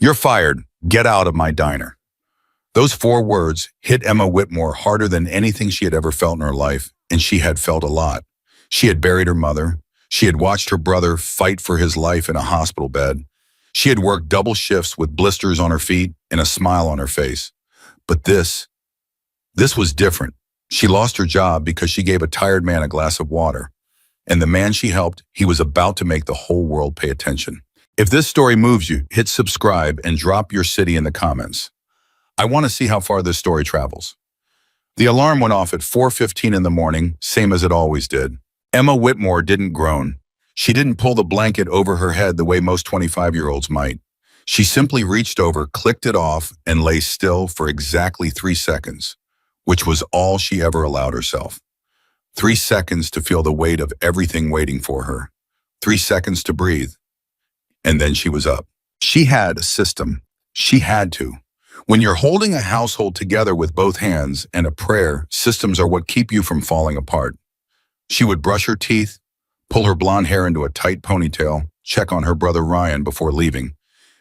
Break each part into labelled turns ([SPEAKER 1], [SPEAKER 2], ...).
[SPEAKER 1] "You're fired. Get out of my diner." Those 4 words hit Emma Whitmore harder than anything she had ever felt in her life, and she had felt a lot. She had buried her mother. She had watched her brother fight for his life in a hospital bed. She had worked double shifts with blisters on her feet and a smile on her face. But this was different. She lost her job because she gave a tired man a glass of water. And the man she helped, he was about to make the whole world pay attention. If this story moves you, hit subscribe and drop your city in the comments. I want to see how far this story travels. The alarm went off at 4:15 in the morning, same as it always did. Emma Whitmore didn't groan. She didn't pull the blanket over her head the way most 25-year-olds might. She simply reached over, clicked it off, and lay still for exactly 3 seconds, which was all she ever allowed herself. 3 seconds to feel the weight of everything waiting for her. 3 seconds to breathe. And then she was up. She had a system. She had to. When you're holding a household together with both hands and a prayer, systems are what keep you from falling apart. She would brush her teeth, pull her blonde hair into a tight ponytail, check on her brother Ryan before leaving,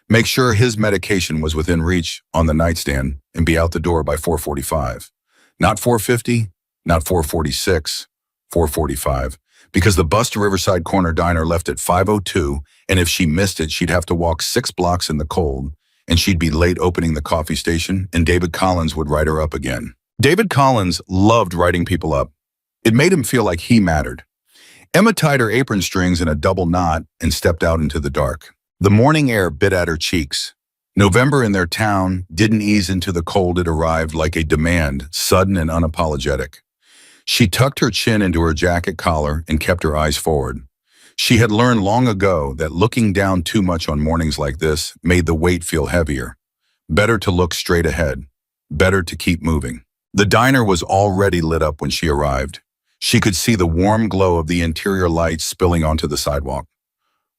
[SPEAKER 1] make sure his medication was within reach on the nightstand, and be out the door by 4:45. Not 4:50, not 4:46, 4:45, because the bus to Riverside Corner Diner left at 5:02, and if she missed it, she'd have to walk 6 blocks in the cold, and she'd be late opening the coffee station, and David Collins would write her up again. David Collins loved writing people up. It made him feel like he mattered. Emma tied her apron strings in a double knot and stepped out into the dark. The morning air bit at her cheeks. November in their town didn't ease into the cold. It arrived like a demand, sudden and unapologetic. She tucked her chin into her jacket collar and kept her eyes forward. She had learned long ago that looking down too much on mornings like this made the weight feel heavier. Better to look straight ahead. Better to keep moving. The diner was already lit up when she arrived. She could see the warm glow of the interior lights spilling onto the sidewalk.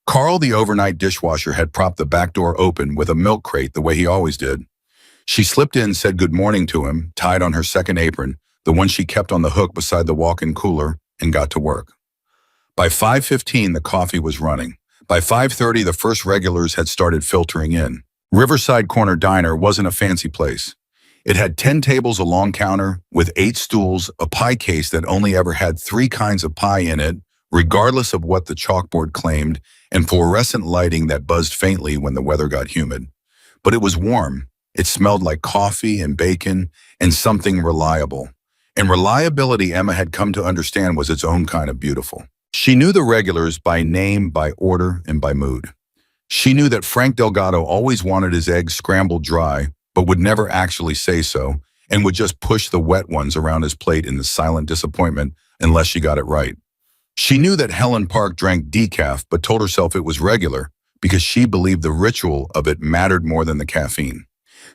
[SPEAKER 1] Carl, the overnight dishwasher, had propped the back door open with a milk crate the way he always did. She slipped in, said good morning to him, tied on her second apron, the one she kept on the hook beside the walk-in cooler, and got to work. By 5:15, the coffee was running. By 5:30, the first regulars had started filtering in. Riverside Corner Diner wasn't a fancy place. It had 10 tables, a long counter with 8 stools, a pie case that only ever had 3 kinds of pie in it, regardless of what the chalkboard claimed, and fluorescent lighting that buzzed faintly when the weather got humid. But it was warm. It smelled like coffee and bacon and something reliable. And reliability, Emma had come to understand, was its own kind of beautiful. She knew the regulars by name, by order, and by mood. She knew that Frank Delgado always wanted his eggs scrambled dry, but would never actually say so, and would just push the wet ones around his plate in the silent disappointment unless she got it right. She knew that Helen Park drank decaf, but told herself it was regular because she believed the ritual of it mattered more than the caffeine.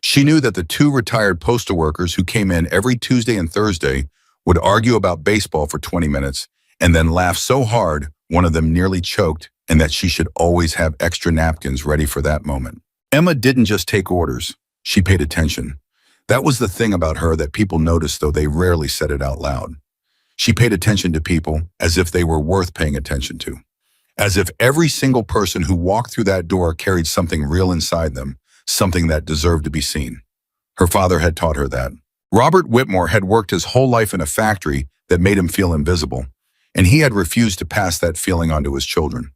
[SPEAKER 1] She knew that the 2 retired postal workers who came in every Tuesday and Thursday would argue about baseball for 20 minutes and then laugh so hard one of them nearly choked, and that she should always have extra napkins ready for that moment. Emma didn't just take orders. She paid attention. That was the thing about her that people noticed, though they rarely said it out loud. She paid attention to people as if they were worth paying attention to. As if every single person who walked through that door carried something real inside them, something that deserved to be seen. Her father had taught her that. Robert Whitmore had worked his whole life in a factory that made him feel invisible, and he had refused to pass that feeling on to his children.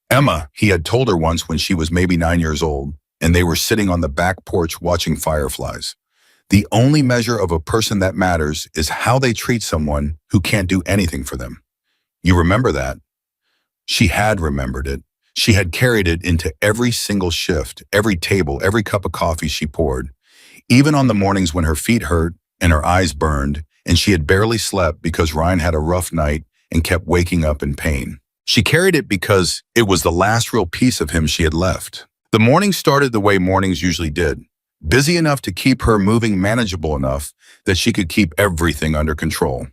[SPEAKER 1] Emma, he had told her once when she was maybe 9 years old, and they were sitting on the back porch watching fireflies. The only measure of a person that matters is how they treat someone who can't do anything for them. You remember that? She had remembered it. She had carried it into every single shift, every table, every cup of coffee she poured, even on the mornings when her feet hurt and her eyes burned, and she had barely slept because Ryan had a rough night and kept waking up in pain. She carried it because it was the last real piece of him she had left. The morning started the way mornings usually did, busy enough to keep her moving, manageable enough that she could keep everything under control.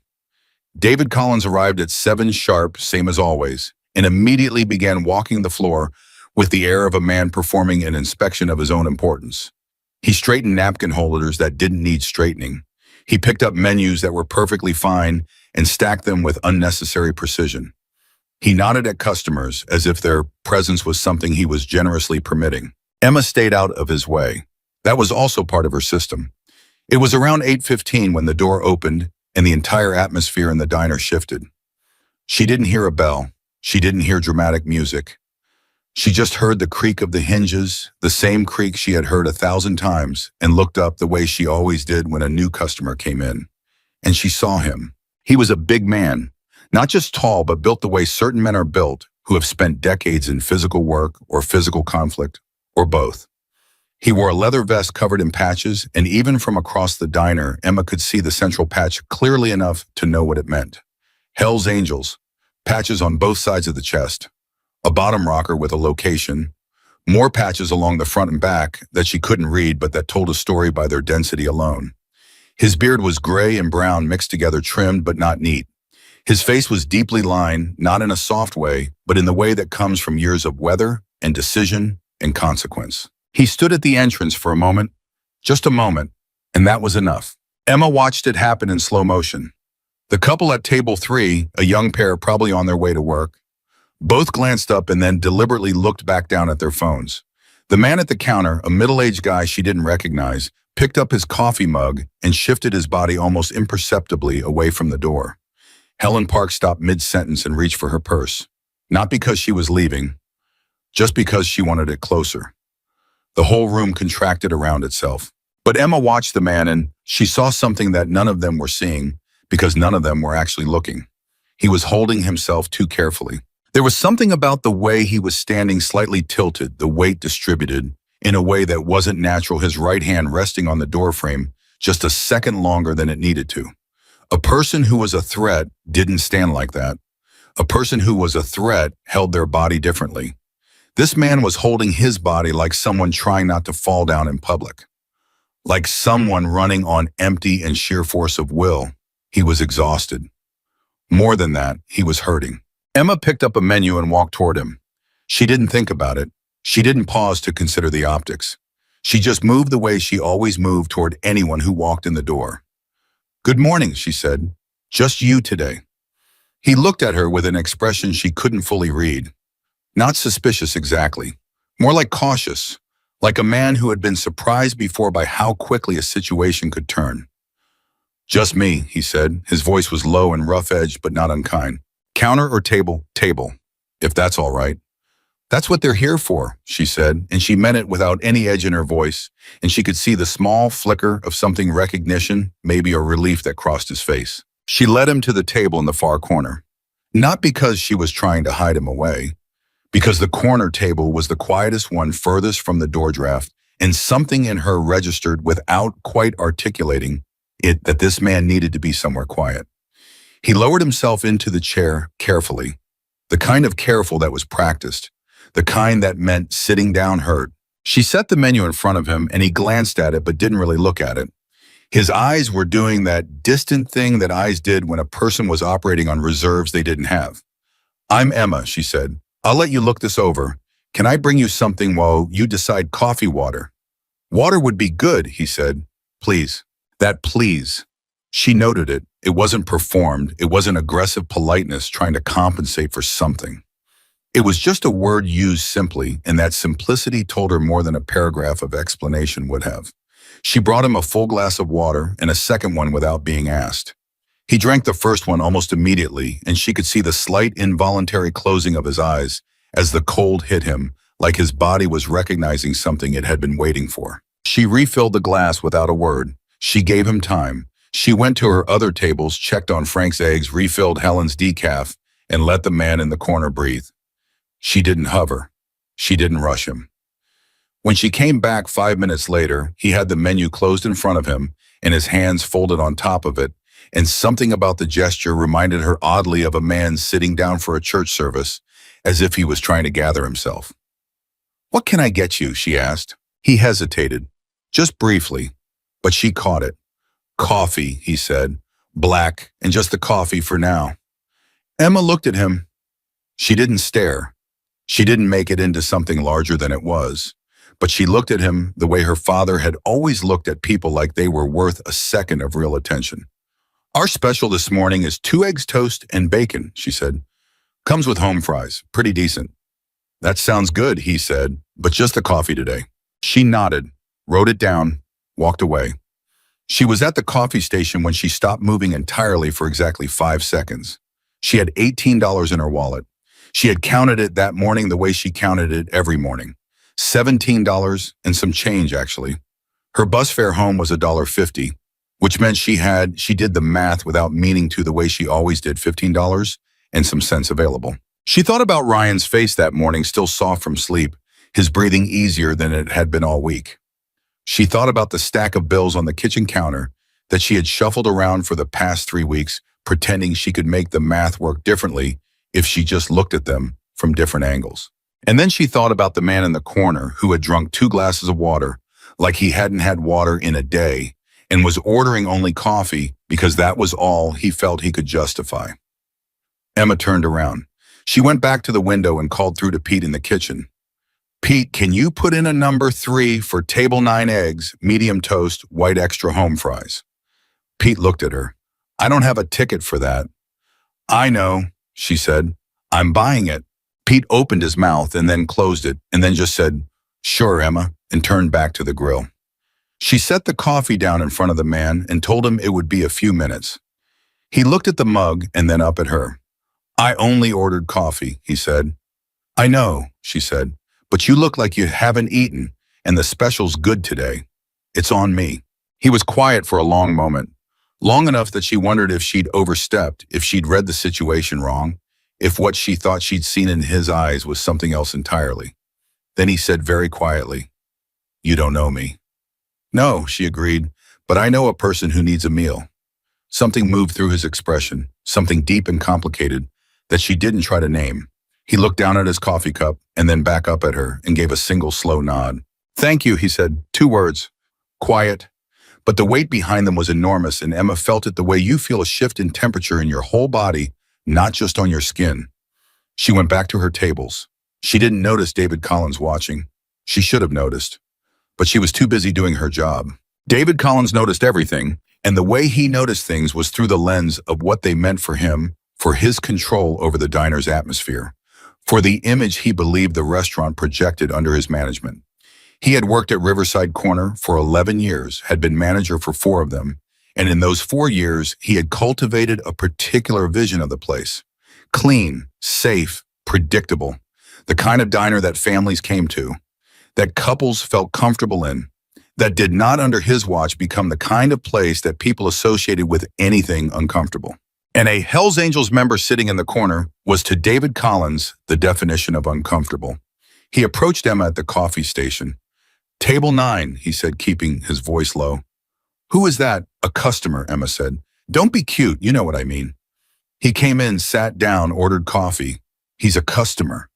[SPEAKER 1] David Collins arrived at 7 sharp, same as always, and immediately began walking the floor with the air of a man performing an inspection of his own importance. He straightened napkin holders that didn't need straightening. He picked up menus that were perfectly fine and stacked them with unnecessary precision. He nodded at customers as if their presence was something he was generously permitting. Emma stayed out of his way. That was also part of her system. It was around 8:15 when the door opened and the entire atmosphere in the diner shifted. She didn't hear a bell. She didn't hear dramatic music. She just heard the creak of the hinges, the same creak she had heard 1,000 times, and looked up the way she always did when a new customer came in. And she saw him. He was a big man, not just tall, but built the way certain men are built who have spent decades in physical work or physical conflict, or both. He wore a leather vest covered in patches, and even from across the diner, Emma could see the central patch clearly enough to know what it meant. Hell's Angels, patches on both sides of the chest, a bottom rocker with a location, more patches along the front and back that she couldn't read but that told a story by their density alone. His beard was gray and brown mixed together, trimmed but not neat. His face was deeply lined, not in a soft way, but in the way that comes from years of weather and decision and consequence. He stood at the entrance for a moment, just a moment, and that was enough. Emma watched it happen in slow motion. The couple at table 3, a young pair probably on their way to work, both glanced up and then deliberately looked back down at their phones. The man at the counter, a middle-aged guy she didn't recognize, picked up his coffee mug and shifted his body almost imperceptibly away from the door. Helen Park stopped mid-sentence and reached for her purse, not because she was leaving, just because she wanted it closer. The whole room contracted around itself. But Emma watched the man and she saw something that none of them were seeing because none of them were actually looking. He was holding himself too carefully. There was something about the way he was standing, slightly tilted, the weight distributed in a way that wasn't natural, his right hand resting on the doorframe just a second longer than it needed to. A person who was a threat didn't stand like that. A person who was a threat held their body differently. This man was holding his body like someone trying not to fall down in public. Like someone running on empty and sheer force of will. He was exhausted. More than that, he was hurting. Emma picked up a menu and walked toward him. She didn't think about it. She didn't pause to consider the optics. She just moved the way she always moved toward anyone who walked in the door. "Good morning," she said. "Just you today." He looked at her with an expression she couldn't fully read. Not suspicious exactly, more like cautious, like a man who had been surprised before by how quickly a situation could turn. "Just me," he said. His voice was low and rough-edged but not unkind. "Counter or table?" "Table, if that's all right." "That's what they're here for," she said, and she meant it without any edge in her voice, and she could see the small flicker of something recognition, maybe a relief that crossed his face. She led him to the table in the far corner. Not because she was trying to hide him away, because the corner table was the quietest one furthest from the doordraft, and something in her registered without quite articulating it that this man needed to be somewhere quiet. He lowered himself into the chair carefully, the kind of careful that was practiced, the kind that meant sitting down hurt. She set the menu in front of him and he glanced at it but didn't really look at it. His eyes were doing that distant thing that eyes did when a person was operating on reserves they didn't have. "I'm Emma," she said. "I'll let you look this over. Can I bring you something while you decide? Coffee, water?" "Water would be good," he said. "Please." That please. She noted it. It wasn't performed. It wasn't aggressive politeness trying to compensate for something. It was just a word used simply, and that simplicity told her more than a paragraph of explanation would have. She brought him a full glass of water and a second one without being asked. He drank the first one almost immediately, and she could see the slight involuntary closing of his eyes as the cold hit him, like his body was recognizing something it had been waiting for. She refilled the glass without a word. She gave him time. She went to her other tables, checked on Frank's eggs, refilled Helen's decaf, and let the man in the corner breathe. She didn't hover. She didn't rush him. When she came back 5 minutes later, he had the menu closed in front of him and his hands folded on top of it, and something about the gesture reminded her oddly of a man sitting down for a church service, as if he was trying to gather himself. "What can I get you?" she asked. He hesitated, just briefly, but she caught it. "Coffee," he said. "Black, and just the coffee for now." Emma looked at him. She didn't stare. She didn't make it into something larger than it was. But she looked at him the way her father had always looked at people, like they were worth a second of real attention. "Our special this morning is 2 eggs toast and bacon," she said. "Comes with home fries. Pretty decent." That sounds good, he said, but just a coffee today. She nodded, wrote it down, walked away. She was at the coffee station when she stopped moving entirely for exactly 5 seconds. She had $18 in her wallet. She had counted it that morning the way she counted it every morning. $17 and some change, actually. Her bus fare home was $1.50, which meant she did the math without meaning to the way she always did, $15 and some cents available. She thought about Ryan's face that morning, still soft from sleep, his breathing easier than it had been all week. She thought about the stack of bills on the kitchen counter that she had shuffled around for the past 3 weeks, pretending she could make the math work differently if she just looked at them from different angles. And then she thought about the man in the corner who had drunk 2 glasses of water, like he hadn't had water in a day, and was ordering only coffee because that was all he felt he could justify. Emma turned around. She went back to the window and called through to Pete in the kitchen. Pete, can you put in a number 3 for table 9 eggs, medium toast, white extra home fries? Pete looked at her. I don't have a ticket for that. I know, she said. I'm buying it. Pete opened his mouth and then closed it and then just said, sure, Emma, and turned back to the grill. She set the coffee down in front of the man and told him it would be a few minutes. He looked at the mug and then up at her. I only ordered coffee, he said. I know, she said, but you look like you haven't eaten, and the special's good today. It's on me. He was quiet for a long moment, long enough that she wondered if she'd overstepped, if she'd read the situation wrong, if what she thought she'd seen in his eyes was something else entirely. Then he said very quietly, you don't know me. No, she agreed, but I know a person who needs a meal. Something moved through his expression, something deep and complicated that she didn't try to name. He looked down at his coffee cup and then back up at her and gave a single slow nod. Thank you, he said, 2 words. Quiet. But the weight behind them was enormous, and Emma felt it the way you feel a shift in temperature in your whole body, not just on your skin. She went back to her tables. She didn't notice David Collins watching. She should have noticed, but she was too busy doing her job. David Collins noticed everything, and the way he noticed things was through the lens of what they meant for him, for his control over the diner's atmosphere, for the image he believed the restaurant projected under his management. He had worked at Riverside Corner for 11 years, had been manager for 4 of them, and in those 4 years, he had cultivated a particular vision of the place. Clean, safe, predictable, the kind of diner that families came to, that couples felt comfortable in, that did not under his watch become the kind of place that people associated with anything uncomfortable. And a Hells Angels member sitting in the corner was to David Collins the definition of uncomfortable. He approached Emma at the coffee station. Table 9, he said, keeping his voice low. Who is that? A customer, Emma said. Don't be cute, you know what I mean. He came in, sat down, ordered coffee. He's a customer.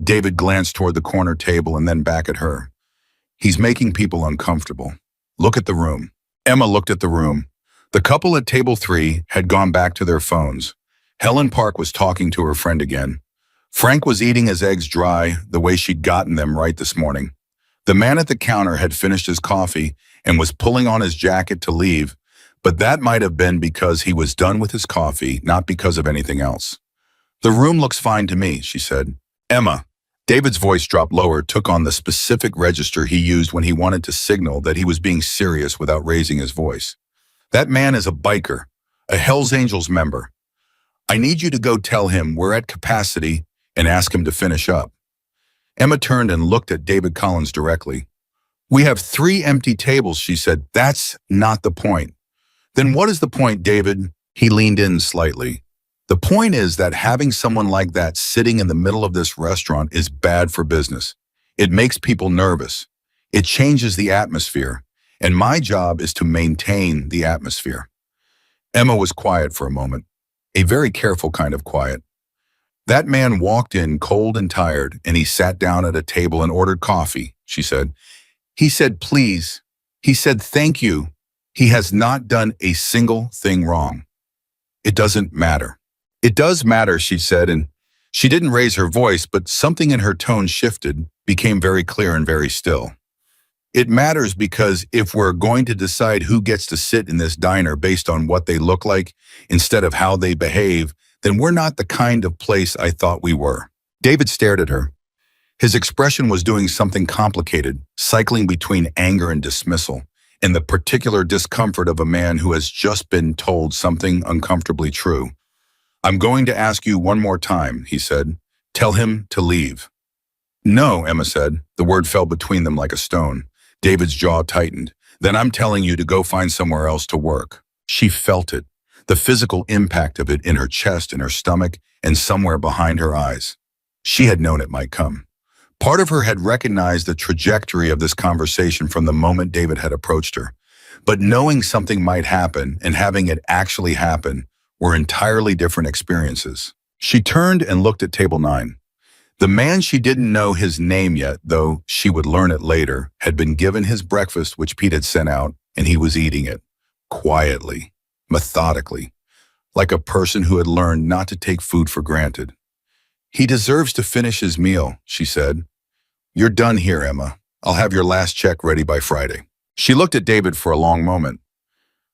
[SPEAKER 1] David glanced toward the corner table and then back at her. He's making people uncomfortable. Look at the room. Emma looked at the room. The couple at table 3 had gone back to their phones. Helen Park was talking to her friend again. Frank was eating his eggs dry the way she'd gotten them right this morning. The man at the counter had finished his coffee and was pulling on his jacket to leave, but that might have been because he was done with his coffee, not because of anything else. The room looks fine to me, she said. Emma. David's voice dropped lower, took on the specific register he used when he wanted to signal that he was being serious without raising his voice. That man is a biker, a Hells Angels member. I need you to go tell him we're at capacity and ask him to finish up. Emma turned and looked at David Collins directly. We have 3 empty tables, she said. That's not the point. Then what is the point, David? He leaned in slightly. The point is that having someone like that sitting in the middle of this restaurant is bad for business. It makes people nervous. It changes the atmosphere. And my job is to maintain the atmosphere. Emma was quiet for a moment, a very careful kind of quiet. That man walked in cold and tired, and he sat down at a table and ordered coffee, she said. He said, please. He said, thank you. He has not done a single thing wrong. It doesn't matter. It does matter, she said, and she didn't raise her voice, but something in her tone shifted, became very clear and very still. It matters because if we're going to decide who gets to sit in this diner based on what they look like instead of how they behave, then we're not the kind of place I thought we were. David stared at her. His expression was doing something complicated, cycling between anger and dismissal, and the particular discomfort of a man who has just been told something uncomfortably true. "I'm going to ask you one more time," he said. "Tell him to leave." "No," Emma said. The word fell between them like a stone. David's jaw tightened. "Then I'm telling you to go find somewhere else to work." She felt it, the physical impact of it in her chest, in her stomach, and somewhere behind her eyes. She had known it might come. Part of her had recognized the trajectory of this conversation from the moment David had approached her. But knowing something might happen and having it actually happen were entirely different experiences. She turned and looked at table 9. The man, she didn't know his name yet, though she would learn it later, had been given his breakfast which Pete had sent out, and he was eating it. Quietly, methodically, like a person who had learned not to take food for granted. "He deserves to finish his meal," she said. "You're done here, Emma. I'll have your last check ready by Friday." She looked at David for a long moment.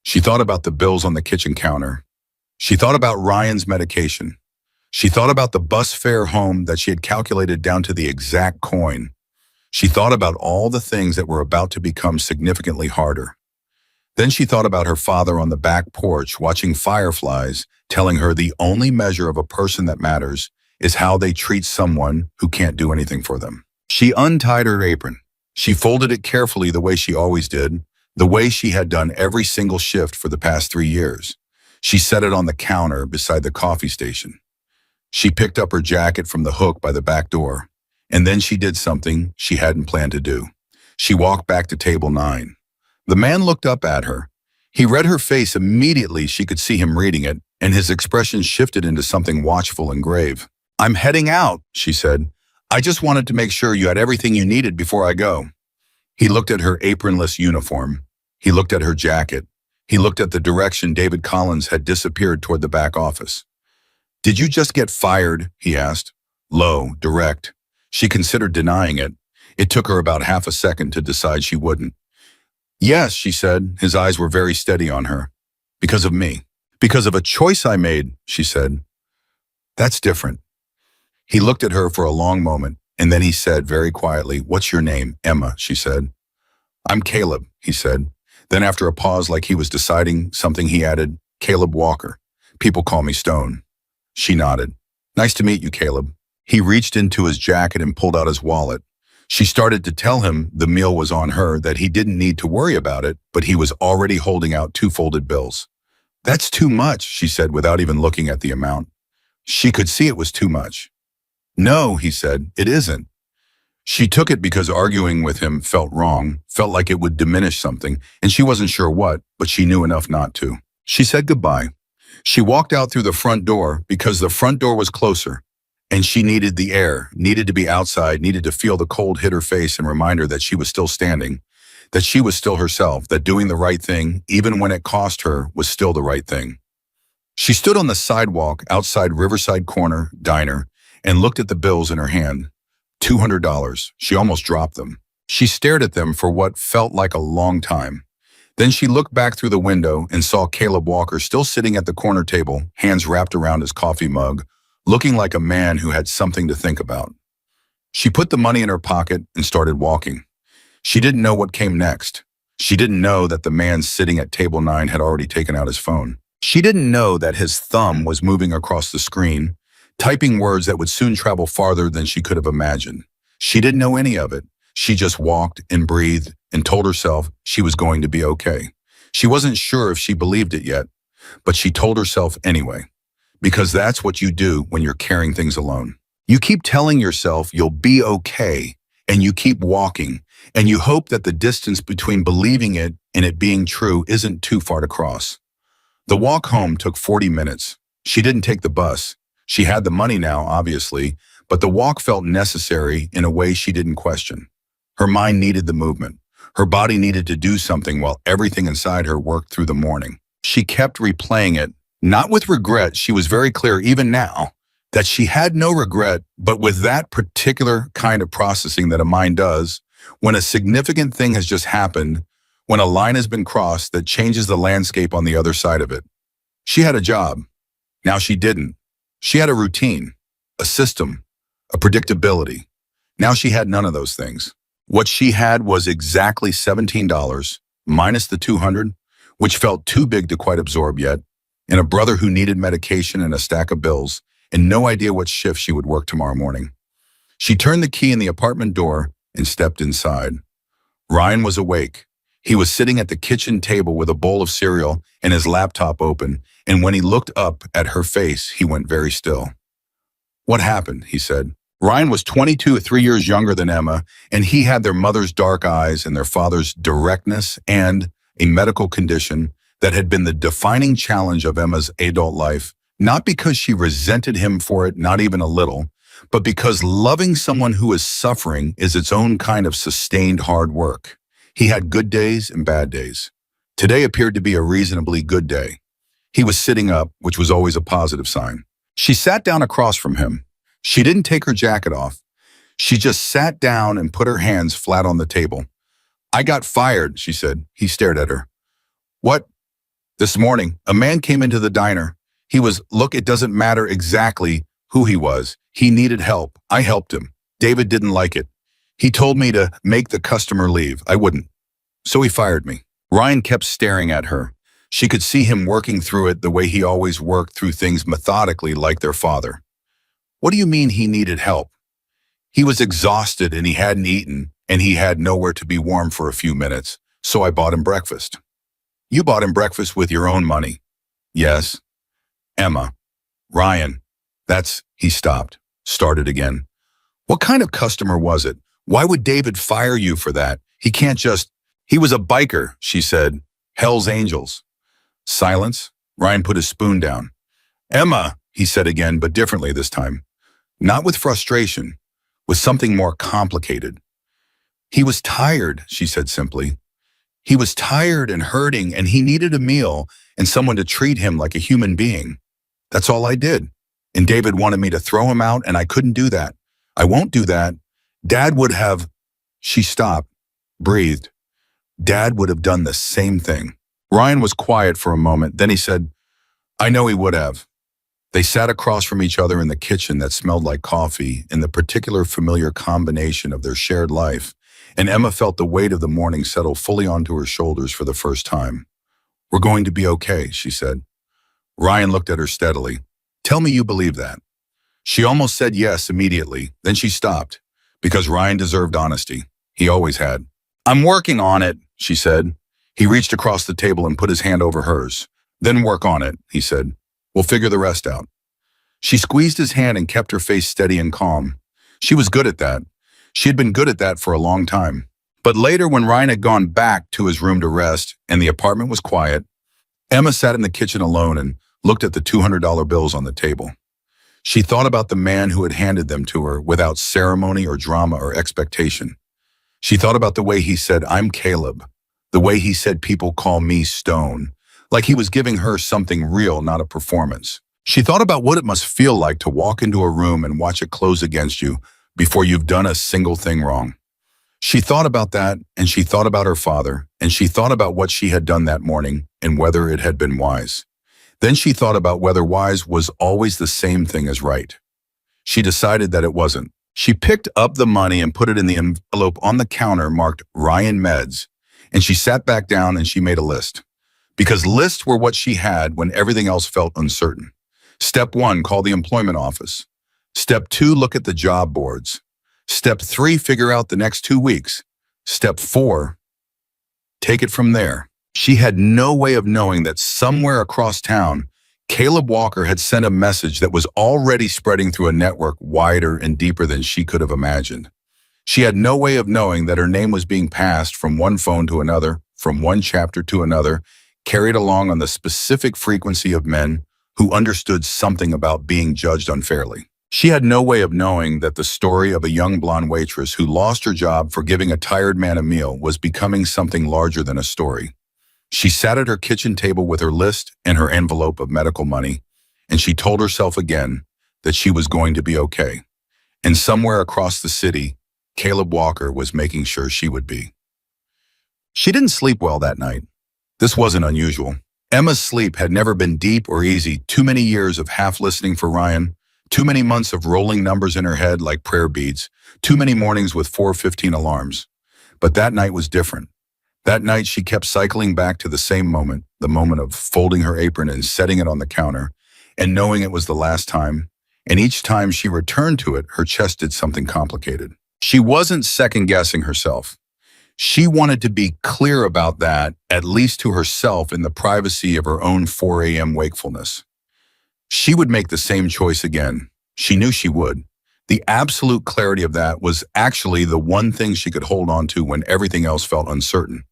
[SPEAKER 1] She thought about the bills on the kitchen counter. She thought about Ryan's medication. She thought about the bus fare home that she had calculated down to the exact coin. She thought about all the things that were about to become significantly harder. Then she thought about her father on the back porch watching fireflies, telling her the only measure of a person that matters is how they treat someone who can't do anything for them. She untied her apron. She folded it carefully the way she always did, the way she had done every single shift for the past 3 years. She set it on the counter beside the coffee station. She picked up her jacket from the hook by the back door, and then she did something she hadn't planned to do. She walked back to table 9. The man looked up at her. He read her face immediately. She could see him reading it, and his expression shifted into something watchful and grave. "I'm heading out," she said. "I just wanted to make sure you had everything you needed before I go." He looked at her apronless uniform. He looked at her jacket. He looked at the direction David Collins had disappeared toward the back office. "Did you just get fired?" he asked. Low, direct. She considered denying it. It took her about half a second to decide she wouldn't. "Yes," she said. His eyes were very steady on her. "Because of me. Because of a choice I made," she said. "That's different." He looked at her for a long moment, and then he said very quietly, "What's your name?" "Emma," she said. "I'm Caleb," he said. Then after a pause like he was deciding something, he added, "Caleb Walker. People call me Stone." She nodded. "Nice to meet you, Caleb." He reached into his jacket and pulled out his wallet. She started to tell him the meal was on her, that he didn't need to worry about it, but he was already holding out 2 folded bills. "That's too much," she said without even looking at the amount. She could see it was too much. "No," he said, "it isn't." She took it because arguing with him felt wrong, felt like it would diminish something, and she wasn't sure what, but she knew enough not to. She said goodbye. She walked out through the front door because the front door was closer, and she needed the air, needed to be outside, needed to feel the cold hit her face and remind her that she was still standing, that she was still herself, that doing the right thing, even when it cost her, was still the right thing. She stood on the sidewalk outside Riverside Corner Diner and looked at the bills in her hand. $200. She almost dropped them. She stared at them for what felt like a long time. Then she looked back through the window and saw Caleb Walker still sitting at the corner table, hands wrapped around his coffee mug, looking like a man who had something to think about. She put the money in her pocket and started walking. She didn't know what came next. She didn't know that the man sitting at table 9 had already taken out his phone. She didn't know that his thumb was moving across the screen, typing words that would soon travel farther than she could have imagined. She didn't know any of it. She just walked and breathed and told herself she was going to be okay. She wasn't sure if she believed it yet, but she told herself anyway, because that's what you do when you're carrying things alone. You keep telling yourself you'll be okay, and you keep walking, and you hope that the distance between believing it and it being true isn't too far to cross. The walk home took 40 minutes. She didn't take the bus. She had the money now, obviously, but the walk felt necessary in a way she didn't question. Her mind needed the movement. Her body needed to do something while everything inside her worked through the morning. She kept replaying it, not with regret. She was very clear, even now, that she had no regret, but with that particular kind of processing that a mind does when a significant thing has just happened, when a line has been crossed that changes the landscape on the other side of it. She had a job. Now she didn't. She had a routine, a system, a predictability. Now she had none of those things. What she had was exactly $17, minus the 200, which felt too big to quite absorb yet, and a brother who needed medication and a stack of bills, and no idea what shift she would work tomorrow morning. She turned the key in the apartment door and stepped inside. Ryan was awake. He was sitting at the kitchen table with a bowl of cereal and his laptop open, and when he looked up at her face, he went very still. "What happened?" he said. Ryan was 22, 3 years younger than Emma, and he had their mother's dark eyes and their father's directness and a medical condition that had been the defining challenge of Emma's adult life, not because she resented him for it, not even a little, but because loving someone who is suffering is its own kind of sustained hard work. He had good days and bad days. Today appeared to be a reasonably good day. He was sitting up, which was always a positive sign. She sat down across from him. She didn't take her jacket off. She just sat down and put her hands flat on the table. "I got fired," she said. He stared at her. "What?" "This morning, a man came into the diner. Look, it doesn't matter exactly who he was. He needed help. I helped him. David didn't like it. He told me to make the customer leave. I wouldn't. So he fired me." Ryan kept staring at her. She could see him working through it the way he always worked through things methodically like their father. "What do you mean he needed help?" "He was exhausted and he hadn't eaten and he had nowhere to be warm for a few minutes, so I bought him breakfast." "You bought him breakfast with your own money?" "Yes." "Emma." "Ryan." He stopped, started again. "What kind of customer was it? Why would David fire you for that? He can't just—" "He was a biker," she said. "Hell's Angels." Silence. Ryan put his spoon down. "Emma," he said again, but differently this time. Not with frustration, with something more complicated. "He was tired," she said simply. "He was tired and hurting, and he needed a meal and someone to treat him like a human being. That's all I did. And David wanted me to throw him out, and I couldn't do that. I won't do that. Dad would have—" She stopped, breathed. "Dad would have done the same thing." Ryan was quiet for a moment, then he said, "I know he would have." They sat across from each other in the kitchen that smelled like coffee, in the particular familiar combination of their shared life, and Emma felt the weight of the morning settle fully onto her shoulders for the first time. "We're going to be okay," she said. Ryan looked at her steadily. "Tell me you believe that." She almost said yes immediately, then she stopped, because Ryan deserved honesty. He always had. "I'm working on it," she said. He reached across the table and put his hand over hers. "Then work on it," he said. "We'll figure the rest out." She squeezed his hand and kept her face steady and calm. She was good at that. She had been good at that for a long time. But later, when Ryan had gone back to his room to rest and the apartment was quiet, Emma sat in the kitchen alone and looked at the $200 bills on the table. She thought about the man who had handed them to her without ceremony or drama or expectation. She thought about the way he said, "I'm Caleb," the way he said, "People call me Stone," like he was giving her something real, not a performance. She thought about what it must feel like to walk into a room and watch it close against you before you've done a single thing wrong. She thought about that, and she thought about her father, and she thought about what she had done that morning and whether it had been wise. Then she thought about whether wise was always the same thing as right. She decided that it wasn't. She picked up the money and put it in the envelope on the counter marked Ryan Meds, and she sat back down and she made a list. Because lists were what she had when everything else felt uncertain. Step 1, call the employment office. Step 2, look at the job boards. Step 3, figure out the next 2 weeks. Step 4, take it from there. She had no way of knowing that somewhere across town, Caleb Walker had sent a message that was already spreading through a network wider and deeper than she could have imagined. She had no way of knowing that her name was being passed from one phone to another, from one chapter to another, carried along on the specific frequency of men who understood something about being judged unfairly. She had no way of knowing that the story of a young blonde waitress who lost her job for giving a tired man a meal was becoming something larger than a story. She sat at her kitchen table with her list and her envelope of medical money, and she told herself again that she was going to be okay. And somewhere across the city, Caleb Walker was making sure she would be. She didn't sleep well that night. This wasn't unusual. Emma's sleep had never been deep or easy. Too many years of half listening for Ryan, Too many months of rolling numbers in her head like prayer beads. Too many mornings with 4:15 alarms. But that night was different. That night she kept cycling back to the same moment, the moment of folding her apron and setting it on the counter, and knowing it was the last time. And each time she returned to it, her chest did something complicated. She wasn't second-guessing herself. She wanted to be clear about that, at least to herself in the privacy of her own 4 a.m. wakefulness. She would make the same choice again. She knew she would. The absolute clarity of that was actually the one thing she could hold on to when everything else felt uncertain.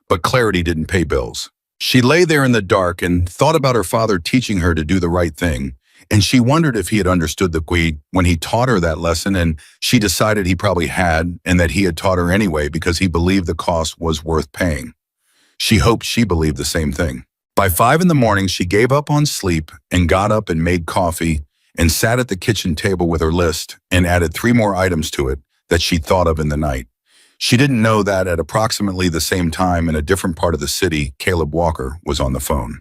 [SPEAKER 1] But clarity didn't pay bills. She lay there in the dark and thought about her father teaching her to do the right thing, and she wondered if he had understood the Gui when he taught her that lesson, and she decided he probably had, and that he had taught her anyway because he believed the cost was worth paying. She hoped she believed the same thing. By 5 in the morning, she gave up on sleep and got up and made coffee and sat at the kitchen table with her list and added 3 more items to it that she thought of in the night. She didn't know that at approximately the same time in a different part of the city, Caleb Walker was on the phone.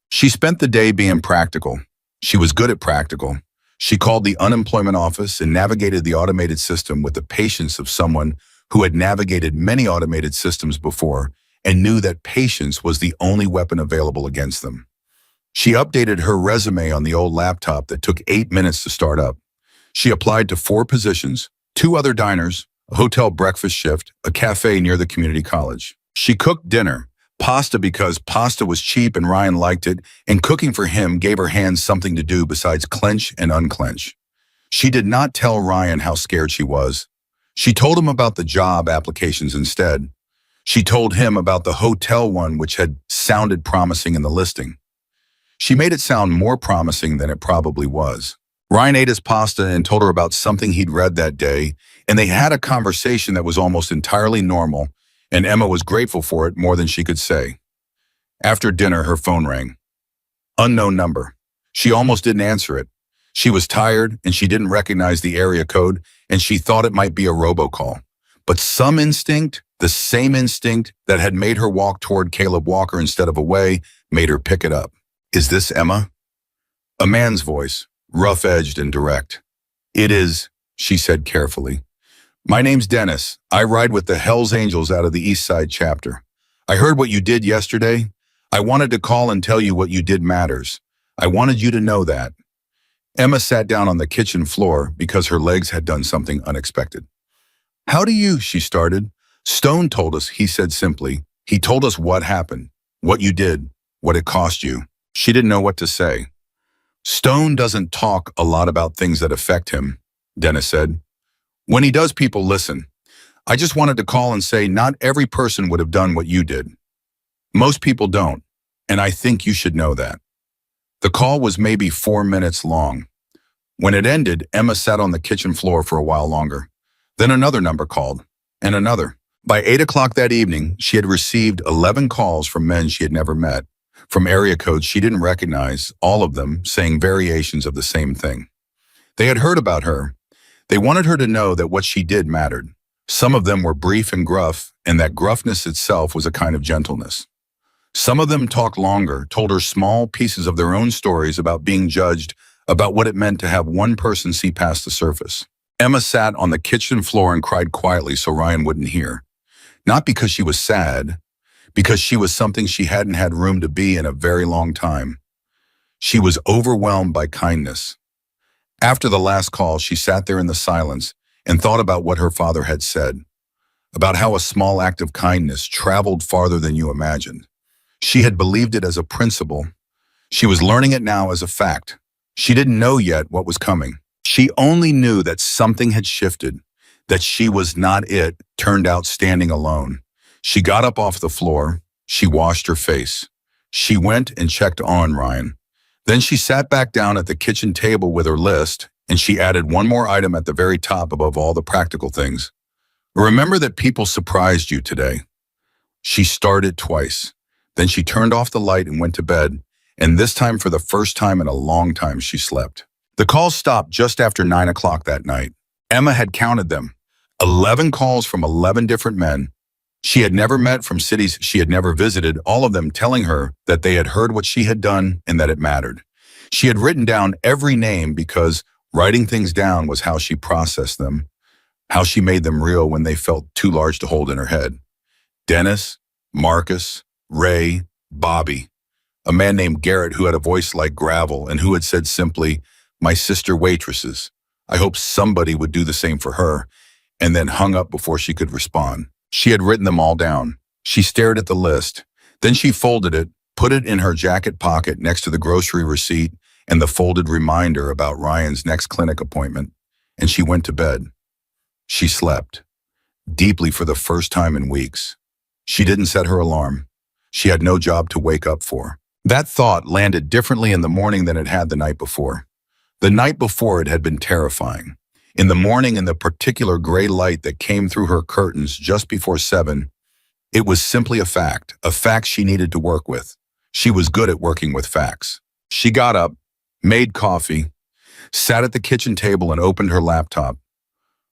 [SPEAKER 1] She spent the day being practical. She was good at practical. She called the unemployment office and navigated the automated system with the patience of someone who had navigated many automated systems before and knew that patience was the only weapon available against them. She updated her resume on the old laptop that took 8 minutes to start up. She applied to 4 positions, 2 other diners, a hotel breakfast shift, a cafe near the community college. She cooked dinner, pasta because pasta was cheap and Ryan liked it, and cooking for him gave her hands something to do besides clench and unclench. She did not tell Ryan how scared she was. She told him about the job applications instead. She told him about the hotel one which had sounded promising in the listing. She made it sound more promising than it probably was. Ryan ate his pasta and told her about something he'd read that day, and they had a conversation that was almost entirely normal, and Emma was grateful for it more than she could say. After dinner, her phone rang. Unknown number. She almost didn't answer it. She was tired, and she didn't recognize the area code, and she thought it might be a robocall. But some instinct, the same instinct that had made her walk toward Caleb Walker instead of away, made her pick it up. Is this Emma? A man's voice, rough-edged and direct. It is, she said carefully. My name's Dennis. I ride with the Hells Angels out of the East Side chapter. I heard what you did yesterday. I wanted to call and tell you what you did matters. I wanted you to know that. Emma sat down on the kitchen floor because her legs had done something unexpected. How do you, she started. Stone told us, he said simply. He told us what happened, what you did, what it cost you. She didn't know what to say. Stone doesn't talk a lot about things that affect him, Dennis said. When he does, people listen. I just wanted to call and say not every person would have done what you did. Most people don't, and I think you should know that. The call was maybe 4 minutes long. When it ended, Emma sat on the kitchen floor for a while longer. Then another number called, and another. By 8 o'clock that evening, she had received 11 calls from men she had never met, from area codes she didn't recognize, all of them saying variations of the same thing. They had heard about her. They wanted her to know that what she did mattered. Some of them were brief and gruff, and that gruffness itself was a kind of gentleness. Some of them talked longer, told her small pieces of their own stories about being judged, about what it meant to have one person see past the surface. Emma sat on the kitchen floor and cried quietly so Ryan wouldn't hear. Not because she was sad, because she was something she hadn't had room to be in a very long time. She was overwhelmed by kindness. After the last call, she sat there in the silence and thought about what her father had said, about how a small act of kindness traveled farther than you imagined. She had believed it as a principle. She was learning it now as a fact. She didn't know yet what was coming. She only knew that something had shifted, that she was not it, turned out standing alone. She got up off the floor. She washed her face. She went and checked on Ryan. Then she sat back down at the kitchen table with her list, and she added one more item at the very top above all the practical things. Remember that people surprised you today. She started twice. Then she turned off the light and went to bed, and this time for the first time in a long time she slept. The calls stopped just after 9 o'clock that night. Emma had counted them. 11 calls from 11 different men she had never met, from cities she had never visited, all of them telling her that they had heard what she had done and that it mattered. She had written down every name because writing things down was how she processed them, how she made them real when they felt too large to hold in her head. Dennis, Marcus, Ray, Bobby, a man named Garrett who had a voice like gravel and who had said simply, "My sister waitresses. I hope somebody would do the same for her," and then hung up before she could respond. She had written them all down. She stared at the list. Then she folded it, put it in her jacket pocket next to the grocery receipt and the folded reminder about Ryan's next clinic appointment, and she went to bed. She slept, deeply for the first time in weeks. She didn't set her alarm. She had no job to wake up for. That thought landed differently in the morning than it had the night before. The night before it had been terrifying. In the morning, in the particular gray light that came through her curtains just before 7, it was simply a fact she needed to work with. She was good at working with facts. She got up, made coffee, sat at the kitchen table and opened her laptop.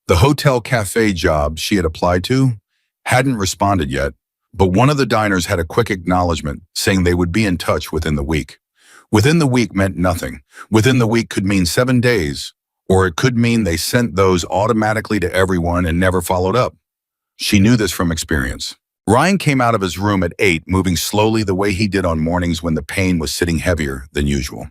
[SPEAKER 1] The hotel cafe job she had applied to hadn't responded yet, but one of the diners had a quick acknowledgement saying they would be in touch within the week. Within the week meant nothing. Within the week could mean 7 days, or it could mean they sent those automatically to everyone and never followed up. She knew this from experience. Ryan came out of his room at 8, moving slowly the way he did on mornings when the pain was sitting heavier than usual.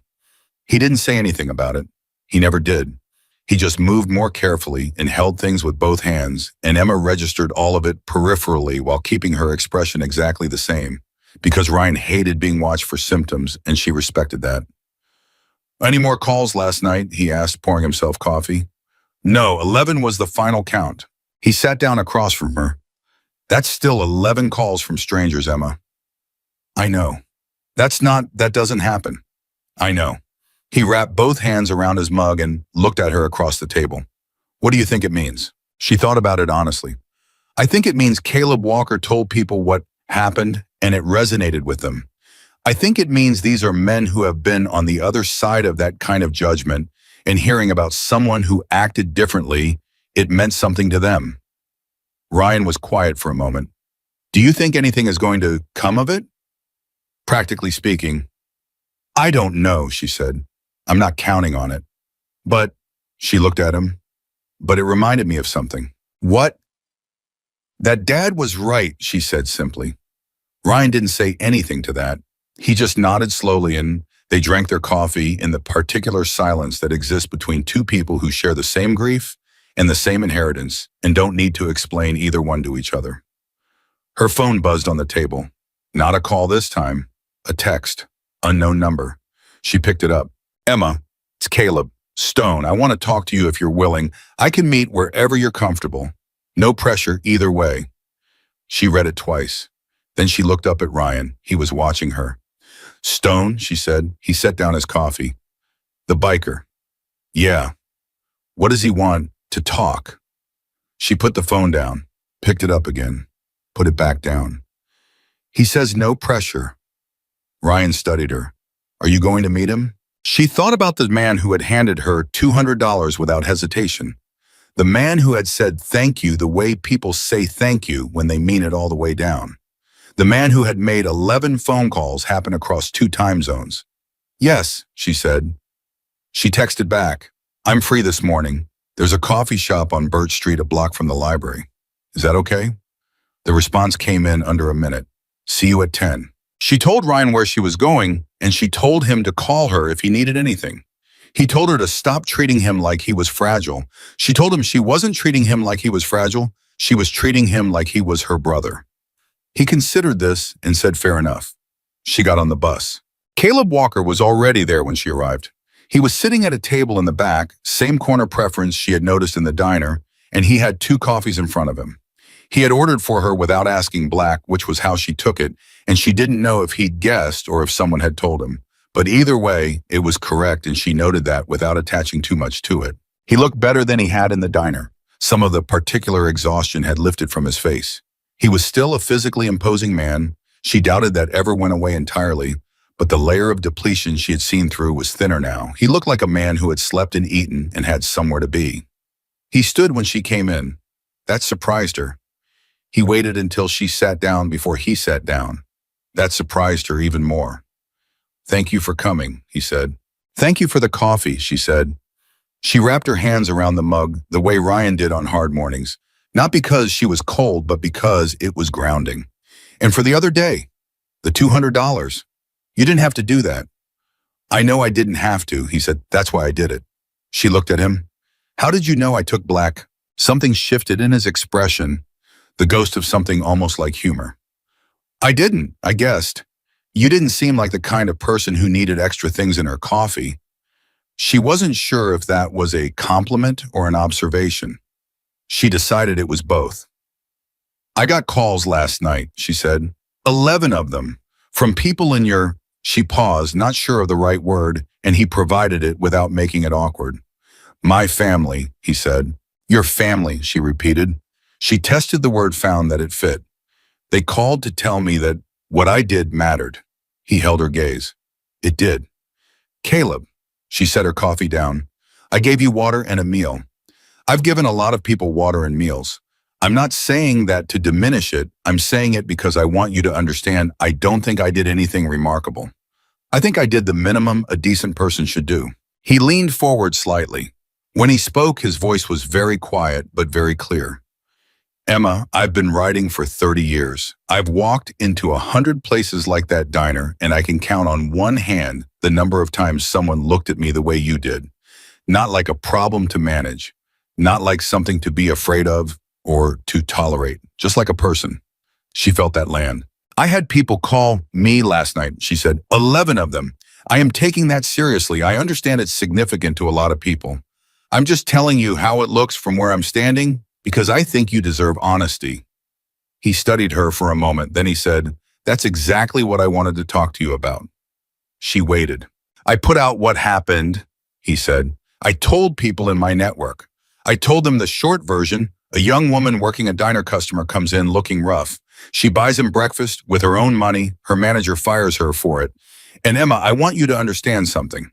[SPEAKER 1] He didn't say anything about it. He never did. He just moved more carefully and held things with both hands, and Emma registered all of it peripherally while keeping her expression exactly the same, because Ryan hated being watched for symptoms, and she respected that. "Any more calls last night?" he asked, pouring himself coffee. "No, 11 was the final count." He sat down across from her. "That's still 11 calls from strangers, Emma." "I know. That doesn't happen." "I know." He wrapped both hands around his mug and looked at her across the table. "What do you think it means?" She thought about it honestly. "I think it means Caleb Walker told people what happened and it resonated with them. I think it means these are men who have been on the other side of that kind of judgment, and hearing about someone who acted differently, it meant something to them." Ryan was quiet for a moment. "Do you think anything is going to come of it?" "Practically speaking, I don't know," she said. "I'm not counting on it. But," she looked at him, "but it reminded me of something." "What?" "That Dad was right," she said simply. Ryan didn't say anything to that. He just nodded slowly and they drank their coffee in the particular silence that exists between two people who share the same grief and the same inheritance and don't need to explain either one to each other. Her phone buzzed on the table. Not a call this time. A text. Unknown number. She picked it up. "Emma, it's Caleb. Stone. I want to talk to you if you're willing. I can meet wherever you're comfortable. No pressure either way." She read it twice. Then she looked up at Ryan. He was watching her. "Stone," she said. He set down his coffee. "The biker." "Yeah. What does he want? To talk." She put the phone down, picked it up again, put it back down. "He says no pressure." Ryan studied her. "Are you going to meet him?" She thought about the man who had handed her $200 without hesitation. The man who had said thank you the way people say thank you when they mean it all the way down. The man who had made 11 phone calls happen across 2 time zones. "Yes," she said. She texted back, "I'm free this morning. There's a coffee shop on Birch Street a block from the library. Is that okay?" The response came in under a minute. "See you at 10. She told Ryan where she was going, and she told him to call her if he needed anything. He told her to stop treating him like he was fragile. She told him she wasn't treating him like he was fragile. She was treating him like he was her brother. He considered this and said fair enough. She got on the bus. Caleb Walker was already there when she arrived. He was sitting at a table in the back, same corner preference she had noticed in the diner, and he had 2 coffees in front of him. He had ordered for her without asking black, which was how she took it, and she didn't know if he'd guessed or if someone had told him. But either way, it was correct, and she noted that without attaching too much to it. He looked better than he had in the diner. Some of the particular exhaustion had lifted from his face. He was still a physically imposing man. She doubted that ever went away entirely, but the layer of depletion she had seen through was thinner now. He looked like a man who had slept and eaten and had somewhere to be. He stood when she came in. That surprised her. He waited until she sat down before he sat down. That surprised her even more. "Thank you for coming," he said. Thank you for the coffee, she said. She wrapped her hands around the mug the way Ryan did on hard mornings, not because she was cold, but because it was grounding. And for the other day, the $200. You didn't have to do that. I know I didn't have to, he said. That's why I did it. She looked at him. How did you know I took black? Something shifted in his expression, the ghost of something almost like humor. I didn't, I guessed. You didn't seem like the kind of person who needed extra things in her coffee. She wasn't sure if that was a compliment or an observation. She decided it was both. I got calls last night, she said. 11 of them. From people in your... She paused, not sure of the right word, and he provided it without making it awkward. My family, he said. Your family, she repeated. She tested the word, found that it fit. They called to tell me that what I did mattered. He held her gaze. It did. Caleb, she set her coffee down. I gave you water and a meal. I've given a lot of people water and meals. I'm not saying that to diminish it. I'm saying it because I want you to understand I don't think I did anything remarkable. I think I did the minimum a decent person should do. He leaned forward slightly. When he spoke, his voice was very quiet but very clear. Emma, I've been writing for 30 years. I've walked into 100 places like that diner, and I can count on one hand the number of times someone looked at me the way you did. Not like a problem to manage, not like something to be afraid of or to tolerate, just like a person. She felt that land. I had people call me last night, she said, 11 of them. I am taking that seriously. I understand it's significant to a lot of people. I'm just telling you how it looks from where I'm standing, because I think you deserve honesty. He studied her for a moment, then he said, that's exactly what I wanted to talk to you about. She waited. I put out what happened, he said. I told people in my network. I told them the short version. A young woman working a diner customer comes in looking rough. She buys him breakfast with her own money. Her manager fires her for it. And Emma, I want you to understand something.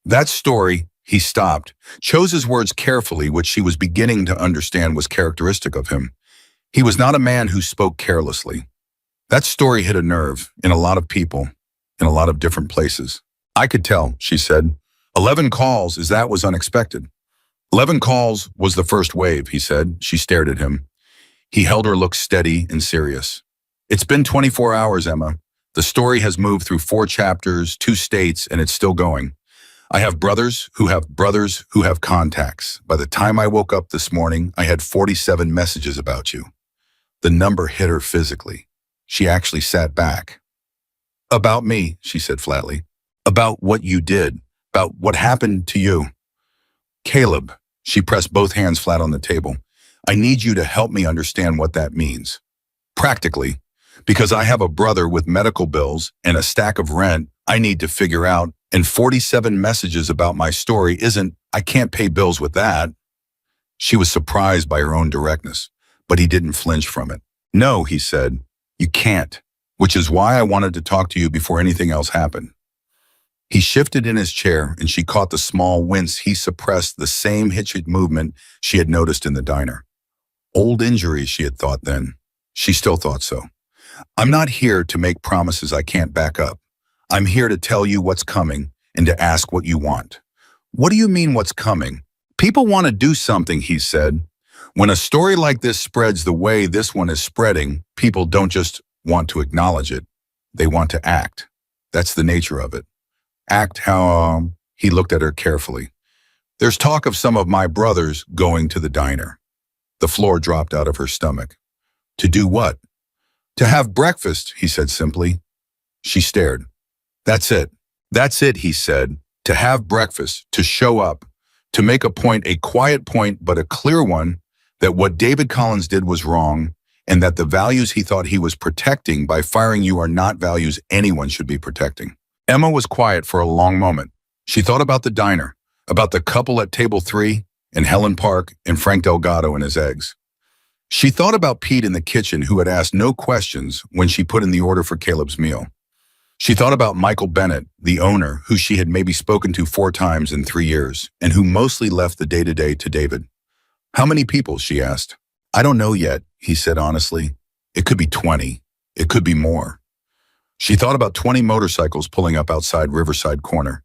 [SPEAKER 1] That story, he stopped, chose his words carefully, which she was beginning to understand was characteristic of him. He was not a man who spoke carelessly. That story hit a nerve in a lot of people, in a lot of different places. I could tell, she said. 11 calls, that was unexpected. 11 calls was the first wave, he said. She stared at him. He held her look steady and serious. It's been 24 hours, Emma. The story has moved through 4 chapters, 2 states, and it's still going. I have brothers who have contacts. By the time I woke up this morning, I had 47 messages about you. The number hit her physically. She actually sat back. About me, she said flatly. About what you did. About what happened to you. Caleb, she pressed both hands flat on the table. I need you to help me understand what that means. Practically, because I have a brother with medical bills and a stack of rent I need to figure out, and 47 messages about my story I can't pay bills with that. She was surprised by her own directness, but he didn't flinch from it. No, he said, you can't, which is why I wanted to talk to you before anything else happened. He shifted in his chair, and she caught the small wince he suppressed, the same hitched movement she had noticed in the diner. Old injuries, she had thought then. She still thought so. I'm not here to make promises I can't back up. I'm here to tell you what's coming and to ask what you want. What do you mean what's coming? People want to do something, he said. When a story like this spreads the way this one is spreading, people don't just want to acknowledge it. They want to act. That's the nature of it. Act how, he looked at her carefully. There's talk of some of my brothers going to the diner. The floor dropped out of her stomach. To do what? To have breakfast, he said simply. She stared. That's it. That's it, he said. To have breakfast, to show up, to make a point, a quiet point, but a clear one, that what David Collins did was wrong, and that the values he thought he was protecting by firing you are not values anyone should be protecting. Emma was quiet for a long moment. She thought about the diner, about the couple at table 3, and Helen Park and Frank Delgado and his eggs. She thought about Pete in the kitchen, who had asked no questions when she put in the order for Caleb's meal. She thought about Michael Bennett, the owner, who she had maybe spoken to 4 times in 3 years, and who mostly left the day-to-day to David. How many people, she asked. I don't know yet, he said honestly. It could be 20. It could be more. She thought about 20 motorcycles pulling up outside Riverside Corner.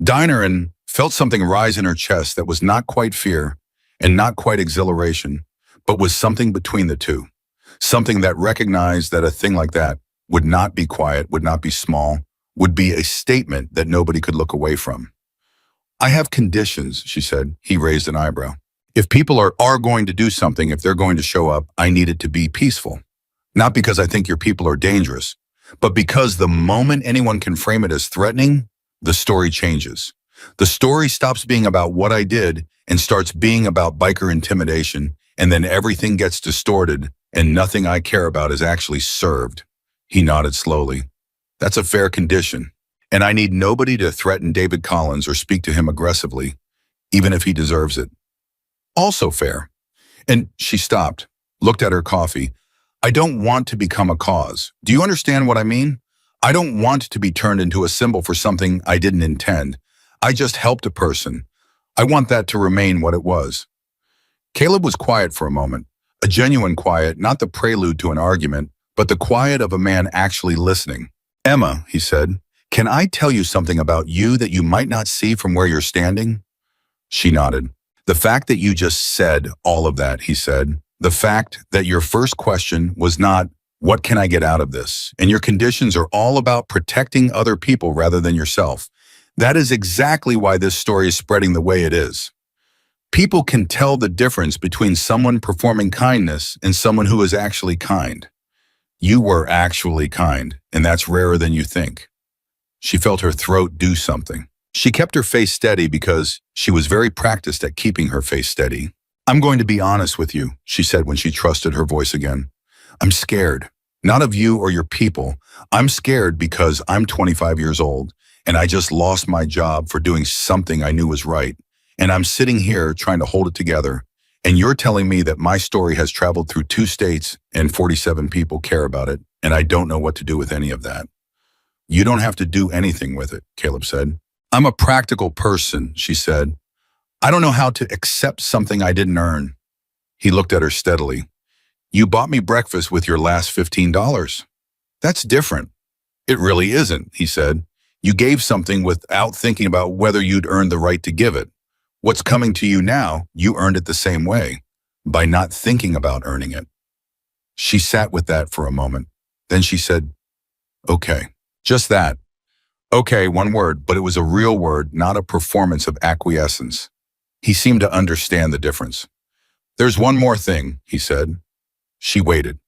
[SPEAKER 1] Diner and felt something rise in her chest that was not quite fear and not quite exhilaration, but was something between the two. Something that recognized that a thing like that would not be quiet, would not be small, would be a statement that nobody could look away from. I have conditions, she said. He raised an eyebrow. If people are going to do something, if they're going to show up, I need it to be peaceful. Not because I think your people are dangerous, but because the moment anyone can frame it as threatening, the story changes. The story stops being about what I did and starts being about biker intimidation, and then everything gets distorted and nothing I care about is actually served. He nodded slowly. That's a fair condition, and I need nobody to threaten David Collins or speak to him aggressively, even if he deserves it. Also fair. And she stopped, looked at her coffee. I don't want to become a cause. Do you understand what I mean? I don't want to be turned into a symbol for something I didn't intend. I just helped a person. I want that to remain what it was. Caleb was quiet for a moment, a genuine quiet, not the prelude to an argument, but the quiet of a man actually listening. Emma, he said, can I tell you something about you that you might not see from where you're standing? She nodded. The fact that you just said all of that, he said, the fact that your first question was not, what can I get out of this? And your conditions are all about protecting other people rather than yourself. That is exactly why this story is spreading the way it is. People can tell the difference between someone performing kindness and someone who is actually kind. You were actually kind, and that's rarer than you think. She felt her throat do something. She kept her face steady because she was very practiced at keeping her face steady. I'm going to be honest with you, she said when she trusted her voice again. I'm scared. Not of you or your people. I'm scared because I'm 25 years old, and I just lost my job for doing something I knew was right. And I'm sitting here trying to hold it together, and you're telling me that my story has traveled through 2 states and 47 people care about it, and I don't know what to do with any of that. You don't have to do anything with it, Caleb said. I'm a practical person, she said. I don't know how to accept something I didn't earn. He looked at her steadily. You bought me breakfast with your last $15. That's different. It really isn't, he said. You gave something without thinking about whether you'd earned the right to give it. What's coming to you now, you earned it the same way, by not thinking about earning it. She sat with that for a moment. Then she said, okay, just that. Okay, one word, but it was a real word, not a performance of acquiescence. He seemed to understand the difference. There's one more thing, he said. She waited.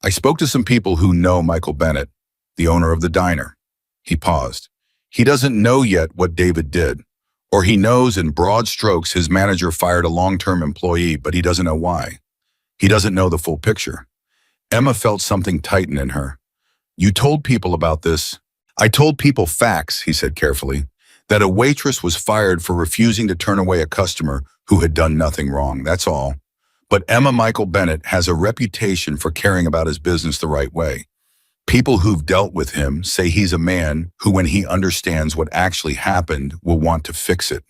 [SPEAKER 1] I spoke to some people who know Michael Bennett, the owner of the diner. He paused. He doesn't know yet what David did, or he knows in broad strokes his manager fired a long-term employee, but he doesn't know why. He doesn't know the full picture. Emma felt something tighten in her. You told people about this. I told people facts, he said carefully, that a waitress was fired for refusing to turn away a customer who had done nothing wrong, that's all. But Michael Bennett has a reputation for caring about his business the right way. People who've dealt with him say he's a man who, when he understands what actually happened, will want to fix it.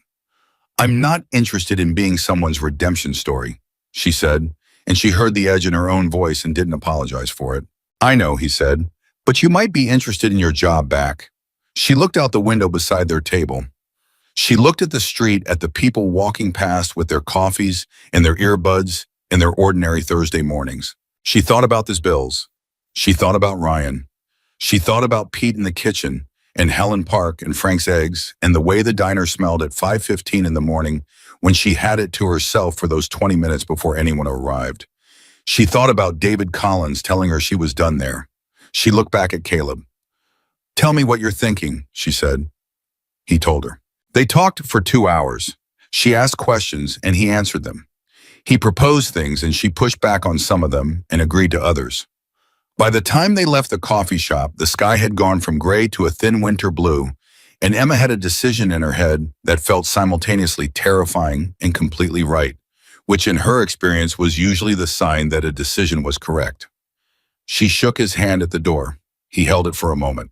[SPEAKER 1] I'm not interested in being someone's redemption story, she said, and she heard the edge in her own voice and didn't apologize for it. I know, he said, but you might be interested in your job back. She looked out the window beside their table. She looked at the street, at the people walking past with their coffees and their earbuds and their ordinary Thursday mornings. She thought about these bills. She thought about Ryan. She thought about Pete in the kitchen and Helen Park and Frank's eggs and the way the diner smelled at 5:15 in the morning when she had it to herself for those 20 minutes before anyone arrived. She thought about David Collins telling her she was done there. She looked back at Caleb. Tell me what you're thinking, she said. He told her. They talked for 2 hours. She asked questions and he answered them. He proposed things and she pushed back on some of them and agreed to others. By the time they left the coffee shop, the sky had gone from gray to a thin winter blue, and Emma had a decision in her head that felt simultaneously terrifying and completely right, which in her experience was usually the sign that a decision was correct. She shook his hand at the door. He held it for a moment.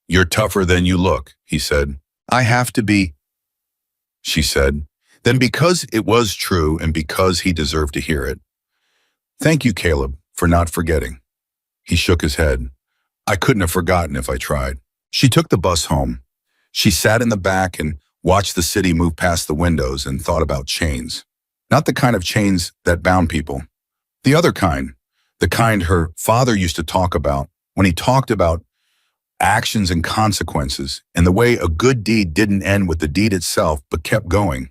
[SPEAKER 1] You're tougher than you look, he said. I have to be, she said. Then because it was true and because he deserved to hear it. Thank you, Caleb, for not forgetting. He shook his head. I couldn't have forgotten if I tried. She took the bus home. She sat in the back and watched the city move past the windows and thought about chains. Not the kind of chains that bound people. The other kind. The kind her father used to talk about when he talked about actions and consequences, and the way a good deed didn't end with the deed itself but kept going,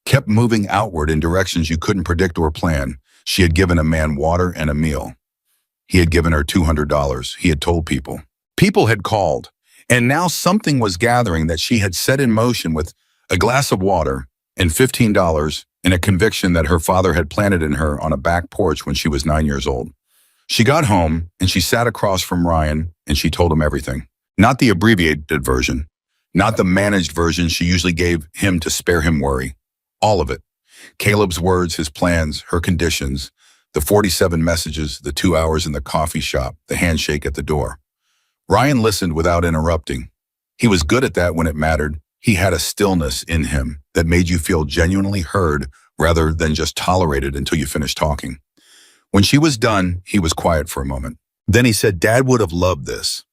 [SPEAKER 1] kept moving outward in directions you couldn't predict or plan. She had given a man water and a meal. He had given her $200. He had told people. People had called, and now something was gathering that she had set in motion with a glass of water and $15 and a conviction that her father had planted in her on a back porch when she was 9 years old. She got home and she sat across from Ryan and she told him everything. Not the abbreviated version, not the managed version she usually gave him to spare him worry. All of it. Caleb's words, his plans, her conditions, the 47 messages, the 2 hours in the coffee shop, the handshake at the door. Ryan listened without interrupting. He was good at that when it mattered. He had a stillness in him that made you feel genuinely heard rather than just tolerated until you finished talking. When she was done, he was quiet for a moment. Then he said, "Dad would have loved this."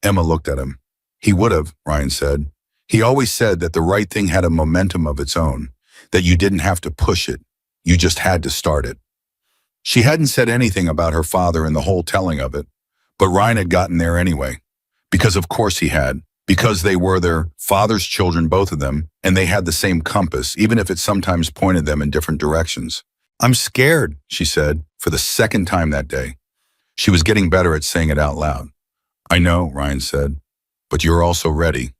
[SPEAKER 1] Emma looked at him. "He would have," Ryan said. "He always said that the right thing had a momentum of its own, that you didn't have to push it. You just had to start it." She hadn't said anything about her father in the whole telling of it, but Ryan had gotten there anyway. Because of course he had. Because they were their father's children, both of them, and they had the same compass, even if it sometimes pointed them in different directions. "I'm scared," she said, for the second time that day. She was getting better at saying it out loud. "I know," Ryan said, "but you're also ready."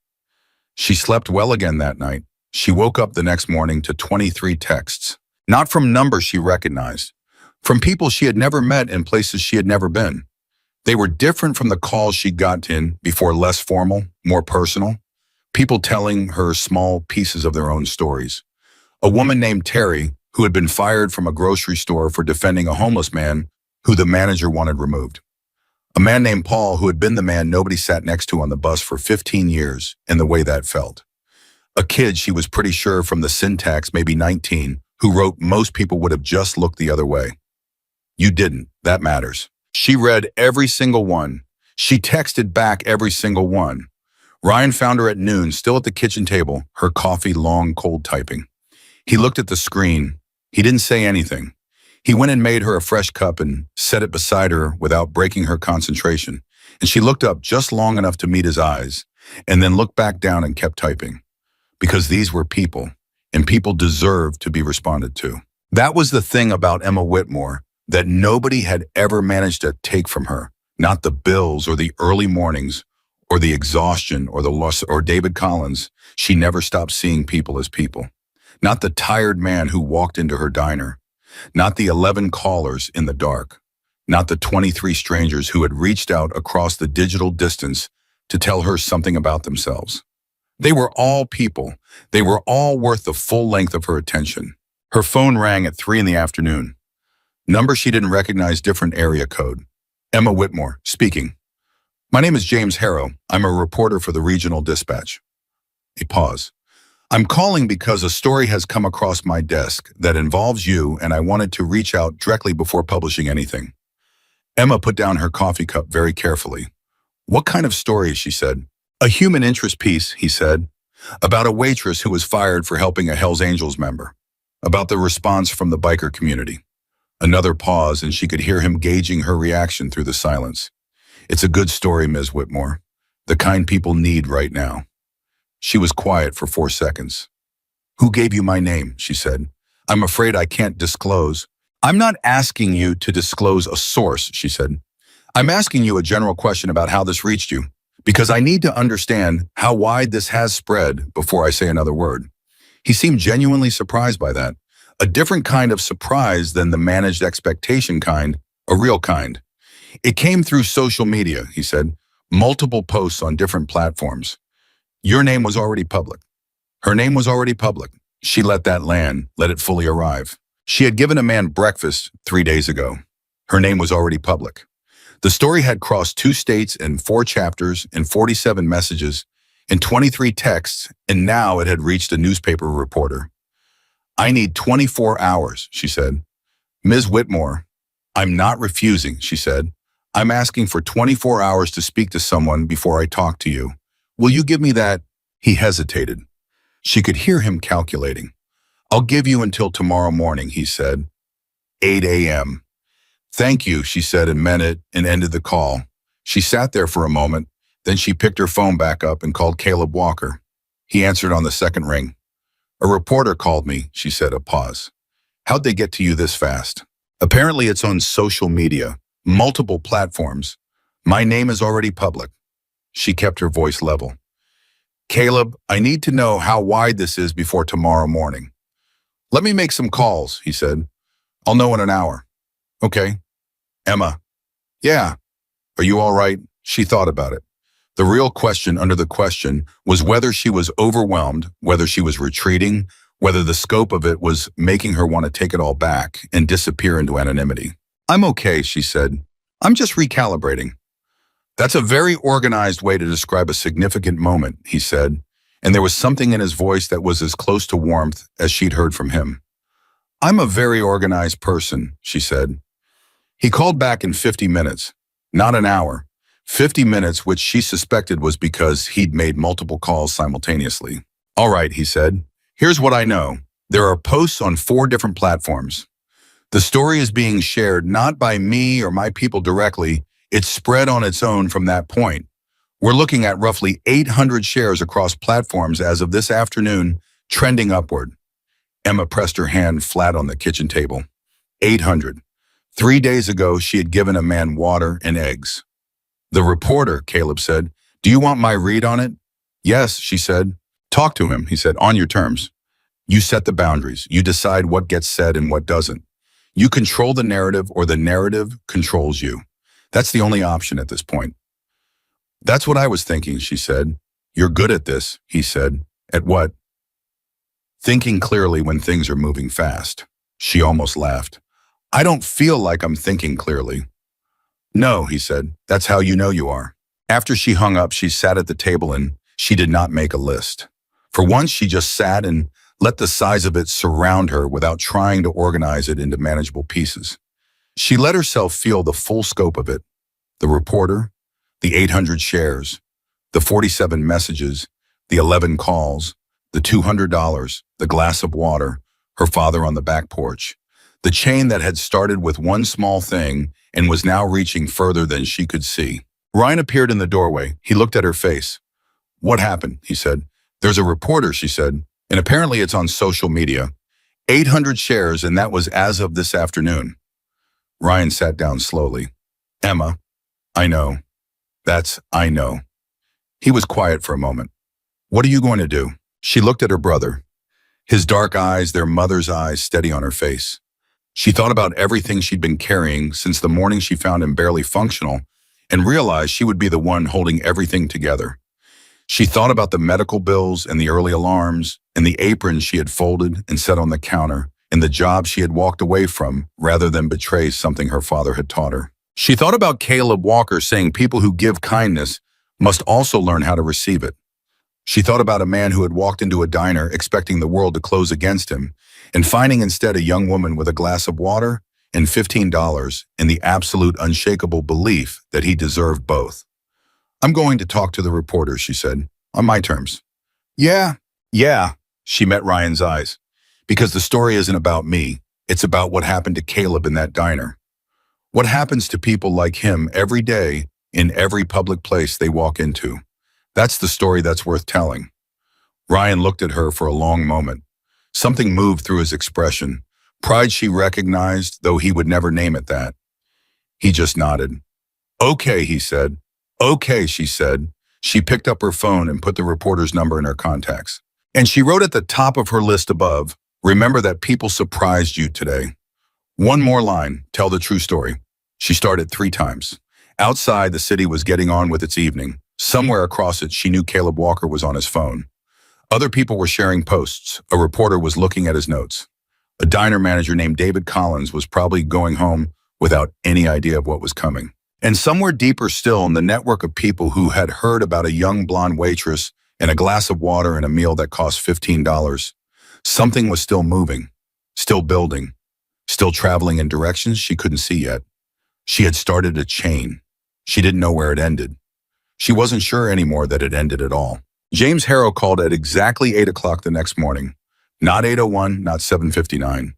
[SPEAKER 1] She slept well again that night. She woke up the next morning to 23 texts, not from numbers she recognized, from people she had never met in places she had never been. They were different from the calls she got in before, less formal, more personal. People telling her small pieces of their own stories. A woman named Terry, who had been fired from a grocery store for defending a homeless man who the manager wanted removed. A man named Paul, who had been the man nobody sat next to on the bus for 15 years, and the way that felt. A kid she was pretty sure from the syntax, maybe 19, who wrote most people would have just looked the other way. You didn't. That matters. She read every single one. She texted back every single one. Ryan found her at noon, still at the kitchen table, her coffee long, cold typing. He looked at the screen. He didn't say anything. He went and made her a fresh cup and set it beside her without breaking her concentration. And she looked up just long enough to meet his eyes, and then looked back down and kept typing. Because these were people, and people deserved to be responded to. That was the thing about Emma Whitmore that nobody had ever managed to take from her. Not the bills or the early mornings or the exhaustion or the loss or David Collins. She never stopped seeing people as people. Not the tired man who walked into her diner. Not the 11 callers in the dark. Not the 23 strangers who had reached out across the digital distance to tell her something about themselves. They were all people. They were all worth the full length of her attention. Her phone rang at 3 in the afternoon. Number she didn't recognize, different area code. Emma Whitmore, speaking. "My name is James Harrow. I'm a reporter for the Regional Dispatch." A pause. "I'm calling because a story has come across my desk that involves you, and I wanted to reach out directly before publishing anything." Emma put down her coffee cup very carefully. "What kind of story?" she said. "A human interest piece," he said, "about a waitress who was fired for helping a Hells Angels member, about the response from the biker community." Another pause, and she could hear him gauging her reaction through the silence. "It's a good story, Ms. Whitmore. The kind people need right now." She was quiet for 4 seconds. "Who gave you my name?" she said. "I'm afraid I can't disclose." "I'm not asking you to disclose a source," she said. "I'm asking you a general question about how this reached you, because I need to understand how wide this has spread before I say another word." He seemed genuinely surprised by that. A different kind of surprise than the managed expectation kind, a real kind. "It came through social media," he said. "Multiple posts on different platforms. Your name was already public." Her name was already public. She let that land, let it fully arrive. She had given a man breakfast 3 days ago. Her name was already public. The story had crossed 2 states and 4 chapters and 47 messages and 23 texts, and now it had reached a newspaper reporter. "I need 24 hours, she said. "Ms. Whitmore, I'm not refusing," she said. "I'm asking for 24 hours to speak to someone before I talk to you. Will you give me that?" He hesitated. She could hear him calculating. "I'll give you until tomorrow morning," he said. 8 a.m. "Thank you," she said and meant it and ended the call. She sat there for a moment, then she picked her phone back up and called Caleb Walker. He answered on the second ring. "A reporter called me," she said, a pause. "How'd they get to you this fast?" "Apparently it's on social media, multiple platforms. My name is already public." She kept her voice level. "Caleb, I need to know how wide this is before tomorrow morning." "Let me make some calls," he said. "I'll know in an hour." "Okay." "Emma." "Yeah." "Are you all right?" She thought about it. The real question under the question was whether she was overwhelmed, whether she was retreating, whether the scope of it was making her want to take it all back and disappear into anonymity. "I'm okay," she said. "I'm just recalibrating." "That's a very organized way to describe a significant moment," he said, and there was something in his voice that was as close to warmth as she'd heard from him. "I'm a very organized person," she said. He called back in 50 minutes, not an hour. 50 minutes, which she suspected was because he'd made multiple calls simultaneously. "All right," he said. "Here's what I know. There are posts on 4 different platforms. The story is being shared not by me or my people directly. It's spread on its own from that point. We're looking at roughly 800 shares across platforms as of this afternoon, trending upward." Emma pressed her hand flat on the kitchen table. 800. 3 days ago, she had given a man water and eggs. "The reporter," Caleb said. "Do you want my read on it?" "Yes," she said. "Talk to him," he said, "on your terms. You set the boundaries. You decide what gets said and what doesn't. You control the narrative or the narrative controls you. That's the only option at this point." "That's what I was thinking," she said. "You're good at this," he said. "At what?" "Thinking clearly when things are moving fast." She almost laughed. "I don't feel like I'm thinking clearly." "No," he said. "That's how you know you are." After she hung up, she sat at the table and she did not make a list. For once, she just sat and let the size of it surround her without trying to organize it into manageable pieces. She let herself feel the full scope of it. The reporter, the 800 shares, the 47 messages, the 11 calls, the $200, the glass of water, her father on the back porch. The chain that had started with one small thing and was now reaching further than she could see. Ryan appeared in the doorway. He looked at her face. "What happened?" he said. "There's a reporter," she said, "and apparently it's on social media. 800 shares, and that was as of this afternoon." Ryan sat down slowly. "Emma, I know. I know." He was quiet for a moment. "What are you going to do?" She looked at her brother. His dark eyes, their mother's eyes, steady on her face. She thought about everything she'd been carrying since the morning she found him barely functional and realized she would be the one holding everything together. She thought about the medical bills and the early alarms and the aprons she had folded and set on the counter and the job she had walked away from rather than betray something her father had taught her. She thought about Caleb Walker saying people who give kindness must also learn how to receive it. She thought about a man who had walked into a diner expecting the world to close against him and finding instead a young woman with a glass of water and $15 in the absolute unshakable belief that he deserved both. "I'm going to talk to the reporter," she said, "on my terms." Yeah, she met Ryan's eyes. "Because the story isn't about me. It's about what happened to Caleb in that diner. What happens to people like him every day in every public place they walk into. That's the story that's worth telling." Ryan looked at her for a long moment. Something moved through his expression. Pride she recognized, though he would never name it that. He just nodded. "Okay," he said. "Okay," she said. She picked up her phone and put the reporter's number in her contacts. And she wrote at the top of her list above, "Remember that people surprised you today. One more line, tell the true story." She started 3 times. Outside, the city was getting on with its evening. Somewhere across it, she knew Caleb Walker was on his phone. Other people were sharing posts. A reporter was looking at his notes. A diner manager named David Collins was probably going home without any idea of what was coming. And somewhere deeper still in the network of people who had heard about a young blonde waitress and a glass of water and a meal that cost $15, something was still moving, still building, still traveling in directions she couldn't see yet. She had started a chain. She didn't know where it ended. She wasn't sure anymore that it ended at all. James Harrow called at exactly 8 o'clock the next morning. Not 8:01, not 7:59.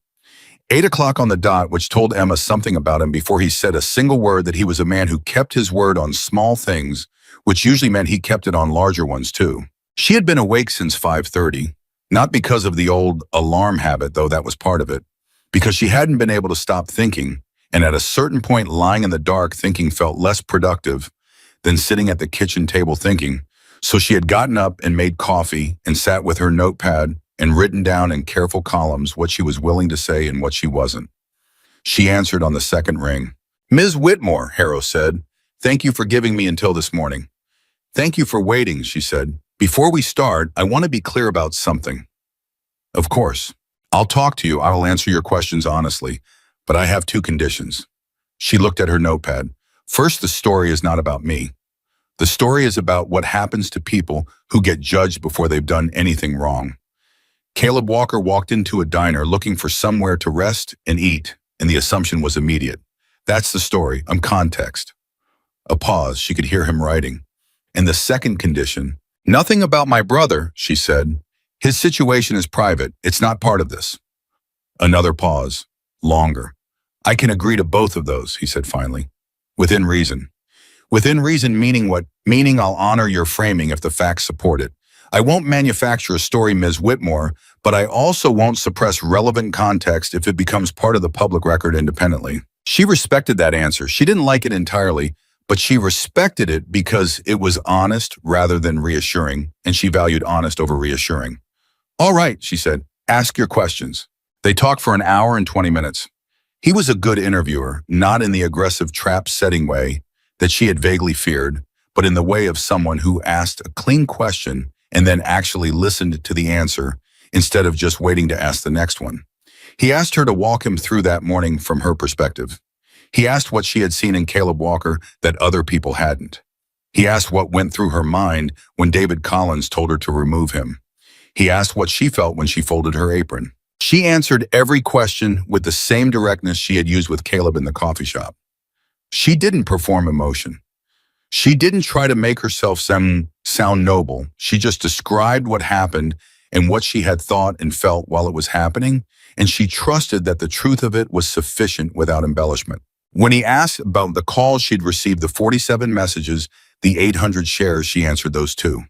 [SPEAKER 1] 8 o'clock on the dot, which told Emma something about him before he said a single word, that he was a man who kept his word on small things, which usually meant he kept it on larger ones too. She had been awake since 5:30, not because of the old alarm habit, though that was part of it, because she hadn't been able to stop thinking, and at a certain point lying in the dark thinking felt less productive than sitting at the kitchen table thinking. So she had gotten up and made coffee and sat with her notepad and written down in careful columns what she was willing to say and what she wasn't. She answered on the second ring. "Ms. Whitmore," Harrow said, "thank you for giving me until this morning." "Thank you for waiting," she said. "Before we start, I want to be clear about something." "Of course. I'll talk to you. I will answer your questions honestly, but I have two conditions." She looked at her notepad. "First, the story is not about me. The story is about what happens to people who get judged before they've done anything wrong." Caleb Walker walked into a diner looking for somewhere to rest and eat, and the assumption was immediate. "That's the story. I'm context." A pause. She could hear him writing. "And the second condition, nothing about my brother," she said. "His situation is private. It's not part of this." Another pause. Longer. "I can agree to both of those," he said finally. "Within reason." "Within reason meaning what?" "Meaning I'll honor your framing if the facts support it. I won't manufacture a story, Ms. Whitmore, but I also won't suppress relevant context if it becomes part of the public record independently." She respected that answer. She didn't like it entirely, but she respected it because it was honest rather than reassuring, and she valued honest over reassuring. "All right," she said, "ask your questions." They talked for an hour and 20 minutes. He was a good interviewer, not in the aggressive trap-setting way that she had vaguely feared, but in the way of someone who asked a clean question and then actually listened to the answer instead of just waiting to ask the next one. He asked her to walk him through that morning from her perspective. He asked what she had seen in Caleb Walker that other people hadn't. He asked what went through her mind when David Collins told her to remove him. He asked what she felt when she folded her apron. She answered every question with the same directness she had used with Caleb in the coffee shop. She didn't perform emotion. She didn't try to make herself sound noble. She just described what happened and what she had thought and felt while it was happening, and she trusted that the truth of it was sufficient without embellishment. When he asked about the calls she'd received, the 47 messages, the 800 shares, she answered those too.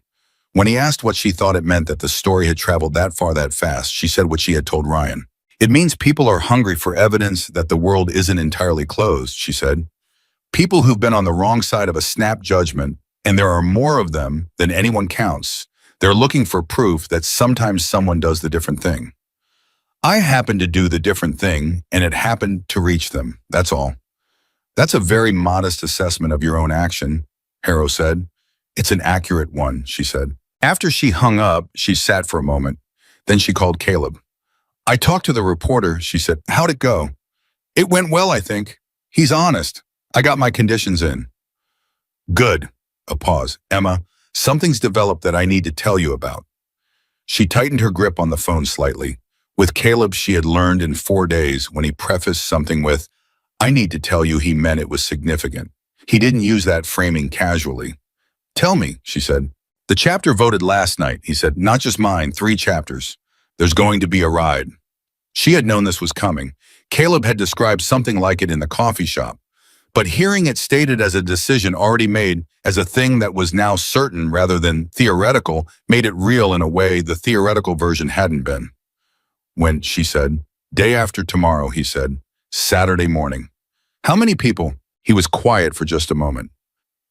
[SPEAKER 1] When he asked what she thought it meant that the story had traveled that far that fast, she said what she had told Ryan. "It means people are hungry for evidence that the world isn't entirely closed," she said. "People who've been on the wrong side of a snap judgment, and there are more of them than anyone counts. They're looking for proof that sometimes someone does the different thing. I happened to do the different thing, and it happened to reach them. That's all." "That's a very modest assessment of your own action," Harrow said. "It's an accurate one," she said. After she hung up, she sat for a moment. Then she called Caleb. "I talked to the reporter," she said. "How'd it go?" "It went well, I think. He's honest. I got my conditions in." "Good." A pause. "Emma, something's developed that I need to tell you about." She tightened her grip on the phone slightly. With Caleb, she had learned in 4 days when he prefaced something with, "I need to tell you," he meant it was significant. He didn't use that framing casually. "Tell me," she said. "The chapter voted last night," he said. "Not just mine, 3 chapters. There's going to be a ride." She had known this was coming. Caleb had described something like it in the coffee shop. But hearing it stated as a decision already made, as a thing that was now certain rather than theoretical, made it real in a way the theoretical version hadn't been. "When," she said. "Day after tomorrow," he said. "Saturday morning." "How many people?" He was quiet for just a moment.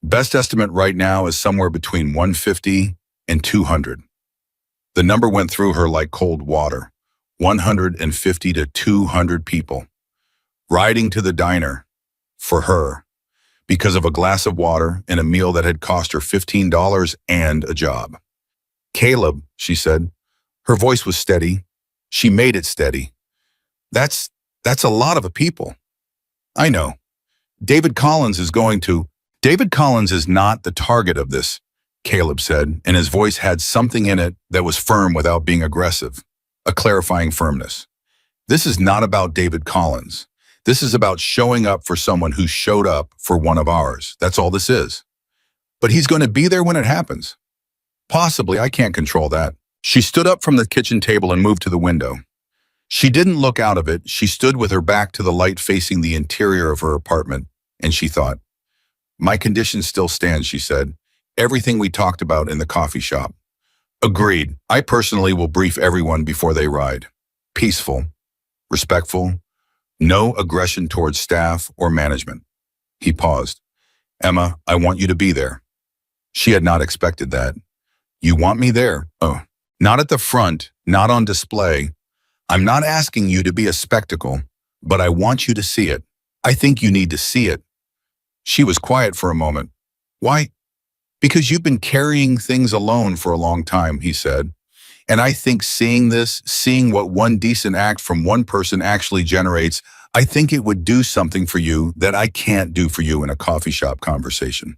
[SPEAKER 1] "Best estimate right now is somewhere between 150 and 200. The number went through her like cold water. 150 to 200 people. Riding to the diner. For her. Because of a glass of water and a meal that had cost her $15 and a job. "Caleb," she said. Her voice was steady. She made it steady. That's a lot of people." "I know. David Collins is going to..." "David Collins is not the target of this," Caleb said, and his voice had something in it that was firm without being aggressive. A clarifying firmness. "This is not about David Collins. This is about showing up for someone who showed up for one of ours. That's all this is. But he's going to be there when it happens." Possibly, I can't control that. She stood up from the kitchen table and moved to the window. She didn't look out of it. She stood with her back to the light facing the interior of her apartment, and she thought, "My condition still stands," she said. "Everything we talked about in the coffee shop." "Agreed. I personally will brief everyone before they ride. Peaceful, respectful, no aggression towards staff or management." He paused. "Emma, I want you to be there." She had not expected that. "You want me there?" "Oh, not at the front, not on display. I'm not asking you to be a spectacle, but I want you to see it. I think you need to see it." She was quiet for a moment. "Why?" "Because you've been carrying things alone for a long time," he said. "And I think seeing this, seeing what one decent act from one person actually generates, I think it would do something for you that I can't do for you in a coffee shop conversation."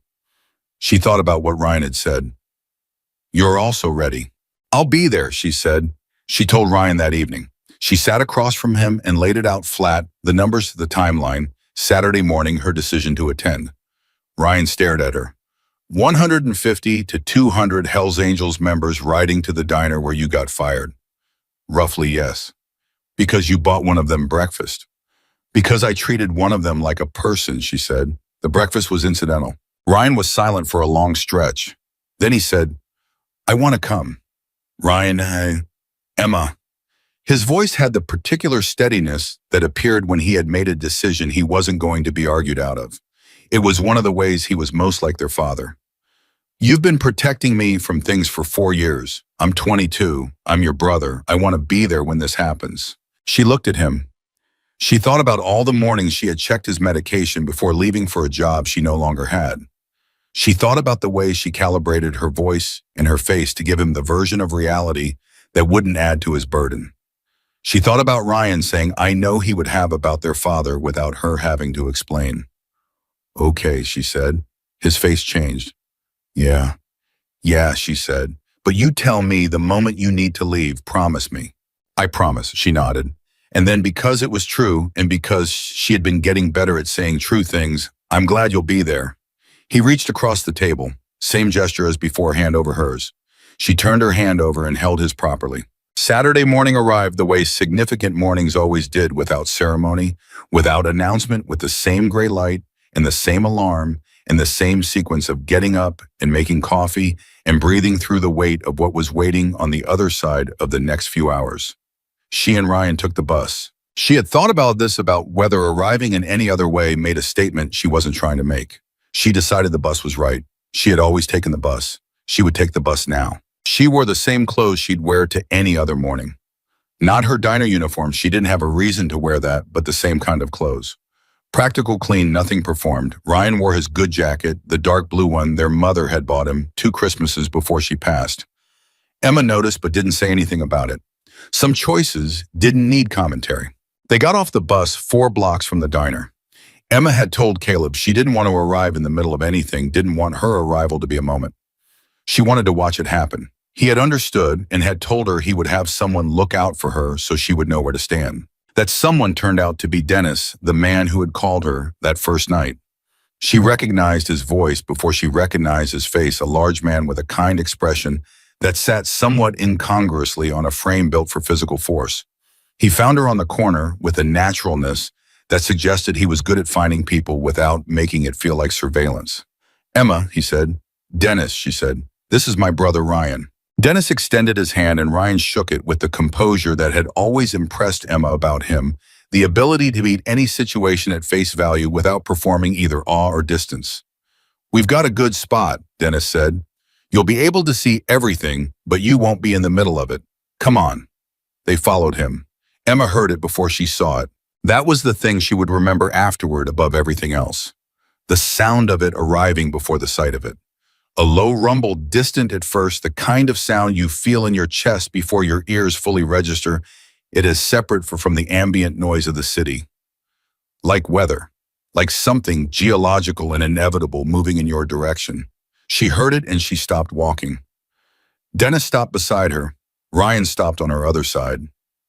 [SPEAKER 1] She thought about what Ryan had said. "You're also ready." "I'll be there," she said. She told Ryan that evening. She sat across from him and laid it out flat, the numbers to the timeline, Saturday morning, her decision to attend. Ryan stared at her. 150 to 200 Hells Angels members riding to the diner where you got fired. Roughly, yes. Because you bought one of them breakfast. Because I treated one of them like a person, she said. The breakfast was incidental. Ryan was silent for a long stretch. Then he said, "I want to come." "Ryan, Emma." His voice had the particular steadiness that appeared when he had made a decision he wasn't going to be argued out of. It was one of the ways he was most like their father. "You've been protecting me from things for 4 years. I'm 22. I'm your brother. I want to be there when this happens." She looked at him. She thought about all the mornings she had checked his medication before leaving for a job she no longer had. She thought about the way she calibrated her voice and her face to give him the version of reality that wouldn't add to his burden. She thought about Ryan saying, "I know he would have about their father," without her having to explain. "Okay," she said. His face changed. Yeah, she said. "But you tell me the moment you need to leave, promise me." "I promise," she nodded. And then, because it was true, and because she had been getting better at saying true things, "I'm glad you'll be there." He reached across the table, same gesture as before, hand over hers. She turned her hand over and held his properly. Saturday morning arrived the way significant mornings always did, without ceremony, without announcement, with the same gray light and the same alarm and the same sequence of getting up and making coffee and breathing through the weight of what was waiting on the other side of the next few hours. She and Ryan took the bus. She had thought about this, about whether arriving in any other way made a statement she wasn't trying to make. She decided the bus was right. She had always taken the bus. She would take the bus now. She wore the same clothes she'd wear to any other morning. Not her diner uniform, she didn't have a reason to wear that, but the same kind of clothes. Practical, clean, nothing performed. Ryan wore his good jacket, the dark blue one their mother had bought him 2 Christmases before she passed. Emma noticed but didn't say anything about it. Some choices didn't need commentary. They got off the bus 4 blocks from the diner. Emma had told Caleb she didn't want to arrive in the middle of anything, didn't want her arrival to be a moment. She wanted to watch it happen. He had understood and had told her he would have someone look out for her so she would know where to stand. That someone turned out to be Dennis, the man who had called her that first night. She recognized his voice before she recognized his face, a large man with a kind expression that sat somewhat incongruously on a frame built for physical force. He found her on the corner with a naturalness that suggested he was good at finding people without making it feel like surveillance. "Emma," he said. "Dennis," she said. "This is my brother Ryan." Dennis extended his hand and Ryan shook it with the composure that had always impressed Emma about him, the ability to meet any situation at face value without performing either awe or distance. "We've got a good spot," Dennis said. "You'll be able to see everything, but you won't be in the middle of it. Come on." They followed him. Emma heard it before she saw it. That was the thing she would remember afterward above everything else. The sound of it arriving before the sight of it. A low rumble, distant at first, the kind of sound you feel in your chest before your ears fully register. It is separate from the ambient noise of the city. Like weather, like something geological and inevitable moving in your direction. She heard it and she stopped walking. Dennis stopped beside her. Ryan stopped on her other side.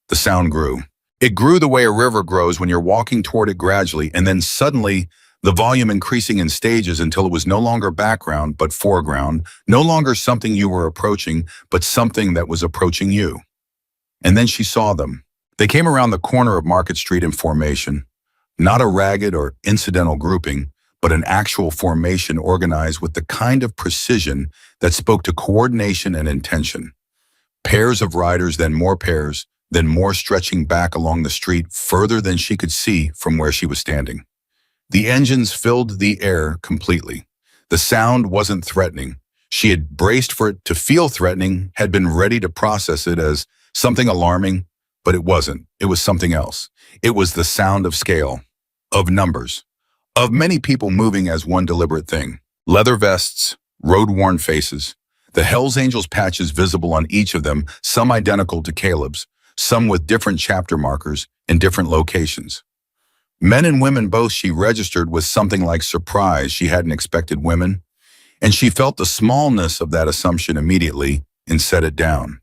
[SPEAKER 1] The sound grew. It grew the way a river grows when you're walking toward it gradually, and then suddenly, the volume increasing in stages until it was no longer background but foreground, no longer something you were approaching, but something that was approaching you. And then she saw them. They came around the corner of Market Street in formation, not a ragged or incidental grouping, but an actual formation organized with the kind of precision that spoke to coordination and intention. Pairs of riders, then more pairs, then more stretching back along the street further than she could see from where she was standing. The engines filled the air completely. The sound wasn't threatening. She had braced for it to feel threatening, had been ready to process it as something alarming, but it wasn't. It was something else. It was the sound of scale, of numbers, of many people moving as one deliberate thing. Leather vests, road-worn faces, the Hells Angels patches visible on each of them, some identical to Caleb's, some with different chapter markers in different locations. Men and women both she registered with something like surprise she hadn't expected women, and she felt the smallness of that assumption immediately and set it down.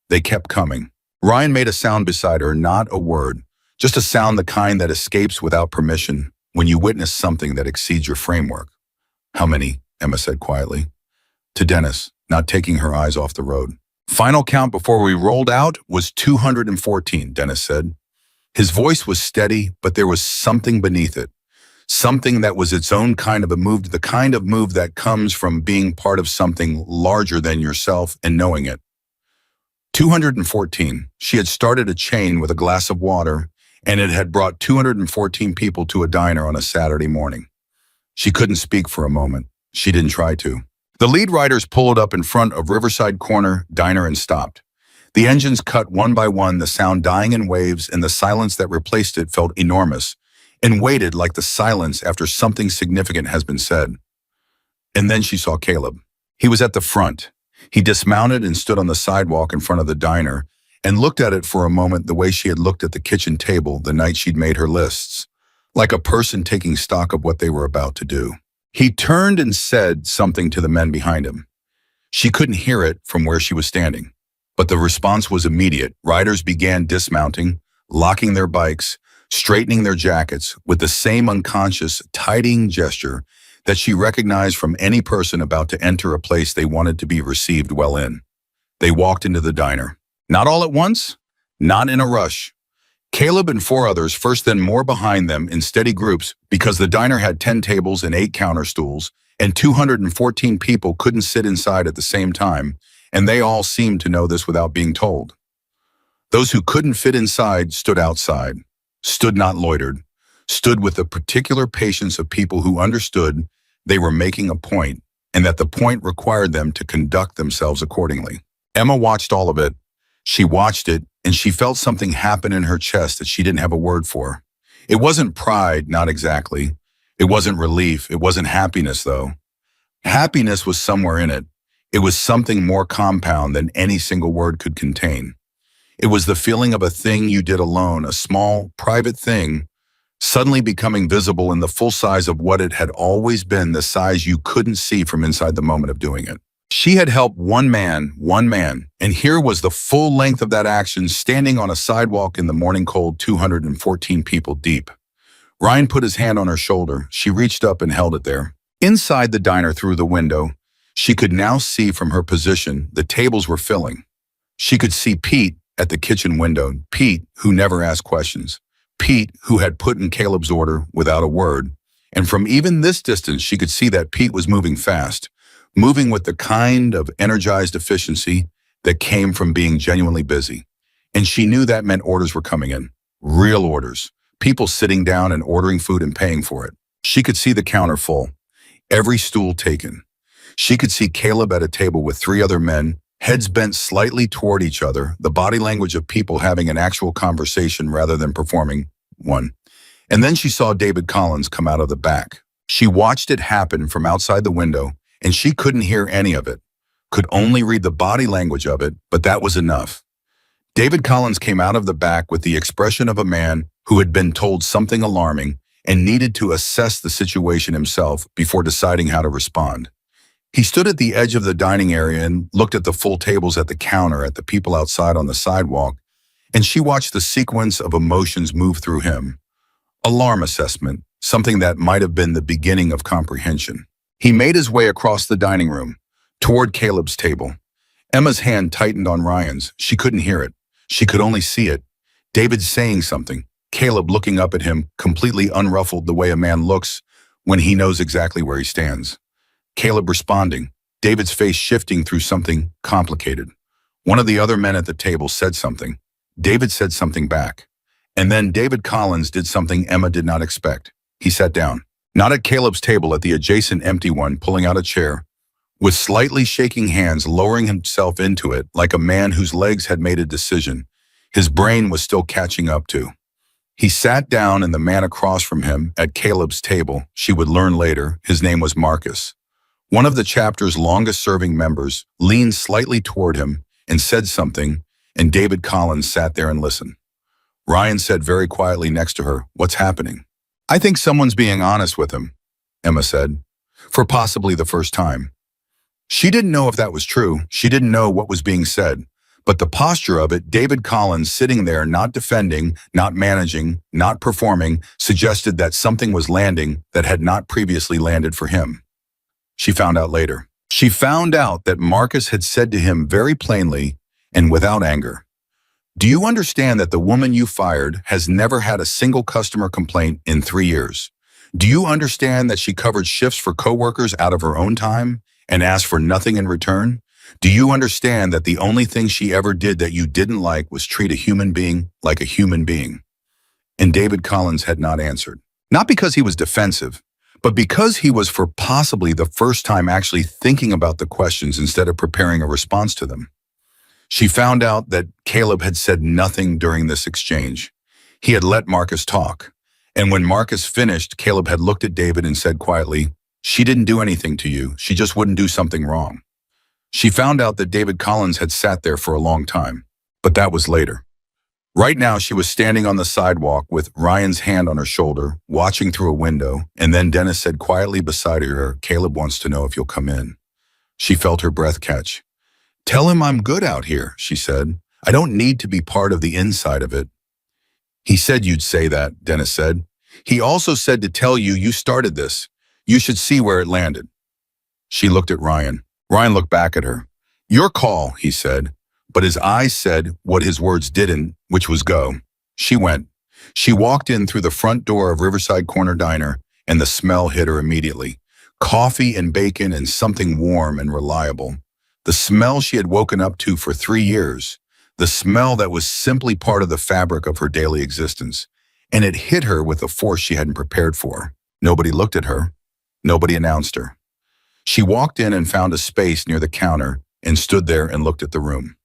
[SPEAKER 1] They kept coming. Ryan made a sound beside her, not a word, just a sound the kind that escapes without permission when you witness something that exceeds your framework. How many? Emma said quietly. To Dennis, not taking her eyes off the road. Final count before we rolled out was 214, Dennis said. His voice was steady, but there was something beneath it. Something that was its own kind of a move, the kind of move that comes from being part of something larger than yourself and knowing it. 214. She had started a chain with a glass of water, and it had brought 214 people to a diner on a Saturday morning. She couldn't speak for a moment. She didn't try to. The lead riders pulled up in front of Riverside Corner Diner and stopped. The engines cut one by one, the sound dying in waves, and the silence that replaced it felt enormous and waited like the silence after something significant has been said. And then she saw Caleb. He was at the front. He dismounted and stood on the sidewalk in front of the diner and looked at it for a moment the way she had looked at the kitchen table the night she'd made her lists, like a person taking stock of what they were about to do. He turned and said something to the men behind him. She couldn't hear it from where she was standing, but the response was immediate. Riders began dismounting, locking their bikes, straightening their jackets with the same unconscious, tidying gesture that she recognized from any person about to enter a place they wanted to be received well in. They walked into the diner. Not all at once, not in a rush. Caleb and 4 others, first then more behind them in steady groups because the diner had 10 tables and 8 counter stools, and 214 people couldn't sit inside at the same time, and they all seemed to know this without being told. Those who couldn't fit inside stood outside, stood not loitered, stood with the particular patience of people who understood they were making a point and that the point required them to conduct themselves accordingly. Emma watched all of it. She watched it, and she felt something happen in her chest that she didn't have a word for. It wasn't pride, not exactly. It wasn't relief. It wasn't happiness, though. Happiness was somewhere in it. It was something more compound than any single word could contain. It was the feeling of a thing you did alone, a small, private thing, suddenly becoming visible in the full size of what it had always been, the size you couldn't see from inside the moment of doing it. She had helped one man, and here was the full length of that action standing on a sidewalk in the morning cold, 214 people deep. Ryan put his hand on her shoulder. She reached up and held it there. Inside the diner through the window, she could now see from her position the tables were filling. She could see Pete at the kitchen window, Pete who never asked questions, Pete who had put in Caleb's order without a word, and from even this distance she could see that Pete was moving fast, moving with the kind of energized efficiency that came from being genuinely busy. And she knew that meant orders were coming in, real orders, people sitting down and ordering food and paying for it. She could see the counter full, every stool taken. She could see Caleb at a table with 3 other men, heads bent slightly toward each other, the body language of people having an actual conversation rather than performing one. And then she saw David Collins come out of the back. She watched it happen from outside the window, and she couldn't hear any of it, could only read the body language of it, but that was enough. David Collins came out of the back with the expression of a man who had been told something alarming and needed to assess the situation himself before deciding how to respond. He stood at the edge of the dining area and looked at the full tables at the counter, at the people outside on the sidewalk, and she watched the sequence of emotions move through him. Alarm assessment, something that might have been the beginning of comprehension. He made his way across the dining room, toward Caleb's table. Emma's hand tightened on Ryan's. She couldn't hear it. She could only see it. David saying something. Caleb looking up at him, completely unruffled the way a man looks when he knows exactly where he stands. Caleb responding. David's face shifting through something complicated. One of the other men at the table said something. David said something back. And then David Collins did something Emma did not expect. He sat down. Not at Caleb's table, at the adjacent empty one, pulling out a chair. With slightly shaking hands, lowering himself into it like a man whose legs had made a decision. His brain was still catching up to. He sat down, and the man across from him at Caleb's table, she would learn later, his name was Marcus. One of the chapter's longest-serving members leaned slightly toward him and said something, and David Collins sat there and listened. Ryan said very quietly next to her, "What's happening?" "I think someone's being honest with him," Emma said, for possibly the first time. She didn't know if that was true. She didn't know what was being said. But the posture of it, David Collins sitting there, not defending, not managing, not performing, suggested that something was landing that had not previously landed for him. She found out later. She found out that Marcus had said to him very plainly and without anger, "Do you understand that the woman you fired has never had a single customer complaint in 3 years? Do you understand that she covered shifts for coworkers out of her own time and asked for nothing in return? Do you understand that the only thing she ever did that you didn't like was treat a human being like a human being?" And David Collins had not answered. Not because he was defensive, but because he was for possibly the first time actually thinking about the questions instead of preparing a response to them. She found out that Caleb had said nothing during this exchange. He had let Marcus talk. And when Marcus finished, Caleb had looked at David and said quietly, "She didn't do anything to you. She just wouldn't do something wrong." She found out that David Collins had sat there for a long time, but that was later. Right now, she was standing on the sidewalk with Ryan's hand on her shoulder, watching through a window, and then Dennis said quietly beside her, "Caleb wants to know if you'll come in." She felt her breath catch. "Tell him I'm good out here," she said. "I don't need to be part of the inside of it." "He said you'd say that," Dennis said. "He also said to tell you you started this. You should see where it landed." She looked at Ryan. Ryan looked back at her. "Your call," he said, but his eyes said what his words didn't, which was go. She went. She walked in through the front door of Riverside Corner Diner, and the smell hit her immediately. Coffee and bacon and something warm and reliable. The smell she had woken up to for 3 years. The smell that was simply part of the fabric of her daily existence. And it hit her with a force she hadn't prepared for. Nobody looked at her. Nobody announced her. She walked in and found a space near the counter and stood there and looked at the room.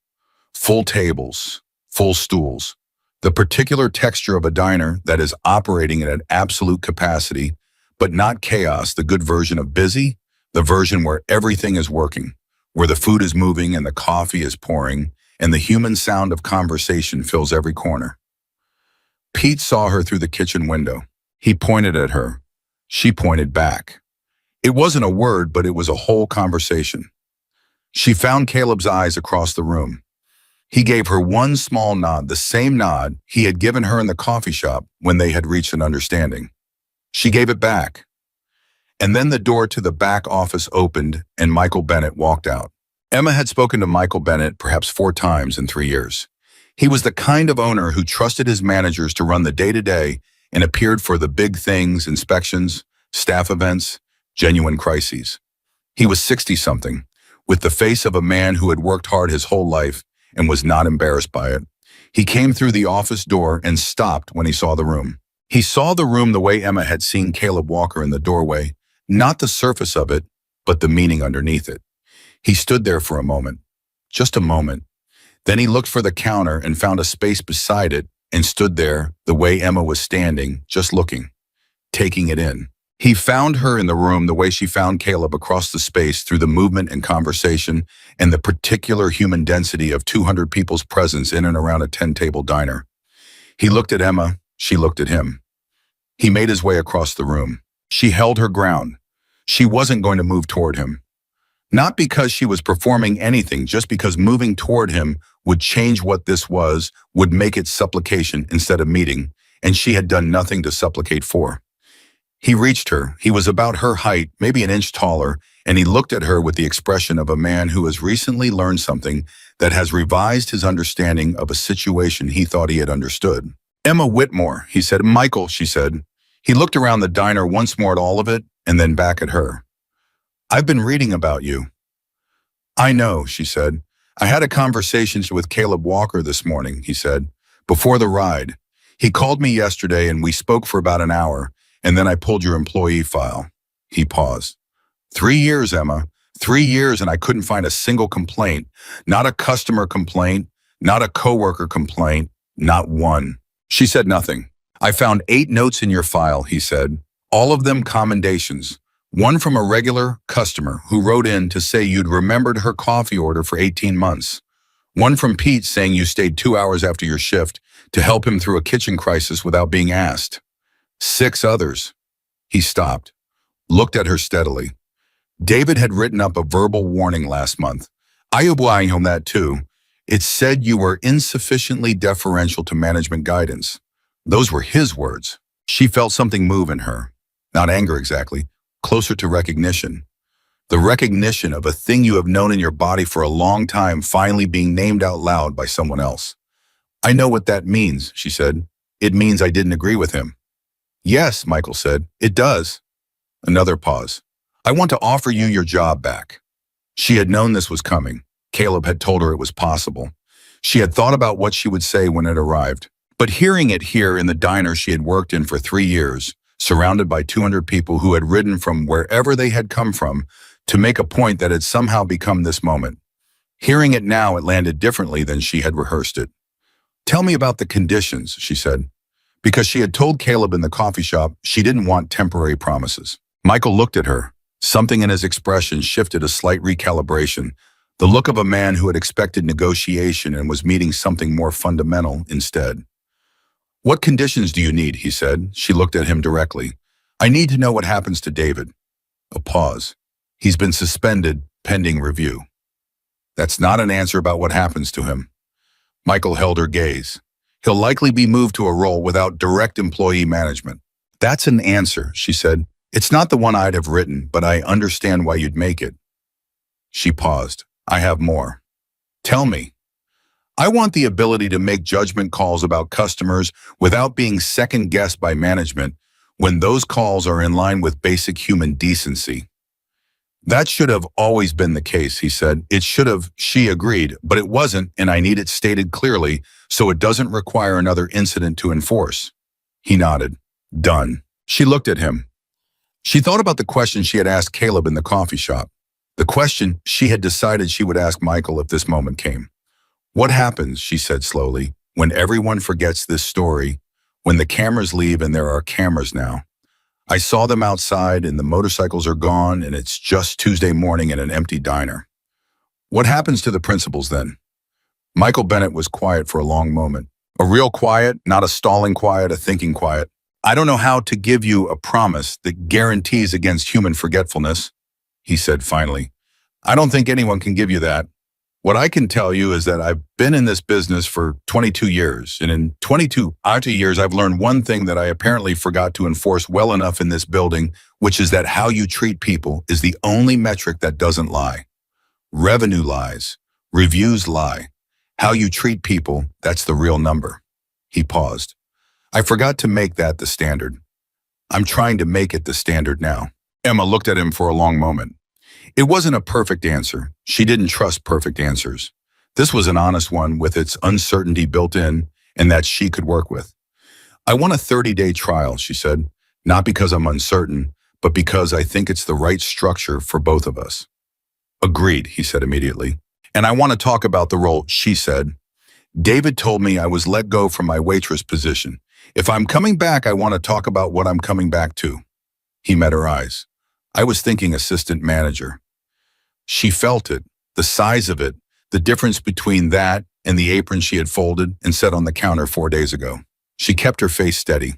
[SPEAKER 1] Full tables, full stools. The particular texture of a diner that is operating at an absolute capacity, but not chaos, the good version of busy, the version where everything is working, where the food is moving and the coffee is pouring, and the human sound of conversation fills every corner. Pete saw her through the kitchen window. He pointed at her. She pointed back. It wasn't a word, but it was a whole conversation. She found Caleb's eyes across the room. He gave her one small nod, the same nod he had given her in the coffee shop when they had reached an understanding. She gave it back. And then the door to the back office opened and Michael Bennett walked out. Emma had spoken to Michael Bennett perhaps 4 times in 3 years. He was the kind of owner who trusted his managers to run the day-to-day and appeared for the big things, inspections, staff events, genuine crises. He was 60-something, with the face of a man who had worked hard his whole life and was not embarrassed by it. He came through the office door and stopped when he saw the room. He saw the room the way Emma had seen Caleb Walker in the doorway, not the surface of it, but the meaning underneath it. He stood there for a moment, just a moment. Then he looked for the counter and found a space beside it and stood there the way Emma was standing, just looking, taking it in. He found her in the room the way she found Caleb across the space through the movement and conversation and the particular human density of 200 people's presence in and around a 10-table diner. He looked at Emma. She looked at him. He made his way across the room. She held her ground. She wasn't going to move toward him. Not because she was performing anything, just because moving toward him would change what this was, would make it supplication instead of meeting, and she had done nothing to supplicate for. He reached her. He was about her height, maybe an inch taller, and he looked at her with the expression of a man who has recently learned something that has revised his understanding of a situation he thought he had understood. Emma Whitmore, he said. Michael, she said. He looked around the diner once more at all of it, and then back at her. I've been reading about you. I know, she said. I had a conversation with Caleb Walker this morning, he said, before the ride. He called me yesterday and we spoke for about an hour, and then I pulled your employee file. He paused. 3 years, Emma. 3 years and I couldn't find a single complaint. Not a customer complaint, not a coworker complaint, not one. She said nothing. I found 8 notes in your file, he said, all of them commendations. One from a regular customer who wrote in to say you'd remembered her coffee order for 18 months. One from Pete saying you stayed 2 hours after your shift to help him through a kitchen crisis without being asked. 6 others. He stopped, looked at her steadily. David had written up a verbal warning last month. I obeyed him that too. It said you were insufficiently deferential to management guidance. Those were his words. She felt something move in her. Not anger exactly, closer to recognition. The recognition of a thing you have known in your body for a long time finally being named out loud by someone else. I know what that means, she said. It means I didn't agree with him. Yes, Michael said, it does. Another pause. I want to offer you your job back. She had known this was coming. Caleb had told her it was possible. She had thought about what she would say when it arrived. But hearing it here in the diner she had worked in for 3 years, surrounded by 200 people who had ridden from wherever they had come from to make a point that had somehow become this moment. Hearing it now, it landed differently than she had rehearsed it. Tell me about the conditions, she said. Because she had told Caleb in the coffee shop she didn't want temporary promises. Michael looked at her. Something in his expression shifted a slight recalibration, the look of a man who had expected negotiation and was meeting something more fundamental instead. What conditions do you need, he said. She looked at him directly. I need to know what happens to David. A pause. He's been suspended, pending review. That's not an answer about what happens to him. Michael held her gaze. He'll likely be moved to a role without direct employee management. That's an answer, she said. It's not the one I'd have written, but I understand why you'd make it. She paused. I have more. Tell me. I want the ability to make judgment calls about customers without being second-guessed by management when those calls are in line with basic human decency. That should have always been the case, he said. It should have, she agreed, but it wasn't, and I need it stated clearly so it doesn't require another incident to enforce. He nodded. Done. She looked at him. She thought about the question she had asked Caleb in the coffee shop, the question she had decided she would ask Michael if this moment came. What happens, she said slowly, when everyone forgets this story, when the cameras leave and there are cameras now? I saw them outside and the motorcycles are gone and it's just Tuesday morning in an empty diner. What happens to the principals then? Michael Bennett was quiet for a long moment. A real quiet, not a stalling quiet, a thinking quiet. I don't know how to give you a promise that guarantees against human forgetfulness, he said finally. I don't think anyone can give you that. What I can tell you is that I've been in this business for 22 years, and in 22 years, I've learned one thing that I apparently forgot to enforce well enough in this building, which is that how you treat people is the only metric that doesn't lie. Revenue lies. Reviews lie. How you treat people, that's the real number. He paused. I forgot to make that the standard. I'm trying to make it the standard now. Emma looked at him for a long moment. It wasn't a perfect answer. She didn't trust perfect answers. This was an honest one with its uncertainty built in and that she could work with. I want a 30-day trial, she said, not because I'm uncertain, but because I think it's the right structure for both of us. Agreed, he said immediately. And I want to talk about the role, she said. David told me I was let go from my waitress position. If I'm coming back, I want to talk about what I'm coming back to. He met her eyes. I was thinking assistant manager. She felt it, the size of it, the difference between that and the apron she had folded and set on the counter 4 days ago. She kept her face steady.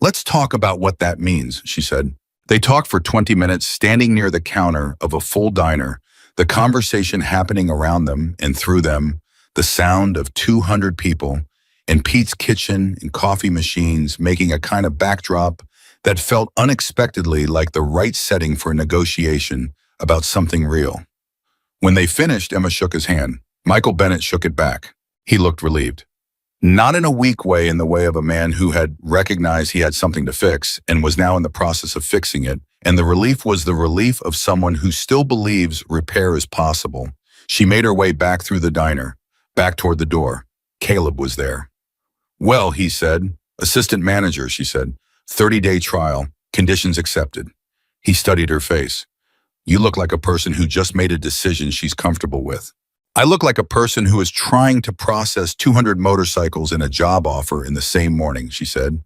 [SPEAKER 1] Let's talk about what that means, she said. They talked for 20 minutes, standing near the counter of a full diner, the conversation happening around them and through them, the sound of 200 people, and Pete's kitchen and coffee machines making a kind of backdrop that felt unexpectedly like the right setting for a negotiation about something real. When they finished, Emma shook his hand. Michael Bennett shook it back. He looked relieved. Not in a weak way, in the way of a man who had recognized he had something to fix and was now in the process of fixing it. And the relief was the relief of someone who still believes repair is possible. She made her way back through the diner, back toward the door. Caleb was there. Well, he said. Assistant manager, she said. 30-day trial, conditions accepted. He studied her face. You look like a person who just made a decision she's comfortable with. I look like a person who is trying to process 200 motorcycles in a job offer in the same morning, she said.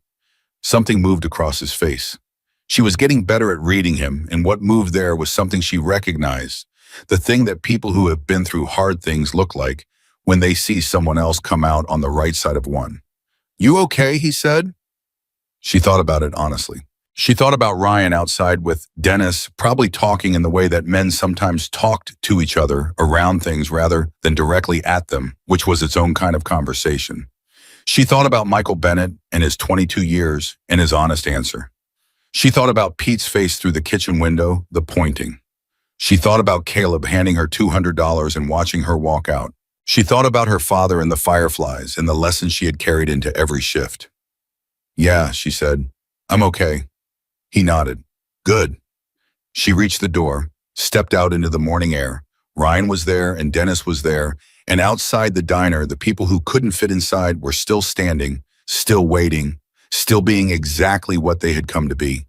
[SPEAKER 1] Something moved across his face. She was getting better at reading him, and what moved there was something she recognized, the thing that people who have been through hard things look like when they see someone else come out on the right side of one. You okay, he said. She thought about it honestly. She thought about Ryan outside with Dennis, probably talking in the way that men sometimes talked to each other around things rather than directly at them, which was its own kind of conversation. She thought about Michael Bennett and his 22 years and his honest answer. She thought about Pete's face through the kitchen window, the pointing. She thought about Caleb handing her $200 and watching her walk out. She thought about her father and the fireflies and the lessons she had carried into every shift. Yeah, she said, I'm okay. He nodded. Good. She reached the door, stepped out into the morning air. Ryan was there and Dennis was there, and outside the diner, the people who couldn't fit inside were still standing, still waiting, still being exactly what they had come to be.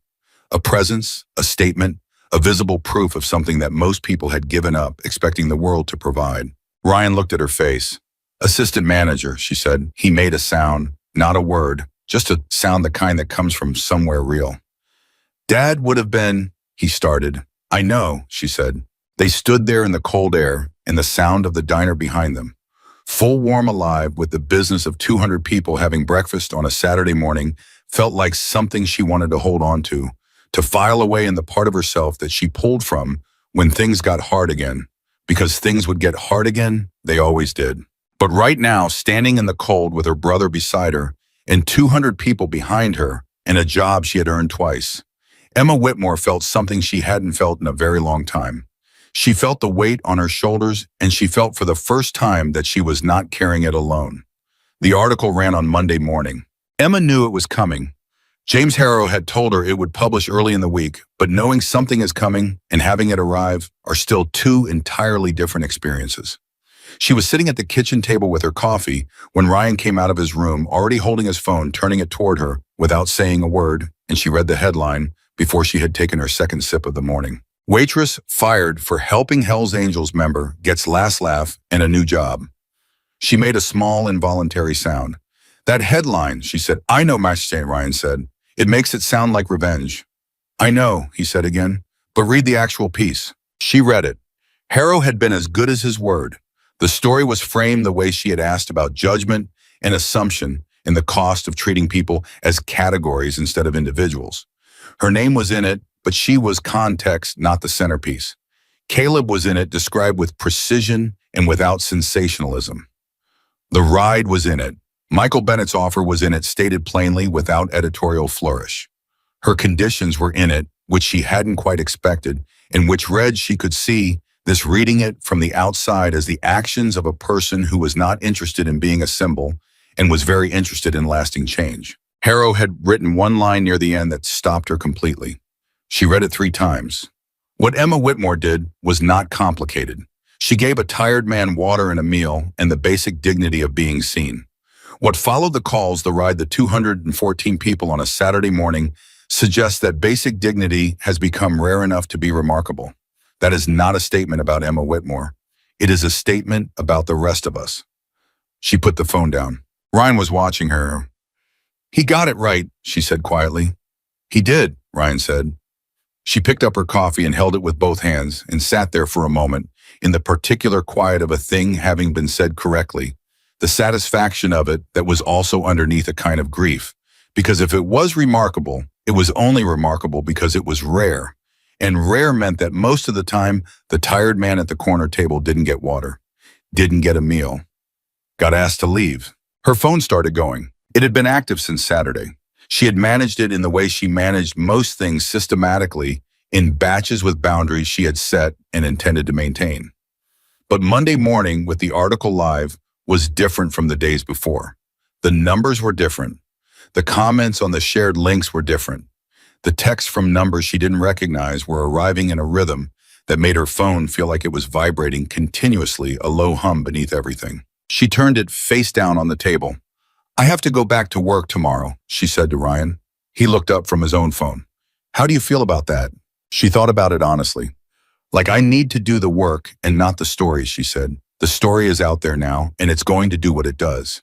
[SPEAKER 1] A presence, a statement, a visible proof of something that most people had given up, expecting the world to provide. Ryan looked at her face. Assistant manager, she said. He made a sound, not a word, just a sound, the kind that comes from somewhere real. Dad would have been, he started. I know, she said. They stood there in the cold air and the sound of the diner behind them. Full, warm, alive, with the business of 200 people having breakfast on a Saturday morning, felt like something she wanted to hold on to file away in the part of herself that she pulled from when things got hard again. Because things would get hard again, they always did. But right now, standing in the cold with her brother beside her and 200 people behind her and a job she had earned twice, Emma Whitmore felt something she hadn't felt in a very long time. She felt the weight on her shoulders, and she felt for the first time that she was not carrying it alone. The article ran on Monday morning. Emma knew it was coming. James Harrow had told her it would publish early in the week, but knowing something is coming and having it arrive are still two entirely different experiences. She was sitting at the kitchen table with her coffee when Ryan came out of his room, already holding his phone, turning it toward her without saying a word, and she read the headline before she had taken her second sip of the morning. Waitress fired for helping Hells Angels member gets last laugh and a new job. She made a small, involuntary sound. That headline, she said. I know, Master, Ryan said. It makes it sound like revenge. I know, he said again, but read the actual piece. She read it. Harrow had been as good as his word. The story was framed the way she had asked about judgment and assumption and the cost of treating people as categories instead of individuals. Her name was in it, but she was context, not the centerpiece. Caleb was in it, described with precision and without sensationalism. The ride was in it. Michael Bennett's offer was in it, stated plainly without editorial flourish. Her conditions were in it, which she hadn't quite expected, and which read she could see this reading it from the outside as the actions of a person who was not interested in being a symbol and was very interested in lasting change. Harrow had written one line near the end that stopped her completely. She read it 3 times. What Emma Whitmore did was not complicated. She gave a tired man water and a meal and the basic dignity of being seen. What followed the calls, the ride, the 214 people on a Saturday morning, suggests that basic dignity has become rare enough to be remarkable. That is not a statement about Emma Whitmore. It is a statement about the rest of us. She put the phone down. Ryan was watching her. He got it right, she said quietly. He did, Ryan said. She picked up her coffee and held it with both hands and sat there for a moment in the particular quiet of a thing having been said correctly, the satisfaction of it that was also underneath a kind of grief. Because if it was remarkable, it was only remarkable because it was rare. And rare meant that most of the time, the tired man at the corner table didn't get water, didn't get a meal, got asked to leave. Her phone started going. It had been active since Saturday. She had managed it in the way she managed most things systematically, in batches with boundaries she had set and intended to maintain. But Monday morning, with the article live, was different from the days before. The numbers were different. The comments on the shared links were different. The texts from numbers she didn't recognize were arriving in a rhythm that made her phone feel like it was vibrating continuously, a low hum beneath everything. She turned it face down on the table. "I have to go back to work tomorrow," she said to Ryan. He looked up from his own phone. "How do you feel about that?" She thought about it honestly. "Like, I need to do the work and not the story," she said. "The story is out there now, and it's going to do what it does.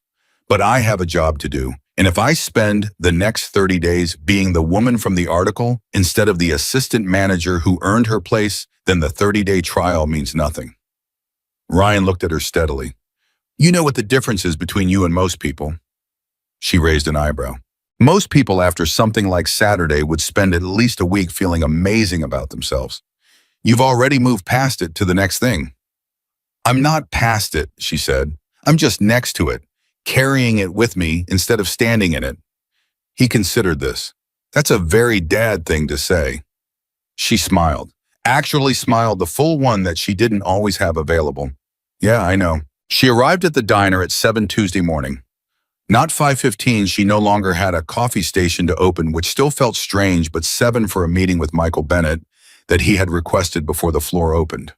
[SPEAKER 1] But I have a job to do, and if I spend the next 30 days being the woman from the article instead of the assistant manager who earned her place, then the 30-day trial means nothing." Ryan looked at her steadily. "You know what the difference is between you and most people?" She raised an eyebrow. "Most people after something like Saturday would spend at least a week feeling amazing about themselves. You've already moved past it to the next thing." "I'm not past it," she said. "I'm just next to it, carrying it with me instead of standing in it." He considered this. "That's a very dad thing to say." She smiled, actually smiled, the full one that she didn't always have available. "Yeah, I know." She arrived at the diner at 7 Tuesday morning. Not 5:15, she no longer had a coffee station to open, which still felt strange, but 7 for a meeting with Michael Bennett that he had requested before the floor opened.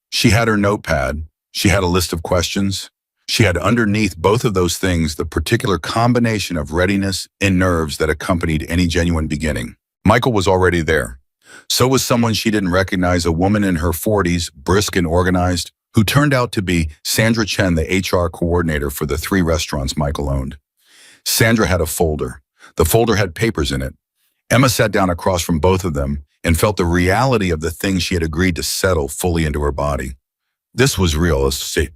[SPEAKER 1] She had her notepad. She had a list of questions. She had underneath both of those things the particular combination of readiness and nerves that accompanied any genuine beginning. Michael was already there. So was someone she didn't recognize, a woman in her 40s, brisk and organized, who turned out to be Sandra Chen, the HR coordinator for the 3 restaurants Michael owned. Sandra had a folder. The folder had papers in it. Emma sat down across from both of them and felt the reality of the thing she had agreed to settle fully into her body. This was real. This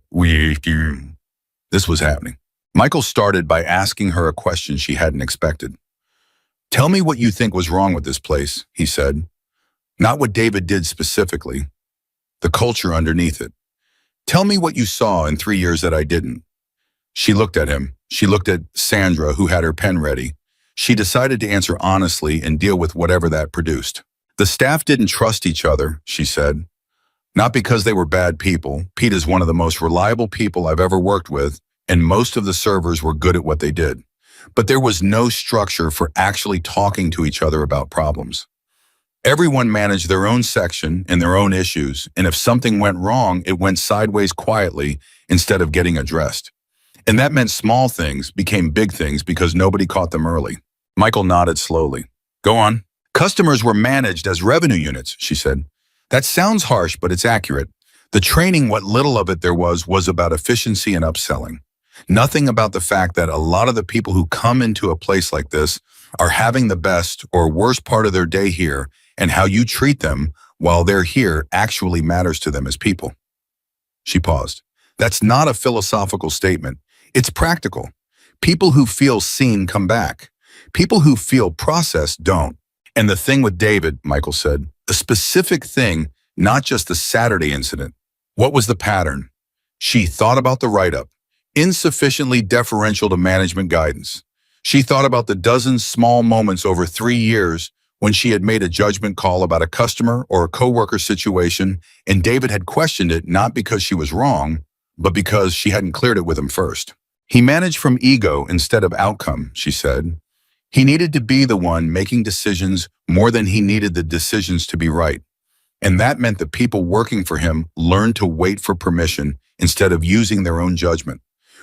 [SPEAKER 1] was happening. Michael started by asking her a question she hadn't expected. "Tell me what you think was wrong with this place," he said. "Not what David did specifically. The culture underneath it. Tell me what you saw in 3 years that I didn't." She looked at him. She looked at Sandra, who had her pen ready. She decided to answer honestly and deal with whatever that produced. "The staff didn't trust each other," she said. "Not because they were bad people. Pete is one of the most reliable people I've ever worked with, and most of the servers were good at what they did. But there was no structure for actually talking to each other about problems. Everyone managed their own section and their own issues, and if something went wrong, it went sideways quietly instead of getting addressed. And that meant small things became big things because nobody caught them early." Michael nodded slowly. "Go on." "Customers were managed as revenue units," she said. "That sounds harsh, but it's accurate. The training, what little of it there was about efficiency and upselling. Nothing about the fact that a lot of the people who come into a place like this are having the best or worst part of their day here, and how you treat them while they're here actually matters to them as people." She paused. "That's not a philosophical statement. It's practical. People who feel seen come back. People who feel processed don't. And the thing with David," Michael said, "a specific thing, not just the Saturday incident. What was the pattern?" She thought about the write-up. Insufficiently deferential to management guidance. She thought about the dozen small moments over 3 years when she had made a judgment call about a customer or a coworker situation, and David had questioned it not because she was wrong, but because she hadn't cleared it with him first. "He managed from ego instead of outcome," she said. "He needed to be the one making decisions more than he needed the decisions to be right. And that meant that people working for him learned to wait for permission instead of using their own judgment,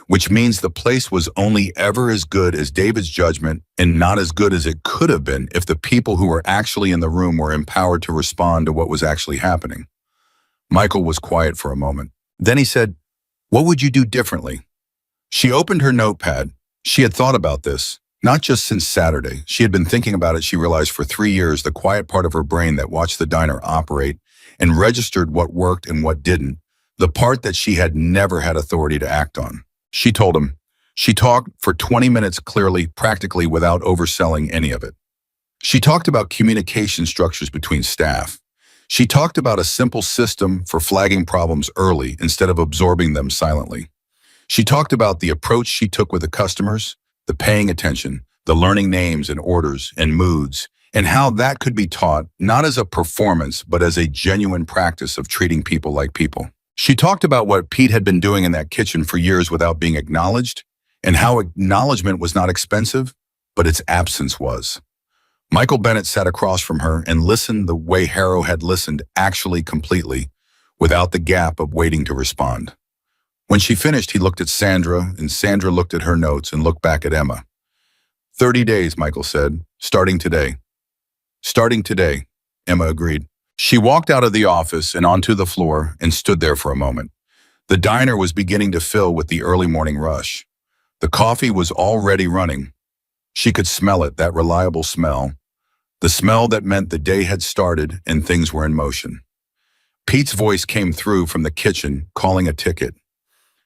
[SPEAKER 1] which means the place was only ever as good as David's judgment and not as good as it could have been if the people who were actually in the room were empowered to respond to what was actually happening." Michael was quiet for a moment. Then he said, "What would you do differently?" She opened her notepad. She had thought about this, not just since Saturday. She had been thinking about it, she realized, for 3 years, the quiet part of her brain that watched the diner operate and registered what worked and what didn't, the part that she had never had authority to act on. She told him. She talked for 20 minutes clearly, practically, without overselling any of it. She talked about communication structures between staff. She talked about a simple system for flagging problems early instead of absorbing them silently. She talked about the approach she took with the customers, the paying attention, the learning names and orders and moods, and how that could be taught not as a performance, but as a genuine practice of treating people like people. She talked about what Pete had been doing in that kitchen for years without being acknowledged, and how acknowledgement was not expensive, but its absence was. Michael Bennett sat across from her and listened the way Harrow had listened, actually completely, without the gap of waiting to respond. When she finished, he looked at Sandra, and Sandra looked at her notes and looked back at Emma. 30 days, Michael said, starting today. Starting today, Emma agreed. She walked out of the office and onto the floor and stood there for a moment. The diner was beginning to fill with the early morning rush. The coffee was already running. She could smell it, that reliable smell. The smell that meant the day had started and things were in motion. Pete's voice came through from the kitchen, calling a ticket.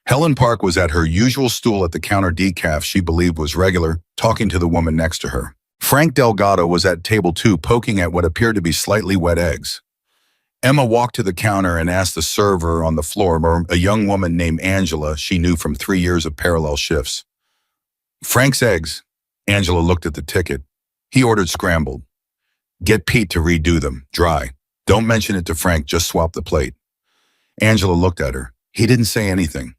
[SPEAKER 1] Helen Park was at her usual stool at the counter decaf she believed was regular, talking to the woman next to her. Frank Delgado was at table 2, poking at what appeared to be slightly wet eggs. Emma walked to the counter and asked the server on the floor, a young woman named Angela she knew from 3 years of parallel shifts. Frank's eggs. Angela looked at the ticket. He ordered scrambled. Get Pete to redo them, dry. Don't mention it to Frank, just swap the plate. Angela looked at her. He didn't say anything.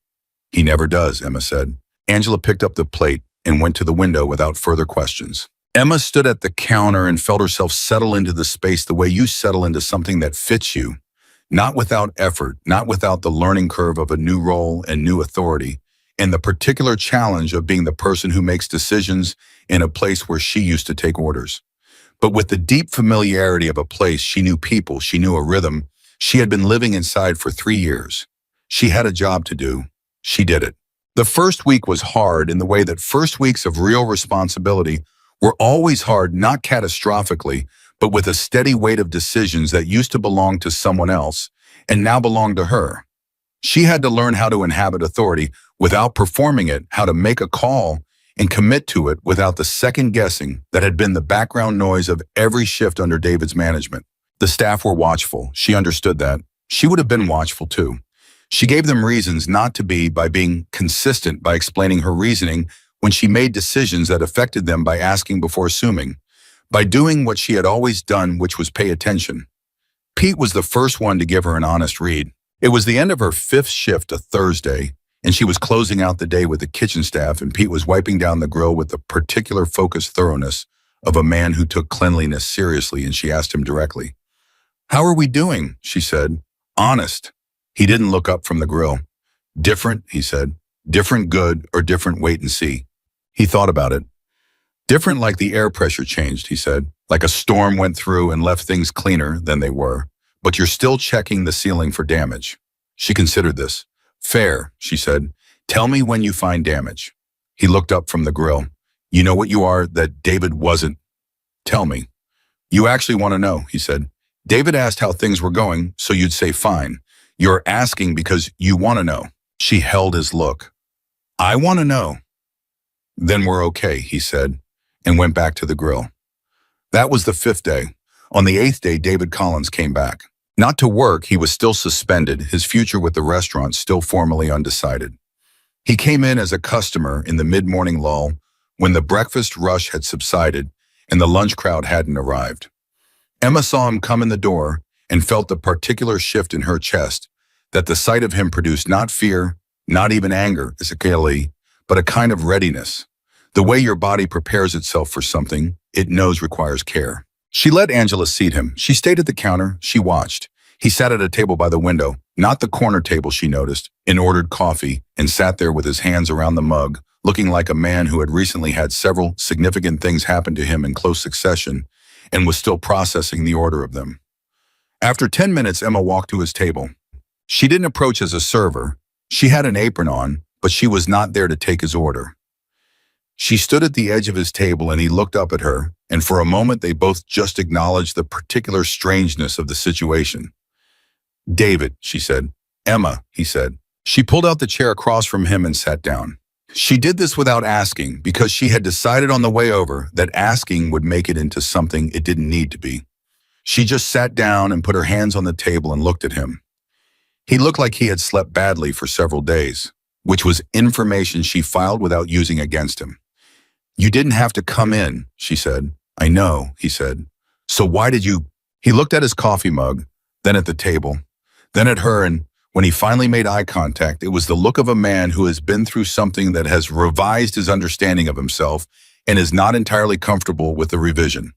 [SPEAKER 1] He never does, Emma said. Angela picked up the plate and went to the window without further questions. Emma stood at the counter and felt herself settle into the space the way you settle into something that fits you. Not without effort, not without the learning curve of a new role and new authority, and the particular challenge of being the person who makes decisions in a place where she used to take orders. But with the deep familiarity of a place, she knew people, she knew a rhythm. She had been living inside for 3 years. She had a job to do. She did it. The first week was hard in the way that first weeks of real responsibility were always hard, not catastrophically, but with a steady weight of decisions that used to belong to someone else and now belonged to her. She had to learn how to inhabit authority without performing it, how to make a call and commit to it without the second guessing that had been the background noise of every shift under David's management. The staff were watchful. She understood that. She would have been watchful too. She gave them reasons not to be by being consistent, by explaining her reasoning when she made decisions that affected them, by asking before assuming, by doing what she had always done, which was pay attention. Pete was the first one to give her an honest read. It was the end of her 5th shift, a Thursday, and she was closing out the day with the kitchen staff, and Pete was wiping down the grill with the particular focused thoroughness of a man who took cleanliness seriously, and she asked him directly. "How are we doing?" she said. "Honest." He didn't look up from the grill. "Different," he said. "Different good or different wait and see." He thought about it. "Different like the air pressure changed," he said. "Like a storm went through and left things cleaner than they were. But you're still checking the ceiling for damage." She considered this. "Fair," she said. "Tell me when you find damage." He looked up from the grill. "You know what you are that David wasn't." "Tell me." "You actually want to know," he said. "David asked how things were going, so you'd say fine. You're asking because you want to know." She held his look. "I want to know." "Then we're okay," he said, and went back to the grill. That was the 5th day. On the 8th day, David Collins came back. Not to work, he was still suspended, his future with the restaurant still formally undecided. He came in as a customer in the mid-morning lull when the breakfast rush had subsided and the lunch crowd hadn't arrived. Emma saw him come in the door and felt the particular shift in her chest that the sight of him produced, not fear, not even anger, but a kind of readiness. The way your body prepares itself for something it knows requires care. She let Angela seat him. She stayed at the counter. She watched. He sat at a table by the window, not the corner table she noticed, and ordered coffee and sat there with his hands around the mug, looking like a man who had recently had several significant things happen to him in close succession and was still processing the order of them. After 10 minutes, Emma walked to his table. She didn't approach as a server. She had an apron on, but she was not there to take his order. She stood at the edge of his table and he looked up at her, and for a moment they both just acknowledged the particular strangeness of the situation. "David," she said. "Emma," he said. She pulled out the chair across from him and sat down. She did this without asking because she had decided on the way over that asking would make it into something it didn't need to be. She just sat down and put her hands on the table and looked at him. He looked like he had slept badly for several days, which was information she filed without using against him. You didn't have to come in, she said. I know, he said. So why did you? He looked at his coffee mug, then at the table, then at her, and when he finally made eye contact, it was the look of a man who has been through something that has revised his understanding of himself and is not entirely comfortable with the revision.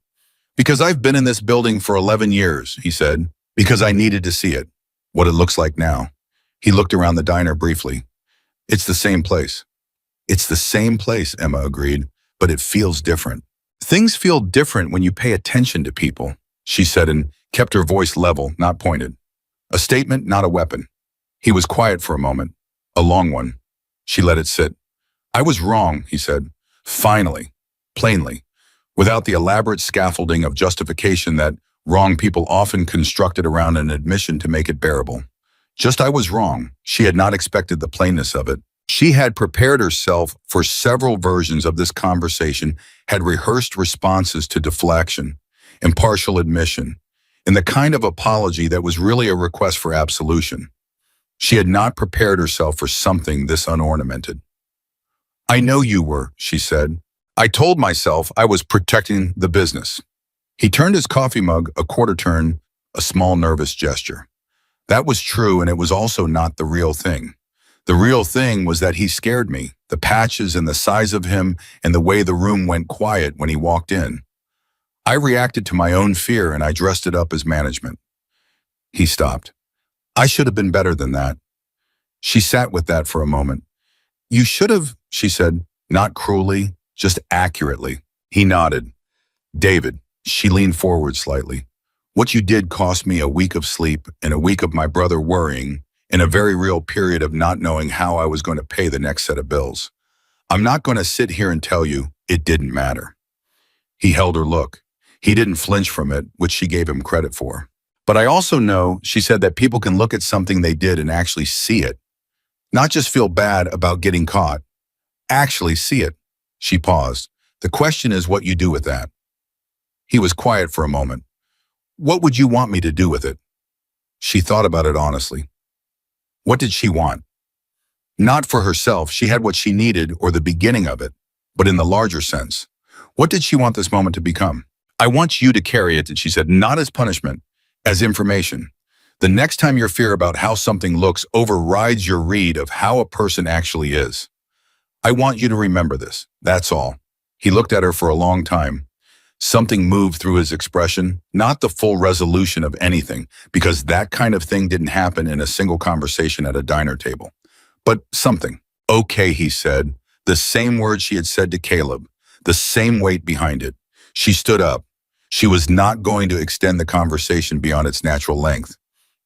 [SPEAKER 1] Because I've been in this building for 11 years, he said, because I needed to see it, what it looks like now. He looked around the diner briefly. It's the same place. It's the same place, Emma agreed, but it feels different. Things feel different when you pay attention to people, she said, and kept her voice level, not pointed. A statement, not a weapon. He was quiet for a moment, a long one. She let it sit. I was wrong, he said, finally, plainly, without the elaborate scaffolding of justification that wrong people often constructed around an admission to make it bearable. Just I was wrong. She had not expected the plainness of it. She had prepared herself for several versions of this conversation, had rehearsed responses to deflection, impartial admission, and the kind of apology that was really a request for absolution. She had not prepared herself for something this unornamented. I know you were, she said. I told myself I was protecting the business. He turned his coffee mug a quarter turn, a small nervous gesture. That was true, and it was also not the real thing. The real thing was that he scared me, the patches and the size of him and the way the room went quiet when he walked in. I reacted to my own fear and I dressed it up as management. He stopped. I should have been better than that. She sat with that for a moment. You should have, she said, not cruelly, just accurately. He nodded. David, she leaned forward slightly. What you did cost me a week of sleep and a week of my brother worrying and a very real period of not knowing how I was going to pay the next set of bills. I'm not going to sit here and tell you it didn't matter. He held her look. He didn't flinch from it, which she gave him credit for. But I also know, she said, that people can look at something they did and actually see it. Not just feel bad about getting caught. Actually see it. She paused. The question is what you do with that. He was quiet for a moment. What would you want me to do with it? She thought about it honestly. What did she want? Not for herself, she had what she needed or the beginning of it, but in the larger sense. What did she want this moment to become? I want you to carry it, she said, not as punishment, as information. The next time your fear about how something looks overrides your read of how a person actually is. I want you to remember this, that's all. He looked at her for a long time. Something moved through his expression, not the full resolution of anything, because that kind of thing didn't happen in a single conversation at a diner table. But something. Okay, he said, the same words she had said to Caleb, the same weight behind it. She stood up. She was not going to extend the conversation beyond its natural length.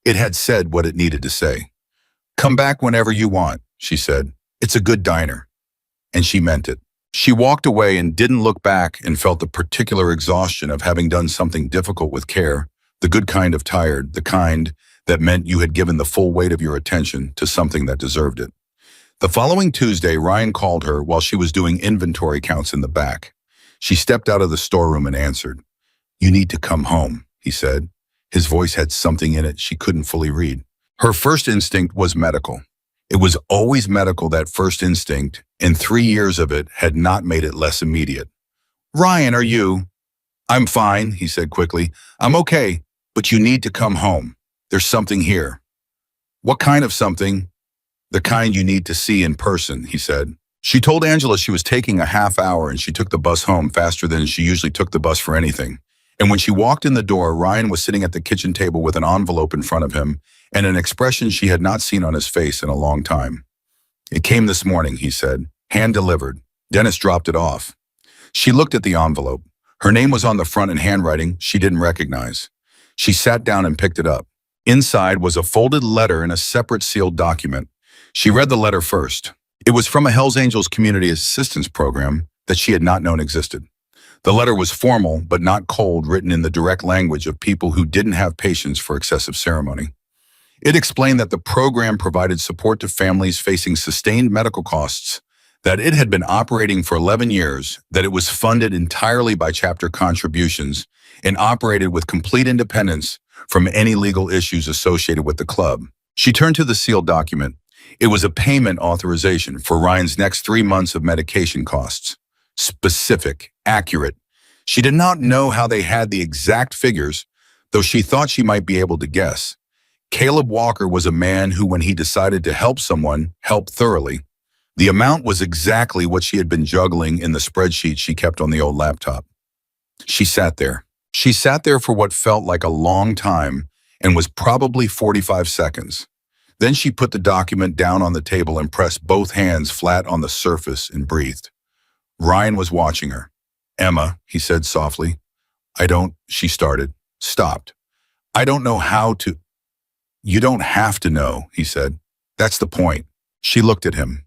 [SPEAKER 1] It had said what it needed to say. Come back whenever you want, she said. It's a good diner. And she meant it. She walked away and didn't look back and felt the particular exhaustion of having done something difficult with care, the good kind of tired, the kind that meant you had given the full weight of your attention to something that deserved it. The following Tuesday, Ryan called her while she was doing inventory counts in the back. She stepped out of the storeroom and answered. You need to come home, he said. His voice had something in it she couldn't fully read. Her first instinct was medical. It was always medical, that first instinct, and 3 years of it had not made it less immediate. Ryan, are you? I'm fine, he said quickly. I'm okay, but you need to come home. There's something here. What kind of something? The kind you need to see in person, he said. She told Angela she was taking a half hour and she took the bus home faster than she usually took the bus for anything. And when she walked in the door, Ryan was sitting at the kitchen table with an envelope in front of him and an expression she had not seen on his face in a long time. It came this morning, he said, hand-delivered. Dennis dropped it off. She looked at the envelope. Her name was on the front in handwriting she didn't recognize. She sat down and picked it up. Inside was a folded letter in a separate sealed document. She read the letter first. It was from a Hells Angels community assistance program that she had not known existed. The letter was formal, but not cold, written in the direct language of people who didn't have patience for excessive ceremony. It explained that the program provided support to families facing sustained medical costs, that it had been operating for 11 years, that it was funded entirely by chapter contributions, and operated with complete independence from any legal issues associated with the club. She turned to the sealed document. It was a payment authorization for Ryan's next 3 months of medication costs. specific, accurate. She did not know how they had the exact figures, though she thought she might be able to guess. Caleb Walker was a man who, when he decided to help someone, helped thoroughly. The amount was exactly what she had been juggling in the spreadsheet she kept on the old laptop. She sat there. She sat there for what felt like a long time and was probably 45 seconds. Then she put the document down on the table and pressed both hands flat on the surface and breathed. Ryan was watching her. "Emma," he said softly. She started, stopped. "I don't know how to." "You don't have to know," he said. "That's the point." She looked at him.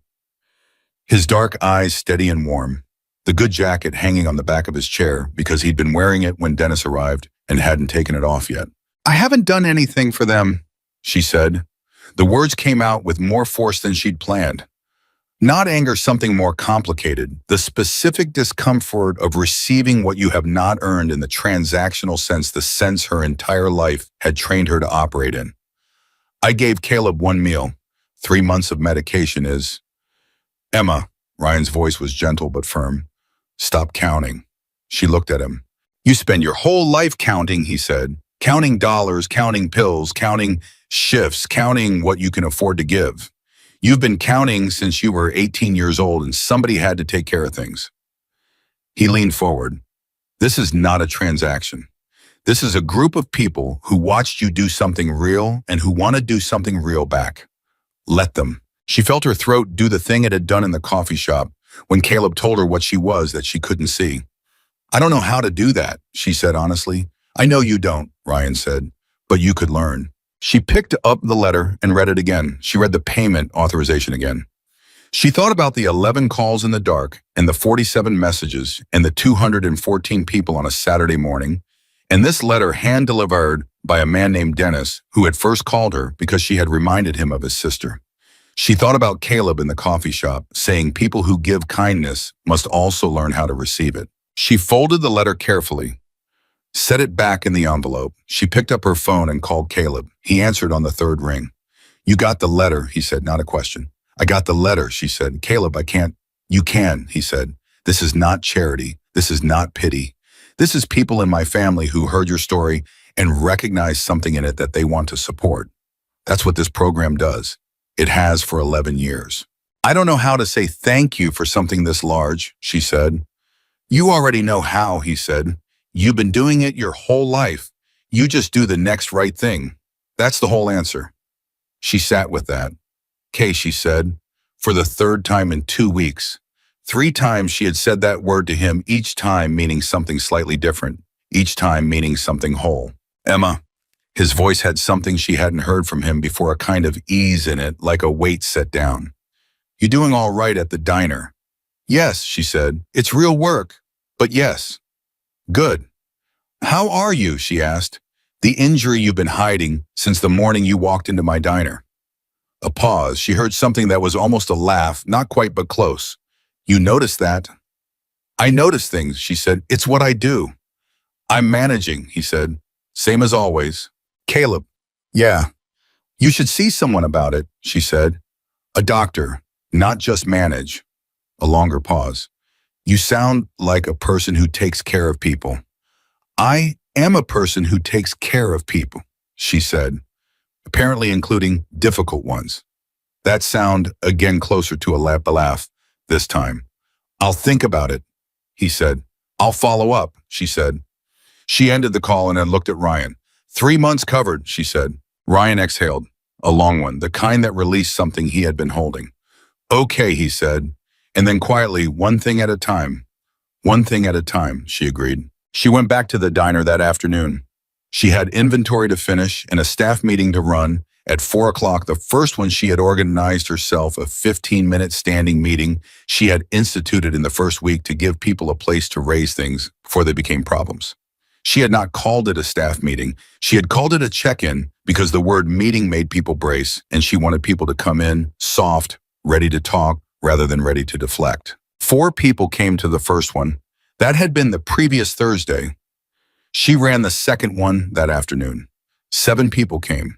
[SPEAKER 1] His dark eyes steady and warm. The good jacket hanging on the back of his chair because he'd been wearing it when Dennis arrived and hadn't taken it off yet. "I haven't done anything for them," she said. The words came out with more force than she'd planned. Not anger, something more complicated. The specific discomfort of receiving what you have not earned in the transactional sense, the sense her entire life had trained her to operate in. "I gave Caleb one meal. 3 months of medication is..." "Emma," Ryan's voice was gentle but firm. "Stop counting." She looked at him. "You spend your whole life counting," he said. "Counting dollars, counting pills, counting shifts, counting what you can afford to give. You've been counting since you were 18 years old and somebody had to take care of things." He leaned forward. "This is not a transaction. This is a group of people who watched you do something real and who want to do something real back. Let them." She felt her throat do the thing it had done in the coffee shop when Caleb told her what she was that she couldn't see. "I don't know how to do that," she said honestly. "I know you don't," Ryan said, "but you could learn." She picked up the letter and read it again. She read the payment authorization again. She thought about the 11 calls in the dark and the 47 messages and the 214 people on a Saturday morning, and this letter hand-delivered by a man named Dennis, who had first called her because she had reminded him of his sister. She thought about Caleb in the coffee shop, saying people who give kindness must also learn how to receive it. She folded the letter carefully, set it back in the envelope. She picked up her phone and called Caleb. He answered on the third ring. "You got the letter," he said, not a question. "I got the letter," she said. "Caleb, I can't." "You can," he said. "This is not charity. This is not pity. This is people in my family who heard your story and recognize something in it that they want to support. That's what this program does. It has for 11 years. I don't know how to say thank you for something this large," she said. "You already know how," he said. "You've been doing it your whole life. You just do the next right thing. That's the whole answer." She sat with that. "Kay," she said, for the third time in 2 weeks. 3 times she had said that word to him, each time meaning something slightly different, each time meaning something whole. "Emma." His voice had something she hadn't heard from him before, a kind of ease in it, like a weight set down. "You doing all right at the diner?" "Yes," she said. "It's real work, but yes." "Good. How are you?" she asked. "The injury you've been hiding since the morning you walked into my diner." A pause. She heard something that was almost a laugh, not quite but close. "You noticed that?" "I notice things," she said. "It's what I do." "I'm managing," he said. "Same as always." "Caleb." "Yeah. You should see someone about it," she said. "A doctor, not just manage." A longer pause. "You sound like a person who takes care of people." "I am a person who takes care of people," she said, apparently including difficult ones. That sound again closer to a laugh this time. "I'll think about it," he said. "I'll follow up," she said. She ended the call and then looked at Ryan. 3 months covered," she said. Ryan exhaled, a long one, the kind that released something he had been holding. "Okay," he said, and then quietly, "One thing at a time." "One thing at a time," she agreed. She went back to the diner that afternoon. She had inventory to finish and a staff meeting to run. At 4 o'clock, the first one, she had organized herself a 15-minute standing meeting she had instituted in the first week to give people a place to raise things before they became problems. She had not called it a staff meeting. She had called it a check-in because the word meeting made people brace, and she wanted people to come in soft, ready to talk, rather than ready to deflect. 4 people came to the first one. That had been the previous Thursday. She ran the second one that afternoon. 7 people came.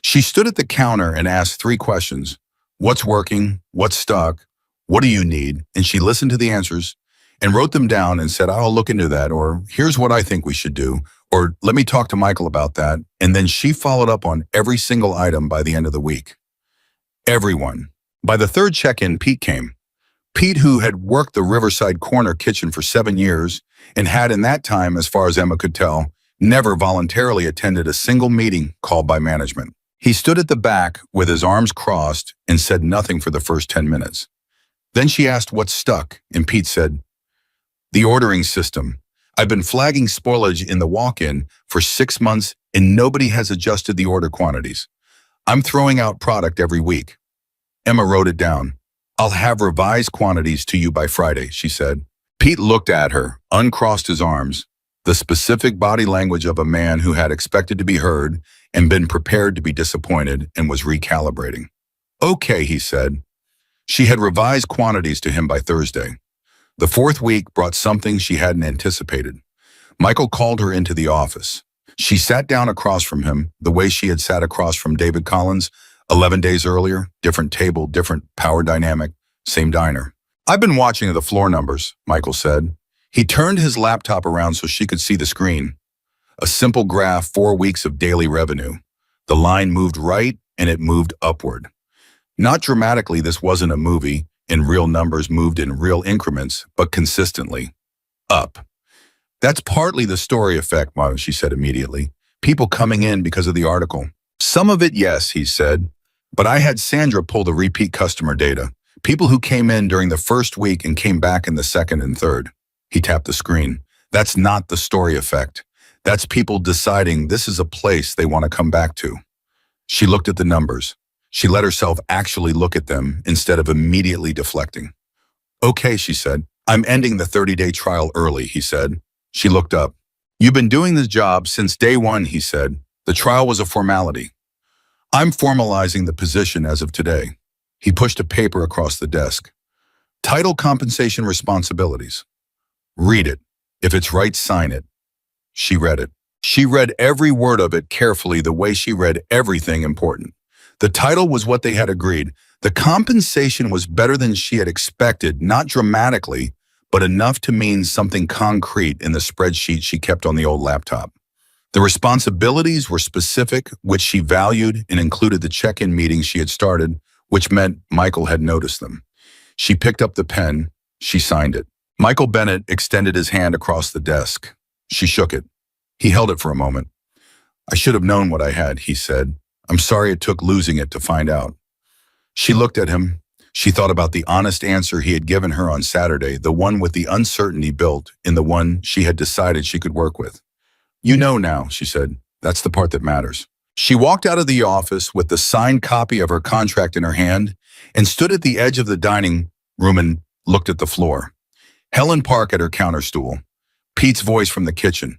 [SPEAKER 1] She stood at the counter and asked 3 questions. What's working? What's stuck? What do you need? And she listened to the answers, and wrote them down and said, I'll look into that, or here's what I think we should do, or let me talk to Michael about that. And then she followed up on every single item by the end of the week. Everyone. By the third check-in, Pete came. Pete, who had worked the Riverside Corner kitchen for 7 years and had in that time, as far as Emma could tell, never voluntarily attended a single meeting called by management. He stood at the back with his arms crossed and said nothing for the first 10 minutes. Then she asked what stuck, and Pete said, the ordering system. I've been flagging spoilage in the walk-in for 6 months and nobody has adjusted the order quantities. I'm throwing out product every week. Emma wrote it down. I'll have revised quantities to you by Friday, she said. Pete looked at her, uncrossed his arms, the specific body language of a man who had expected to be heard and been prepared to be disappointed and was recalibrating. Okay, he said. She had revised quantities to him by Thursday. The fourth week brought something she hadn't anticipated. Michael called her into the office. She sat down across from him, the way she had sat across from David Collins 11 days earlier, different table, different power dynamic, same diner. I've been watching the floor numbers, Michael said. He turned his laptop around so she could see the screen. A simple graph, 4 weeks of daily revenue. The line moved right and it moved upward. Not dramatically, this wasn't a movie, and real numbers moved in real increments, but consistently. Up. That's partly the story effect, she said immediately. People coming in because of the article. Some of it, yes, he said. But I had Sandra pull the repeat customer data. People who came in during the first week and came back in the second and third. He tapped the screen. That's not the story effect. That's people deciding this is a place they want to come back to. She looked at the numbers. She let herself actually look at them instead of immediately deflecting. Okay, she said. I'm ending the 30-day trial early, he said. She looked up. You've been doing this job since day one, he said. The trial was a formality. I'm formalizing the position as of today. He pushed a paper across the desk. Title compensation responsibilities. Read it. If it's right, sign it. She read it. She read every word of it carefully the way she read everything important. The title was what they had agreed. The compensation was better than she had expected, not dramatically, but enough to mean something concrete in the spreadsheet she kept on the old laptop. The responsibilities were specific, which she valued, and included the check-in meetings she had started, which meant Michael had noticed them. She picked up the pen. She signed it. Michael Bennett extended his hand across the desk. She shook it. He held it for a moment. I should have known what I had, he said. I'm sorry it took losing it to find out. She looked at him. She thought about the honest answer he had given her on Saturday, the one with the uncertainty built in the one she had decided she could work with. You know now, she said. That's the part that matters. She walked out of the office with the signed copy of her contract in her hand and stood at the edge of the dining room and looked at the floor. Helen Park at her counter stool. Pete's voice from the kitchen.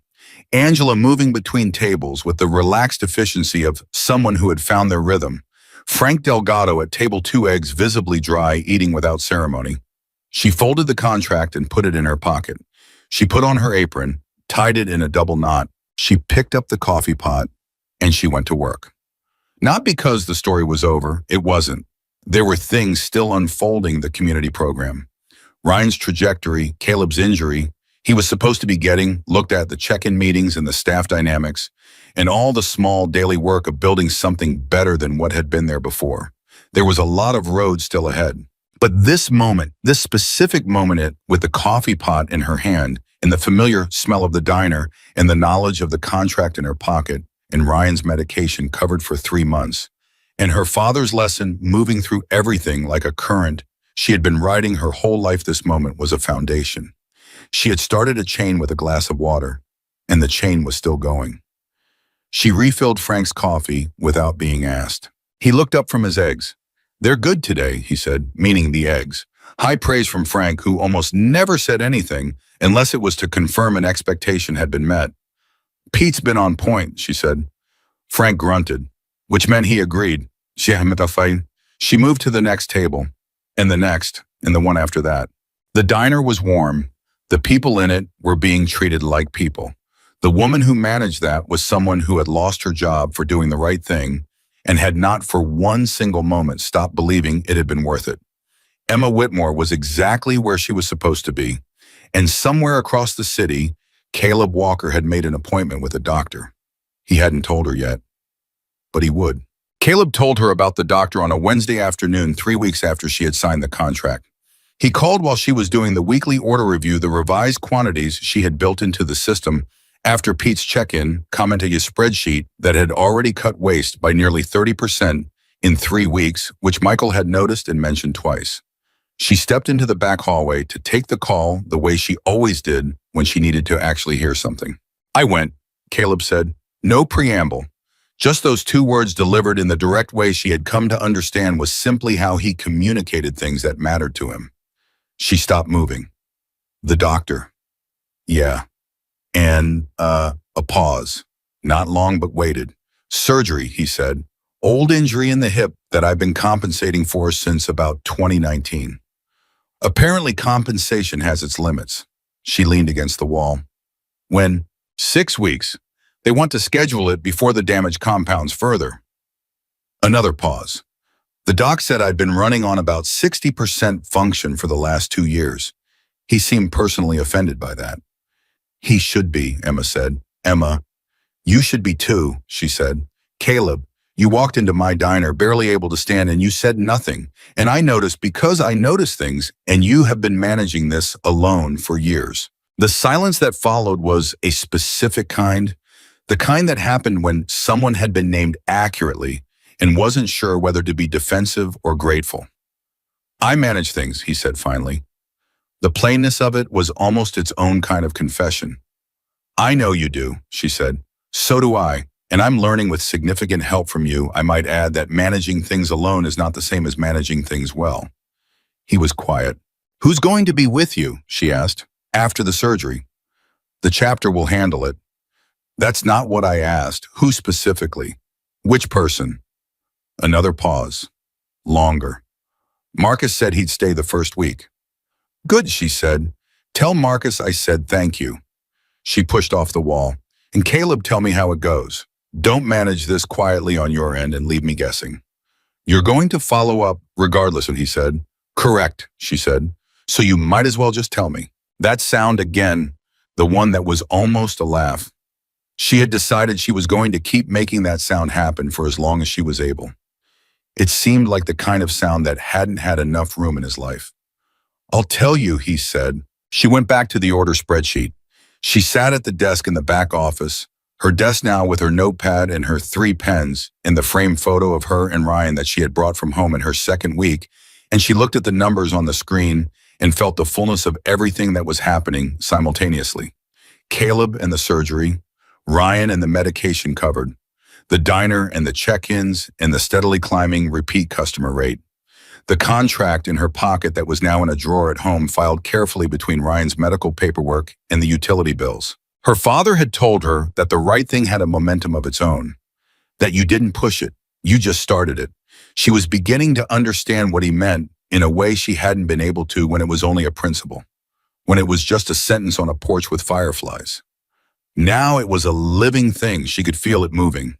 [SPEAKER 1] Angela moving between tables with the relaxed efficiency of someone who had found their rhythm. Frank Delgado at table 2, eggs visibly dry, eating without ceremony. She folded the contract and put it in her pocket. She put on her apron, tied it in a double knot. She picked up the coffee pot and she went to work. Not because the story was over, it wasn't. There were things still unfolding the community program. Ryan's trajectory, Caleb's injury, he was supposed to be getting, looked at the check-in meetings and the staff dynamics, and all the small daily work of building something better than what had been there before. There was a lot of road still ahead. But this moment, this specific moment with the coffee pot in her hand, and the familiar smell of the diner, and the knowledge of the contract in her pocket, and Ryan's medication covered for 3 months, and her father's lesson moving through everything like a current she had been riding her whole life, this moment was a foundation. She had started a chain with a glass of water, and the chain was still going. She refilled Frank's coffee without being asked. He looked up from his eggs. They're good today, he said, meaning the eggs. High praise from Frank, who almost never said anything unless it was to confirm an expectation had been met. Pete's been on point, she said. Frank grunted, which meant he agreed. She moved to the next table, and the next, and the one after that. The diner was warm. The people in it were being treated like people. The woman who managed that was someone who had lost her job for doing the right thing and had not for one single moment stopped believing it had been worth it. Emma Whitmore was exactly where she was supposed to be, And somewhere across the city, Caleb Walker had made an appointment with a doctor. He hadn't told her yet, but he would. Caleb told her about the doctor on a Wednesday afternoon 3 weeks after she had signed the contract. He called while she was doing the weekly order review, the revised quantities she had built into the system after Pete's check-in, commenting a spreadsheet that had already cut waste by nearly 30% in 3 weeks, which Michael had noticed and mentioned twice. She stepped into the back hallway to take the call the way she always did when she needed to actually hear something. "I went," Caleb said. No preamble. Just those 2 words delivered in the direct way she had come to understand was simply how he communicated things that mattered to him. She stopped moving. "The doctor." "Yeah." And, a pause. Not long, but waited. "Surgery," he said. "Old injury in the hip that I've been compensating for since about 2019. Apparently compensation has its limits." She leaned against the wall. "When?" "6 weeks. They want to schedule it before the damage compounds further." Another pause. "The doc said I'd been running on about 60% function for the last 2 years. He seemed personally offended by that." "He should be," Emma said. "Emma, you should be too," she said. "Caleb, you walked into my diner barely able to stand and you said nothing. And I noticed because I noticed things, and you have been managing this alone for years." The silence that followed was a specific kind, the kind that happened when someone had been named accurately and wasn't sure whether to be defensive or grateful. "I manage things," he said finally. The plainness of it was almost its own kind of confession. "I know you do," she said. "So do I, and I'm learning with significant help from you. I might add that managing things alone is not the same as managing things well." He was quiet. "Who's going to be with you?" she asked. "After the surgery." "The chapter will handle it." "That's not what I asked. Who specifically?" "Which person?" Another pause. Longer. "Marcus said he'd stay the first week." "Good," she said. "Tell Marcus I said thank you." She pushed off the wall. "And Caleb, tell me how it goes. Don't manage this quietly on your end and leave me guessing." "You're going to follow up regardless," he said. "Correct," she said. "So you might as well just tell me." That sound again, the one that was almost a laugh. She had decided she was going to keep making that sound happen for as long as she was able. It seemed like the kind of sound that hadn't had enough room in his life. "I'll tell you," he said. She went back to the order spreadsheet. She sat at the desk in the back office, her desk now with her notepad and her 3 pens and the framed photo of her and Ryan that she had brought from home in her second week, and she looked at the numbers on the screen and felt the fullness of everything that was happening simultaneously. Caleb and the surgery, Ryan and the medication covered, the diner and the check-ins and the steadily climbing repeat customer rate. The contract in her pocket that was now in a drawer at home filed carefully between Ryan's medical paperwork and the utility bills. Her father had told her that the right thing had a momentum of its own, that you didn't push it, you just started it. She was beginning to understand what he meant in a way she hadn't been able to when it was only a principle, when it was just a sentence on a porch with fireflies. Now it was a living thing. She could feel it moving.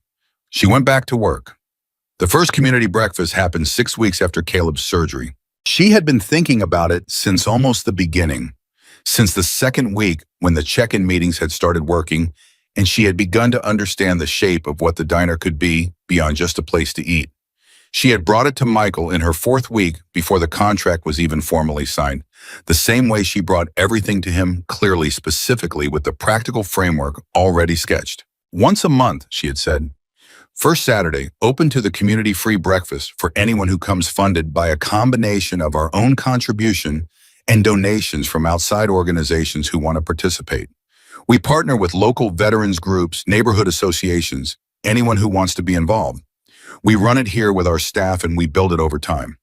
[SPEAKER 1] She went back to work. The first community breakfast happened 6 weeks after Caleb's surgery. She had been thinking about it since almost the beginning, since the second week when the check-in meetings had started working, and she had begun to understand the shape of what the diner could be beyond just a place to eat. She had brought it to Michael in her 4th week before the contract was even formally signed, the same way she brought everything to him clearly, specifically with the practical framework already sketched. "Once a month," she had said. "First Saturday, open to the community-free breakfast for anyone who comes, funded by a combination of our own contribution and donations from outside organizations who want to participate. We partner with local veterans groups, neighborhood associations, anyone who wants to be involved. We run it here with our staff and we build it over time."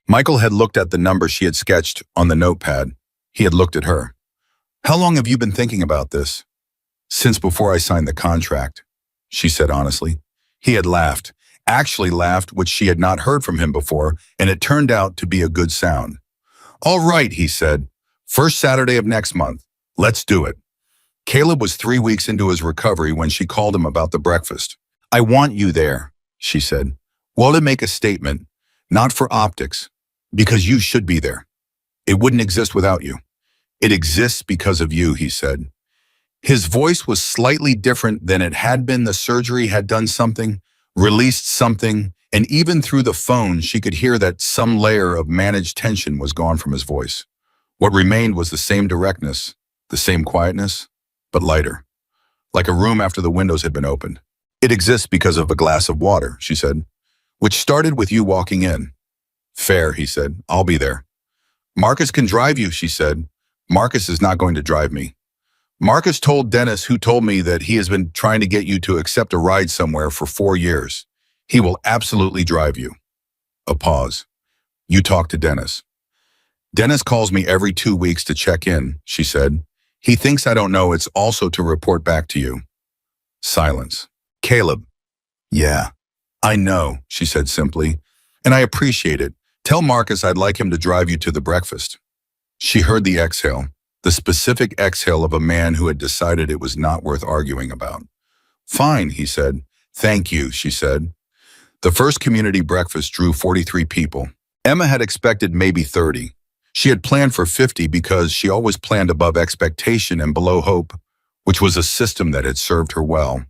[SPEAKER 1] Michael had looked at the number she had sketched on the notepad. He had looked at her. "How long have you been thinking about this?" "Since before I signed the contract," she said honestly. He had laughed, actually laughed, which she had not heard from him before, and it turned out to be a good sound. "All right," he said. "First Saturday of next month. Let's do it." Caleb was 3 weeks into his recovery when she called him about the breakfast. "I want you there," she said. "Well, to make a statement, not for optics, because you should be there. It wouldn't exist without you." It exists because of you, he said. His voice was slightly different than it had been. The surgery had done something, released something, and even through the phone, she could hear that some layer of managed tension was gone from his voice. What remained was the same directness, the same quietness, but lighter, like a room after the windows had been opened. It exists because of a glass of water, she said, which started with you walking in. Fair, he said. I'll be there. Marcus can drive you, she said. Marcus is not going to drive me. Marcus told Dennis, who told me that he has been trying to get you to accept a ride somewhere for 4 years. He will absolutely drive you. A pause. You talk to Dennis. Dennis calls me every 2 weeks to check in, she said. He thinks I don't know it's also to report back to you. Silence. Caleb. Yeah. I know, she said simply, and I appreciate it. Tell Marcus I'd like him to drive you to the breakfast. She heard the exhale, the specific exhale of a man who had decided it was not worth arguing about. Fine, he said. Thank you, she said. The first community breakfast drew 43 people. Emma had expected maybe 30. She had planned for 50 because she always planned above expectation and below hope, which was a system that had served her well.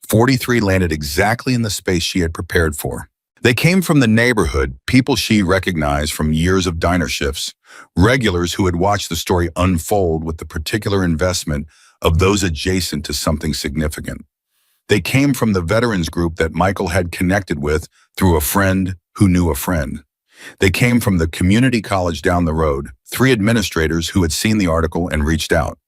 [SPEAKER 1] 43 landed exactly in the space she had prepared for. They came from the neighborhood, people she recognized from years of diner shifts, regulars who had watched the story unfold with the particular investment of those adjacent to something significant. They came from the veterans group that Michael had connected with through a friend who knew a friend. They came from the community college down the road, 3 administrators who had seen the article and reached out.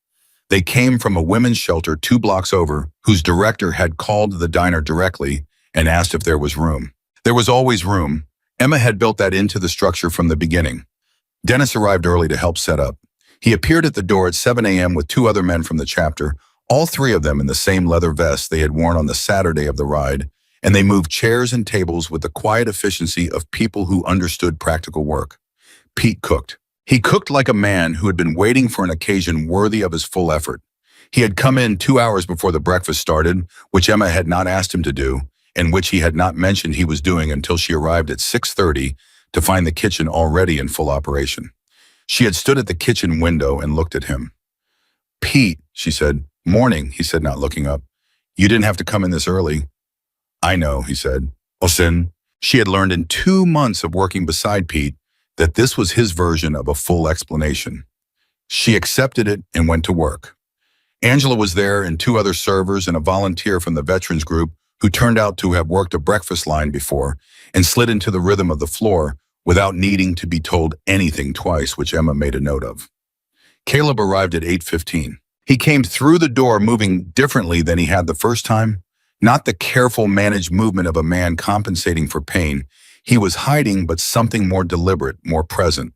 [SPEAKER 1] They came from a women's shelter 2 blocks over, whose director had called the diner directly and asked if there was room. There was always room. Emma had built that into the structure from the beginning. Dennis arrived early to help set up. He appeared at the door at 7 a.m. with 2 other men from the chapter, all 3 of them in the same leather vests they had worn on the Saturday of the ride, and they moved chairs and tables with the quiet efficiency of people who understood practical work. Pete cooked. He cooked like a man who had been waiting for an occasion worthy of his full effort. He had come in 2 hours before the breakfast started, which Emma had not asked him to do, and which he had not mentioned he was doing until she arrived at 6:30 to find the kitchen already in full operation. She had stood at the kitchen window and looked at him. Pete, she said. Morning, he said, not looking up. You didn't have to come in this early. I know, he said. Osin. She had learned in 2 months of working beside Pete that this was his version of a full explanation. She accepted it and went to work. Angela was there and 2 other servers and a volunteer from the veterans group who turned out to have worked a breakfast line before and slid into the rhythm of the floor without needing to be told anything twice, which Emma made a note of. Caleb arrived at 8:15. He came through the door moving differently than he had the first time, not the careful, managed movement of a man compensating for pain. He was hiding, but something more deliberate, more present.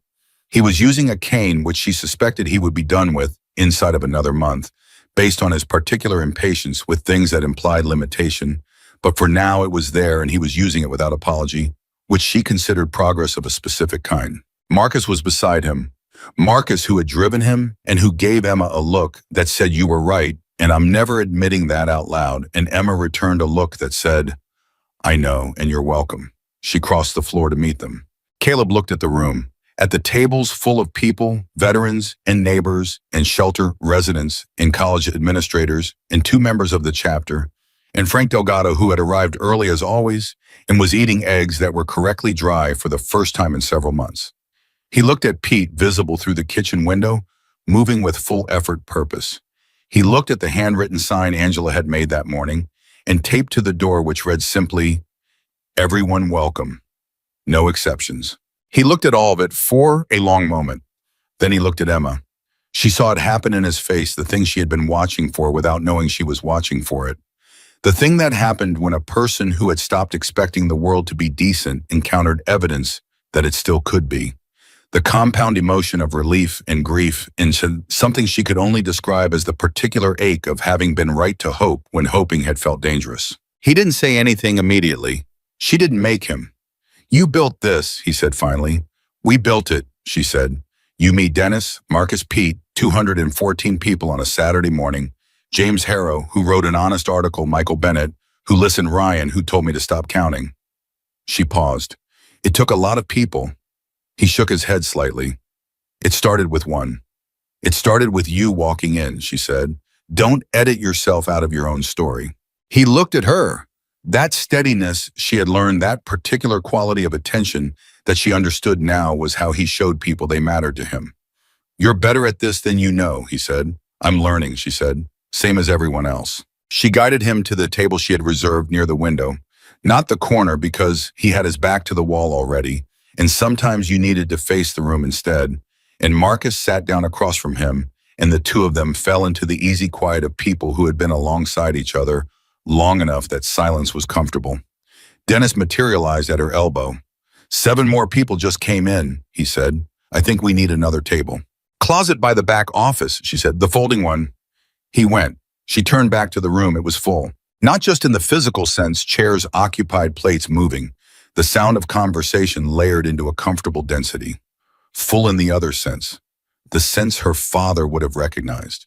[SPEAKER 1] He was using a cane, which she suspected he would be done with inside of another month, based on his particular impatience with things that implied limitation. But for now it was there and he was using it without apology, which she considered progress of a specific kind. Marcus was beside him. Marcus, who had driven him and who gave Emma a look that said, you were right, and I'm never admitting that out loud, and Emma returned a look that said, I know, and you're welcome. She crossed the floor to meet them. Caleb looked at the room, at the tables full of people, veterans and neighbors and shelter residents and college administrators and 2 members of the chapter, and Frank Delgado, who had arrived early as always and was eating eggs that were correctly dry for the first time in several months. He looked at Pete, visible through the kitchen window, moving with full effort purpose. He looked at the handwritten sign Angela had made that morning and taped to the door, which read simply, Everyone welcome, no exceptions. He looked at all of it for a long moment. Then he looked at Emma. She saw it happen in his face, the thing she had been watching for without knowing she was watching for it. The thing that happened when a person who had stopped expecting the world to be decent encountered evidence that it still could be. The compound emotion of relief and grief into something she could only describe as the particular ache of having been right to hope when hoping had felt dangerous. He didn't say anything immediately. She didn't make him. You built this, he said finally. We built it, she said. You, me, Dennis, Marcus, Pete, 214 people on a Saturday morning. James Harrow, who wrote an honest article, Michael Bennett, who listened, Ryan, who told me to stop counting. She paused. It took a lot of people. He shook his head slightly. It started with 1. It started with you walking in, she said. Don't edit yourself out of your own story. He looked at her. That steadiness she had learned, that particular quality of attention that she understood now was how he showed people they mattered to him. You're better at this than you know, he said. I'm learning, she said, same as everyone else. She guided him to the table she had reserved near the window, not the corner because he had his back to the wall already, and sometimes you needed to face the room instead. And Marcus sat down across from him, and the two of them fell into the easy quiet of people who had been alongside each other long enough that silence was comfortable. Dennis materialized at her elbow. 7 more people just came in, he said. I think we need another table. Closet by the back office, she said, the folding one. He went. She turned back to the room. It was full. Not just in the physical sense, chairs occupied, plates moving. The sound of conversation layered into a comfortable density. Full in the other sense. The sense her father would have recognized.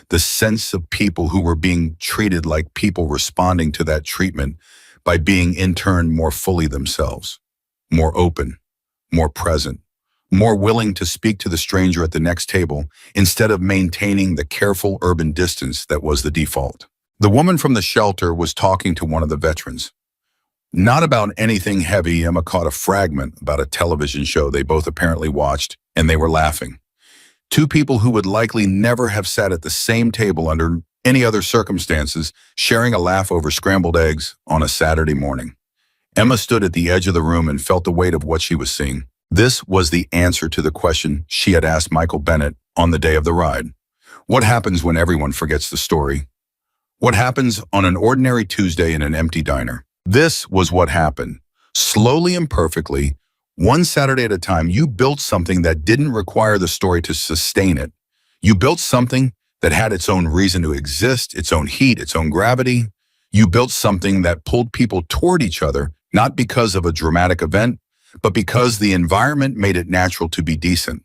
[SPEAKER 1] The sense of people who were being treated like people responding to that treatment by being in turn more fully themselves. More open. More present. More willing to speak to the stranger at the next table instead of maintaining the careful urban distance that was the default. The woman from the shelter was talking to one of the veterans. Not about anything heavy. Emma caught a fragment about a television show they both apparently watched, and they were laughing. 2 people who would likely never have sat at the same table under any other circumstances, sharing a laugh over scrambled eggs on a Saturday morning. Emma stood at the edge of the room and felt the weight of what she was seeing. This was the answer to the question she had asked Michael Bennett on the day of the ride. What happens when everyone forgets the story? What happens on an ordinary Tuesday in an empty diner? This was what happened. Slowly and perfectly, one Saturday at a time, you built something that didn't require the story to sustain it. You built something that had its own reason to exist, its own heat, its own gravity. You built something that pulled people toward each other, not because of a dramatic event, but because the environment made it natural to be decent.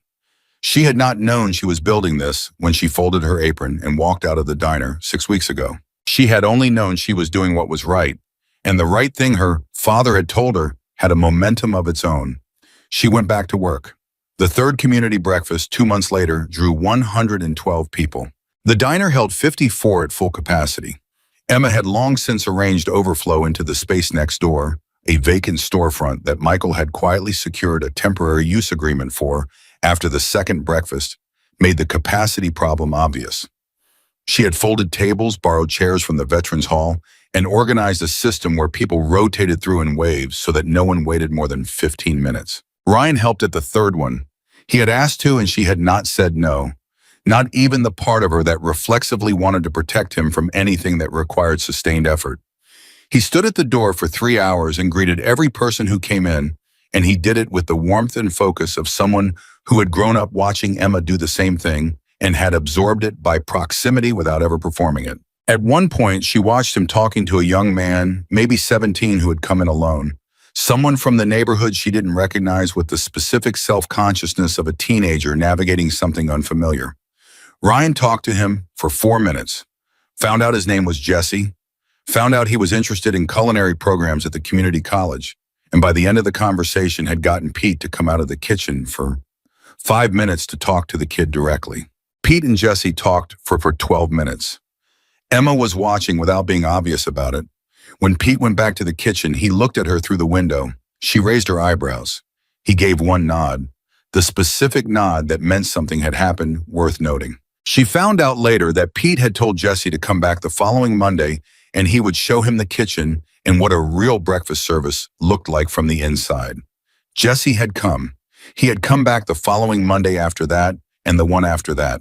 [SPEAKER 1] She had not known she was building this when she folded her apron and walked out of the diner 6 weeks ago. She had only known she was doing what was right, and the right thing her father had told her had a momentum of its own. She went back to work. The 3rd community breakfast 2 months later drew 112 people. The diner held 54 at full capacity. Emma had long since arranged overflow into the space next door, a vacant storefront that Michael had quietly secured a temporary use agreement for after the 2nd breakfast made the capacity problem obvious. She had folded tables, borrowed chairs from the Veterans Hall, and organized a system where people rotated through in waves so that no one waited more than 15 minutes. Ryan helped at the 3rd one. He had asked to, and she had not said no. Not even the part of her that reflexively wanted to protect him from anything that required sustained effort. He stood at the door for 3 hours and greeted every person who came in, and he did it with the warmth and focus of someone who had grown up watching Emma do the same thing and had absorbed it by proximity without ever performing it. At one point, she watched him talking to a young man, maybe 17, who had come in alone. Someone from the neighborhood she didn't recognize, with the specific self-consciousness of a teenager navigating something unfamiliar. Ryan talked to him for 4 minutes, found out his name was Jesse, found out he was interested in culinary programs at the community college, and by the end of the conversation had gotten Pete to come out of the kitchen for 5 minutes to talk to the kid directly. Pete and Jesse talked for 12 minutes. Emma was watching without being obvious about it. When Pete went back to the kitchen, he looked at her through the window. She raised her eyebrows. He gave one nod, the specific nod that meant something had happened worth noting. She found out later that Pete had told Jesse to come back the following Monday and he would show him the kitchen and what a real breakfast service looked like from the inside. Jesse had come. He had come back the following Monday after that and the one after that.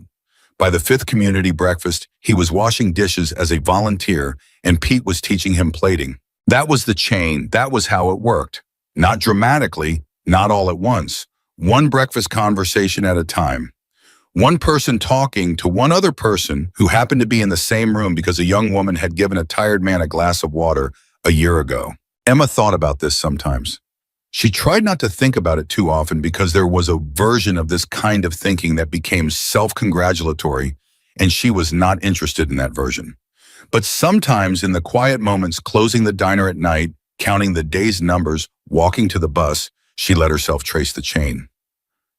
[SPEAKER 1] By the 5th community breakfast, he was washing dishes as a volunteer and Pete was teaching him plating. That was the chain. That was how it worked. Not dramatically, not all at once. One breakfast conversation at a time. One person talking to one other person who happened to be in the same room because a young woman had given a tired man a glass of water a year ago. Emma thought about this sometimes. She tried not to think about it too often because there was a version of this kind of thinking that became self-congratulatory, and she was not interested in that version. But sometimes in the quiet moments, closing the diner at night, counting the day's numbers, walking to the bus, she let herself trace the chain.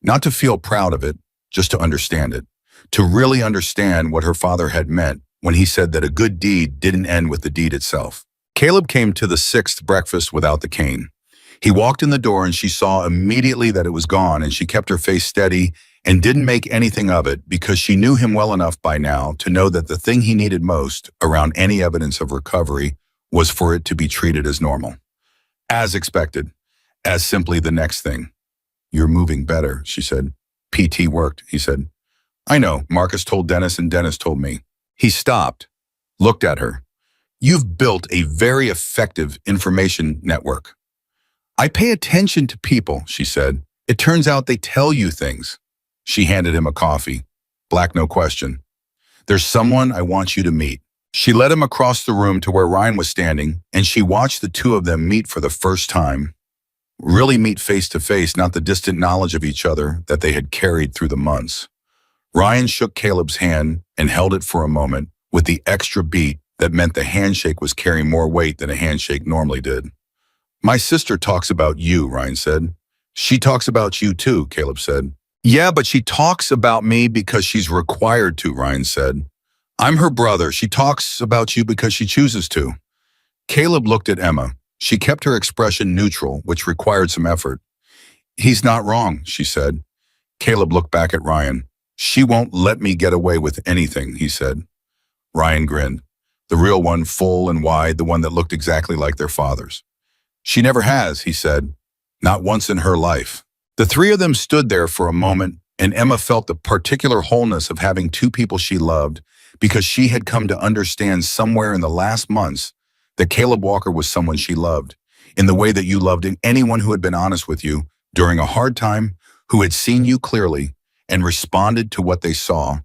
[SPEAKER 1] Not to feel proud of it, just to understand it, to really understand what her father had meant when he said that a good deed didn't end with the deed itself. Caleb came to the sixth breakfast without the cane. He walked in the door and she saw immediately that it was gone, and she kept her face steady and didn't make anything of it because she knew him well enough by now to know that the thing he needed most around any evidence of recovery was for it to be treated as normal. As expected, as simply the next thing. "You're moving better," she said. "PT worked," he said. "I know, Marcus told Dennis and Dennis told me." He stopped, looked at her. "You've built a very effective information network." "I pay attention to people," she said. "It turns out they tell you things." She handed him a coffee. Black, no question. "There's someone I want you to meet." She led him across the room to where Ryan was standing, and she watched the two of them meet for the first time. Really meet face to face, not the distant knowledge of each other that they had carried through the months. Ryan shook Caleb's hand and held it for a moment with the extra beat that meant the handshake was carrying more weight than a handshake normally did. "My sister talks about you," Ryan said. "She talks about you too," Caleb said. "Yeah, but she talks about me because she's required to," Ryan said. "I'm her brother. She talks about you because she chooses to." Caleb looked at Emma. She kept her expression neutral, which required some effort. "He's not wrong," she said. Caleb looked back at Ryan. "She won't let me get away with anything," he said. Ryan grinned. The real one, full and wide, the one that looked exactly like their father's. "She never has," he said. "Not once in her life." The three of them stood there for a moment, and Emma felt the particular wholeness of having two people she loved because she had come to understand somewhere in the last months that Caleb Walker was someone she loved, in the way that you loved anyone who had been honest with you during a hard time, who had seen you clearly and responded to what they saw,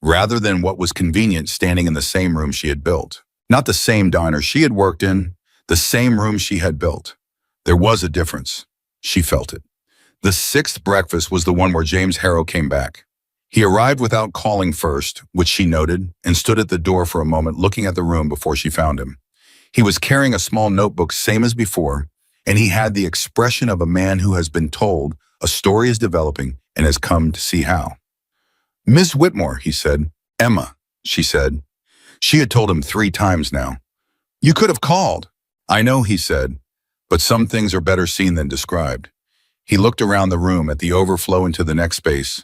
[SPEAKER 1] rather than what was convenient standing in the same room she had built. Not the same diner she had worked in, the same room she had built. There was a difference. She felt it. The sixth breakfast was the one where James Harrow came back. He arrived without calling first, which she noted, and stood at the door for a moment looking at the room before she found him. He was carrying a small notebook, same as before, and he had the expression of a man who has been told a story is developing and has come to see how. "Miss Whitmore," he said. "Emma," she said. She had told him 3 times now. "You could have called." "I know," he said, "but some things are better seen than described." He looked around the room at the overflow into the next space,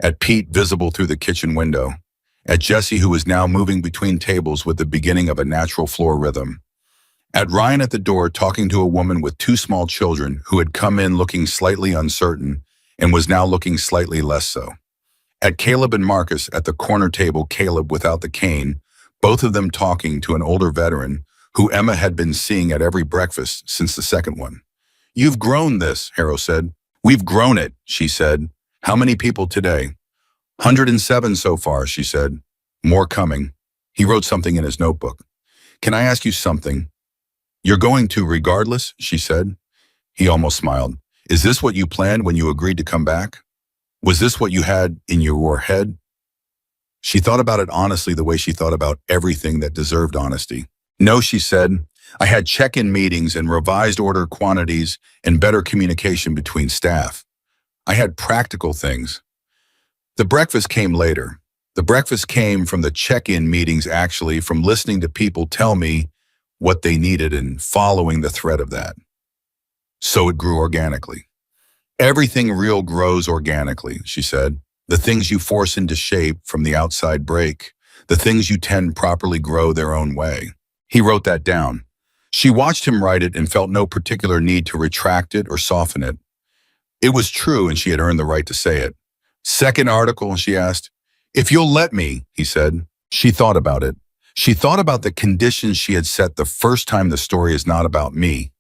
[SPEAKER 1] at Pete visible through the kitchen window, at Jesse who was now moving between tables with the beginning of a natural floor rhythm, at Ryan at the door talking to a woman with 2 small children who had come in looking slightly uncertain and was now looking slightly less so, at Caleb and Marcus at the corner table, Caleb without the cane, both of them talking to an older veteran who Emma had been seeing at every breakfast since the second one. "You've grown this," Harrow said. "We've grown it," she said. "How many people today?" 107 so far, she said. "More coming." He wrote something in his notebook. "Can I ask you something?" "You're going to regardless," she said. He almost smiled. "Is this what you planned when you agreed to come back? Was this what you had in your head?" She thought about it honestly, the way she thought about everything that deserved honesty. "No," she said. "I had check-in meetings and revised order quantities and better communication between staff. I had practical things. The breakfast came later. The breakfast came from the check-in meetings, actually, from listening to people tell me what they needed and following the thread of that. So it grew organically." "Everything real grows organically," she said. "The things you force into shape from the outside break. The things you tend properly grow their own way." He wrote that down. She watched him write it and felt no particular need to retract it or soften it. It was true, and she had earned the right to say it. "Second article?" she asked. "If you'll let me," he said. She thought about it. She thought about the conditions she had set the first time the story is not about me.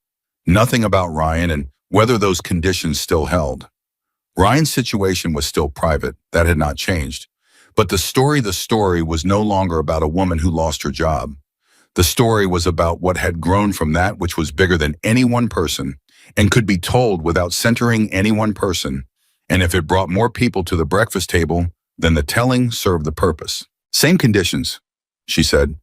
[SPEAKER 1] Nothing about Ryan, and whether those conditions still held. Ryan's situation was still private. That had not changed. But the story was no longer about a woman who lost her job. The story was about what had grown from that, which was bigger than any one person and could be told without centering any one person. And if it brought more people to the breakfast table, then the telling served the purpose. "Same conditions," she said.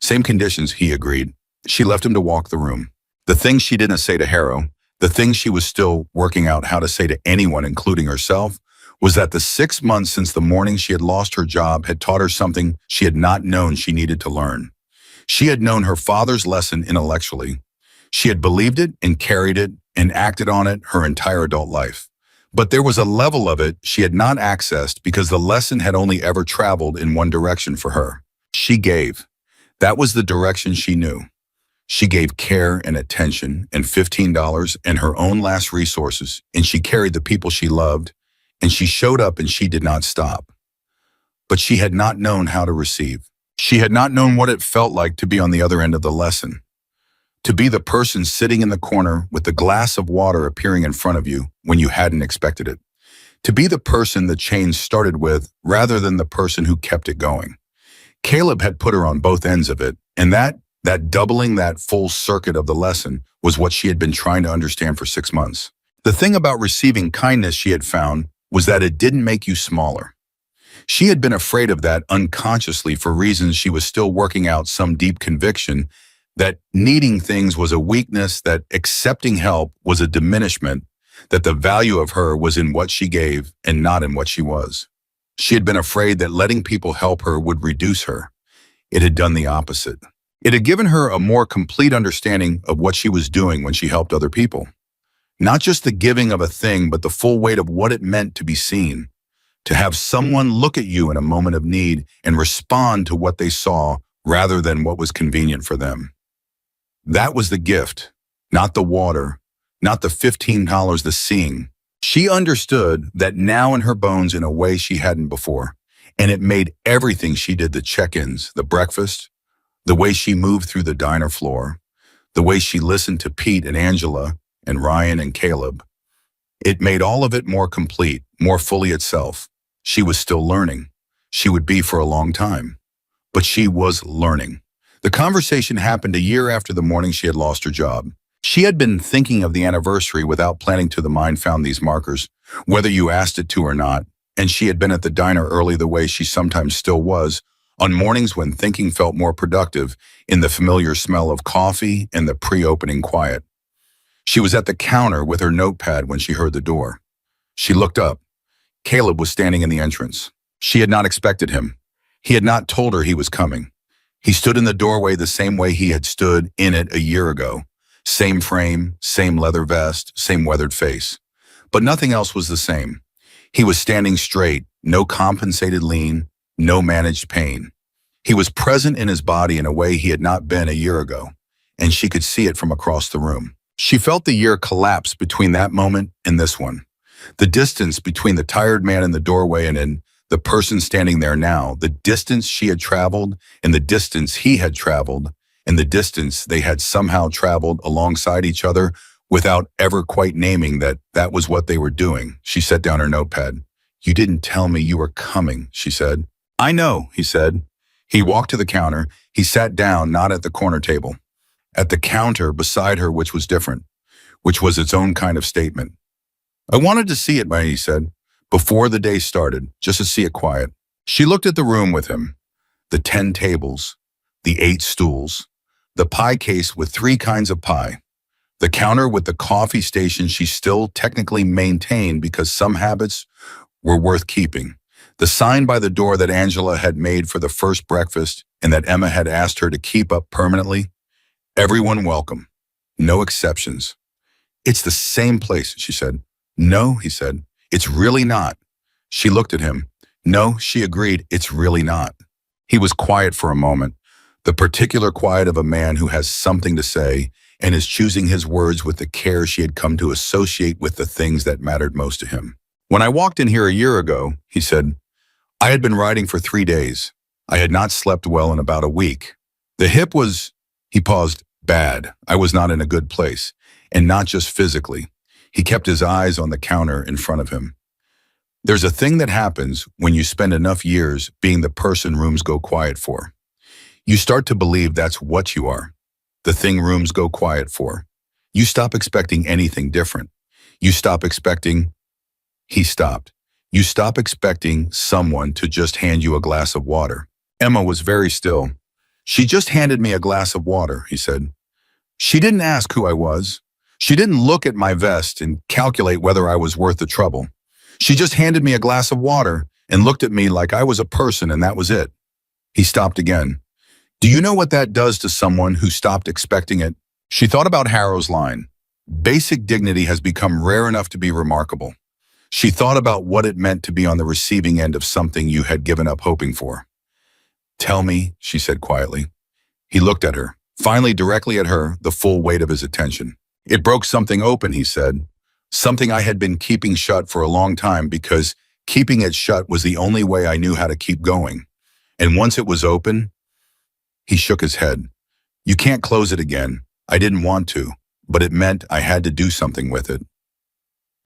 [SPEAKER 1] "Same conditions," he agreed. She left him to walk the room. The things she didn't say to Harrow, the things she was still working out how to say to anyone, including herself, was that the 6 months since the morning she had lost her job had taught her something she had not known she needed to learn. She had known her father's lesson intellectually. She had believed it and carried it and acted on it her entire adult life. But there was a level of it she had not accessed because the lesson had only ever traveled in one direction for her. She gave. That was the direction she knew. She gave care and attention and $15 and her own last resources, and she carried the people she loved, and she showed up and she did not stop. But she had not known how to receive. She had not known what it felt like to be on the other end of the lesson, to be the person sitting in the corner with the glass of water appearing in front of you when you hadn't expected it, to be the person the change started with rather than the person who kept it going. Caleb had put her on both ends of it, and that doubling that full circuit of the lesson was what she had been trying to understand for 6 months. The thing about receiving kindness she had found was that it didn't make you smaller. She had been afraid of that unconsciously for reasons she was still working out some deep conviction that needing things was a weakness, that accepting help was a diminishment, that the value of her was in what she gave and not in what she was. She had been afraid that letting people help her would reduce her. It had done the opposite. It had given her a more complete understanding of what she was doing when she helped other people. Not just the giving of a thing, but the full weight of what it meant to be seen, to have someone look at you in a moment of need and respond to what they saw rather than what was convenient for them. That was the gift, not the water, not the $15, the seeing. She understood that now in her bones in a way she hadn't before, and it made everything she did, the check-ins, the breakfast, the way she moved through the diner floor, the way she listened to Pete and Angela and Ryan and Caleb. It made all of it more complete, more fully itself. She was still learning. She would be for a long time. But she was learning. The conversation happened a year after the morning she had lost her job. She had been thinking of the anniversary without planning to. The mind found these markers, whether you asked it to or not, and she had been at the diner early the way she sometimes still was, on mornings when thinking felt more productive, in the familiar smell of coffee and the pre-opening quiet. She was at the counter with her notepad when she heard the door. She looked up. Caleb was standing in the entrance. She had not expected him. He had not told her he was coming. He stood in the doorway the same way he had stood in it a year ago. Same frame, same leather vest, same weathered face. But nothing else was the same. He was standing straight, no compensated lean, no managed pain. He was present in his body in a way he had not been a year ago, and she could see it from across the room. She felt the year collapse between that moment and this one. The distance between the tired man in the doorway and the person standing there now, the distance she had traveled and the distance he had traveled and the distance they had somehow traveled alongside each other without ever quite naming that was what they were doing. She set down her notepad. "You didn't tell me you were coming," she said. "I know," he said. He walked to the counter. He sat down, not at the corner table, at the counter beside her, which was different, which was its own kind of statement. "I wanted to see it," he said, before the day started, just to see it quiet. She looked at the room with him, the 10 tables, the 8 stools, the pie case with 3 kinds of pie, the counter with the coffee station she still technically maintained because some habits were worth keeping, the sign by the door that Angela had made for the first breakfast and that Emma had asked her to keep up permanently. Everyone welcome. No exceptions. "It's the same place," she said. "No," he said. "It's really not." She looked at him. "No," she agreed, "it's really not." He was quiet for a moment, the particular quiet of a man who has something to say and is choosing his words with the care she had come to associate with the things that mattered most to him. "When I walked in here a year ago," he said, "I had been writing for 3 days. I had not slept well in about a week. The hip was," he paused, "bad. I was not in a good place, and not just physically." He kept his eyes on the counter in front of him. There's a thing that happens when you spend enough years being the person rooms go quiet for. You start to believe that's what you are, the thing rooms go quiet for. You stop expecting anything different. You stop expecting. He stopped. You stop expecting someone to just hand you a glass of water. Emma was very still. "She just handed me a glass of water," he said. "She didn't ask who I was. She didn't look at my vest and calculate whether I was worth the trouble. She just handed me a glass of water and looked at me like I was a person and that was it. He stopped again. Do you know what that does to someone who stopped expecting it? She thought about Harrow's line. Basic dignity has become rare enough to be remarkable. She thought about what it meant to be on the receiving end of something you had given up hoping for. Tell me, she said quietly. He looked at her, finally directly at her, the full weight of his attention. It broke something open, he said. Something I had been keeping shut for a long time because keeping it shut was the only way I knew how to keep going. And once it was open, he shook his head. You can't close it again. I didn't want to, but it meant I had to do something with it.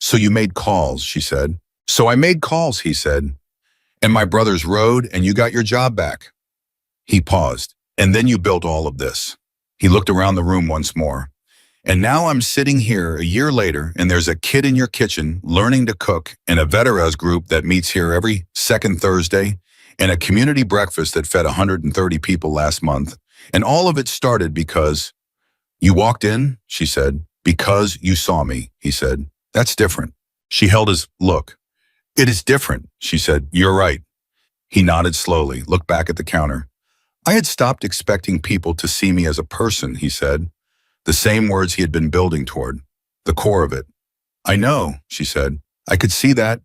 [SPEAKER 1] So you made calls, she said. So I made calls, he said. And my brothers rode and you got your job back. He paused. And then you built all of this. He looked around the room once more. And now I'm sitting here a year later and there's a kid in your kitchen learning to cook and a veterans group that meets here every second Thursday and a community breakfast that fed 130 people last month. And all of it started because you walked in, she said, because you saw me, he said. That's different. She held his look. It is different, she said. You're right. He nodded slowly, looked back at the counter. I had stopped expecting people to see me as a person, he said. The same words he had been building toward, the core of it. I know, she said. I could see that.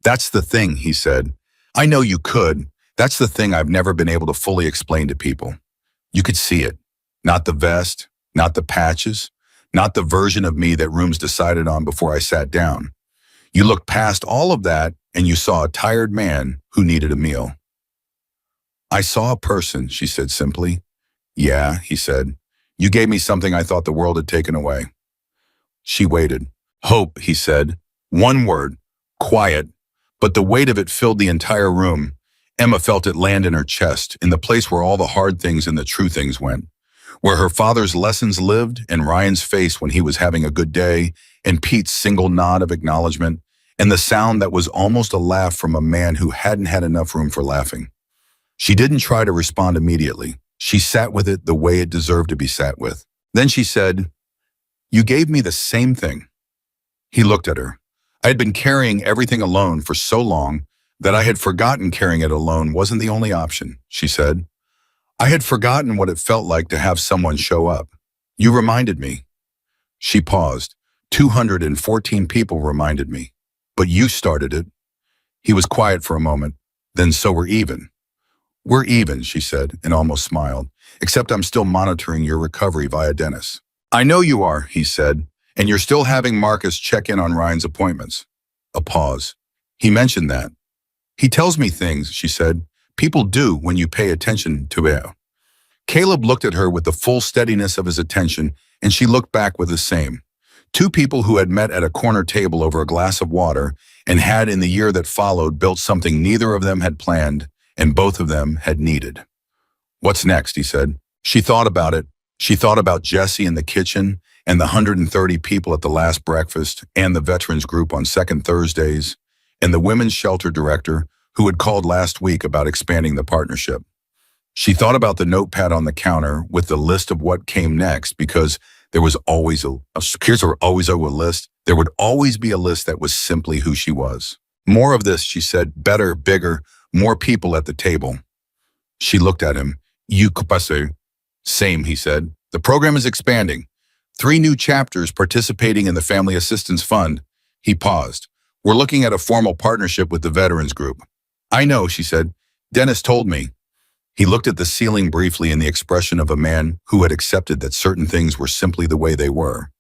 [SPEAKER 1] That's the thing, he said. I know you could. That's the thing I've never been able to fully explain to people. You could see it. Not the vest, not the patches, not the version of me that rooms decided on before I sat down. You looked past all of that and you saw a tired man who needed a meal. I saw a person, she said simply. Yeah, he said. You gave me something I thought the world had taken away. She waited. Hope, he said. One word. Quiet. But the weight of it filled the entire room. Emma felt it land in her chest, in the place where all the hard things and the true things went. Where her father's lessons lived, and Ryan's face when he was having a good day, and Pete's single nod of acknowledgement, and the sound that was almost a laugh from a man who hadn't had enough room for laughing. She didn't try to respond immediately. She sat with it the way it deserved to be sat with. Then she said, You gave me the same thing. He looked at her. I had been carrying everything alone for so long that I had forgotten carrying it alone wasn't the only option, she said. I had forgotten what it felt like to have someone show up. You reminded me. She paused. 214 people reminded me. But you started it. He was quiet for a moment. Then so we're even. We're even, she said, and almost smiled, except I'm still monitoring your recovery via Dennis. I know you are, he said, and you're still having Marcus check in on Ryan's appointments. A pause. He mentioned that. He tells me things, she said. People do when you pay attention to it. Caleb looked at her with the full steadiness of his attention, and she looked back with the same. Two people who had met at a corner table over a glass of water and had in the year that followed built something neither of them had planned and both of them had needed. What's next, he said. She thought about it. She thought about Jesse in the kitchen and the 130 people at the last breakfast and the veterans group on second Thursdays and the women's shelter director who had called last week about expanding the partnership. She thought about the notepad on the counter with the list of what came next because there was always a list. There would always be a list that was simply who she was. More of this, she said, better, bigger, more people at the table. She looked at him. You kupase. Same, he said. The program is expanding. 3 new chapters participating in the Family Assistance Fund. He paused. We're looking at a formal partnership with the Veterans Group. I know, she said. Dennis told me. He looked at the ceiling briefly in the expression of a man who had accepted that certain things were simply the way they were.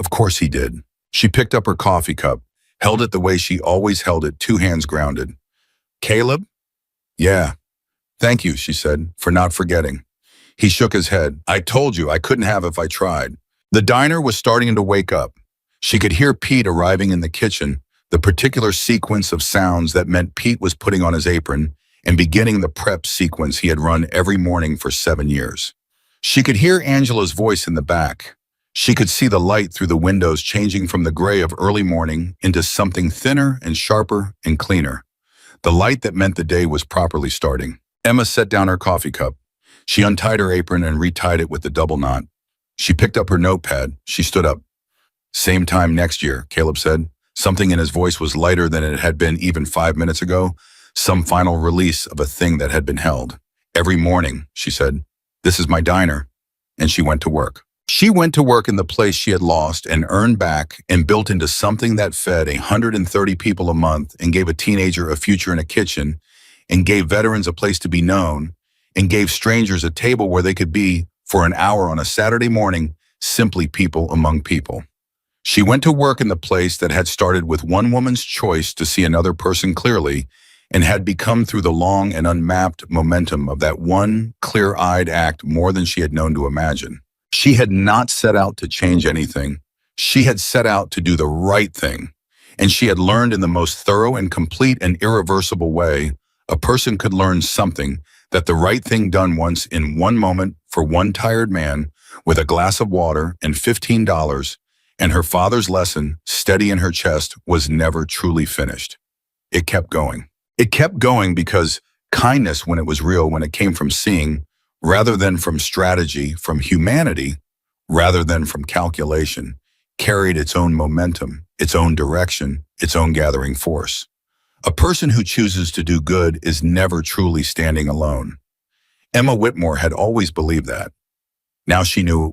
[SPEAKER 1] Of course he did. She picked up her coffee cup, held it the way she always held it, 2 hands grounded. Caleb? Yeah. Thank you, she said, for not forgetting. He shook his head. I told you I couldn't have if I tried. The diner was starting to wake up. She could hear Pete arriving in the kitchen, the particular sequence of sounds that meant Pete was putting on his apron and beginning the prep sequence he had run every morning for 7 years. She could hear Angela's voice in the back. She could see the light through the windows changing from the gray of early morning into something thinner and sharper and cleaner. The light that meant the day was properly starting. Emma set down her coffee cup. She untied her apron and retied it with the double knot. She picked up her notepad. She stood up. Same time next year, Caleb said. Something in his voice was lighter than it had been even 5 minutes ago, some final release of a thing that had been held. Every morning, she said, "This is my diner," and she went to work. She went to work in the place she had lost and earned back and built into something that fed 130 people a month and gave a teenager a future in a kitchen and gave veterans a place to be known and gave strangers a table where they could be for an hour on a Saturday morning, simply people among people. She went to work in the place that had started with one woman's choice to see another person clearly and had become through the long and unmapped momentum of that one clear-eyed act more than she had known to imagine. She had not set out to change anything. She had set out to do the right thing. And she had learned in the most thorough and complete and irreversible way a person could learn something, that the right thing done once in one moment for one tired man with a glass of water and $15 and her father's lesson steady in her chest was never truly finished. It kept going. It kept going because kindness, when it was real, when it came from seeing, rather than from strategy, from humanity, rather than from calculation, carried its own momentum, its own direction, its own gathering force. A person who chooses to do good is never truly standing alone. Emma Whitmore had always believed that. Now she knew it was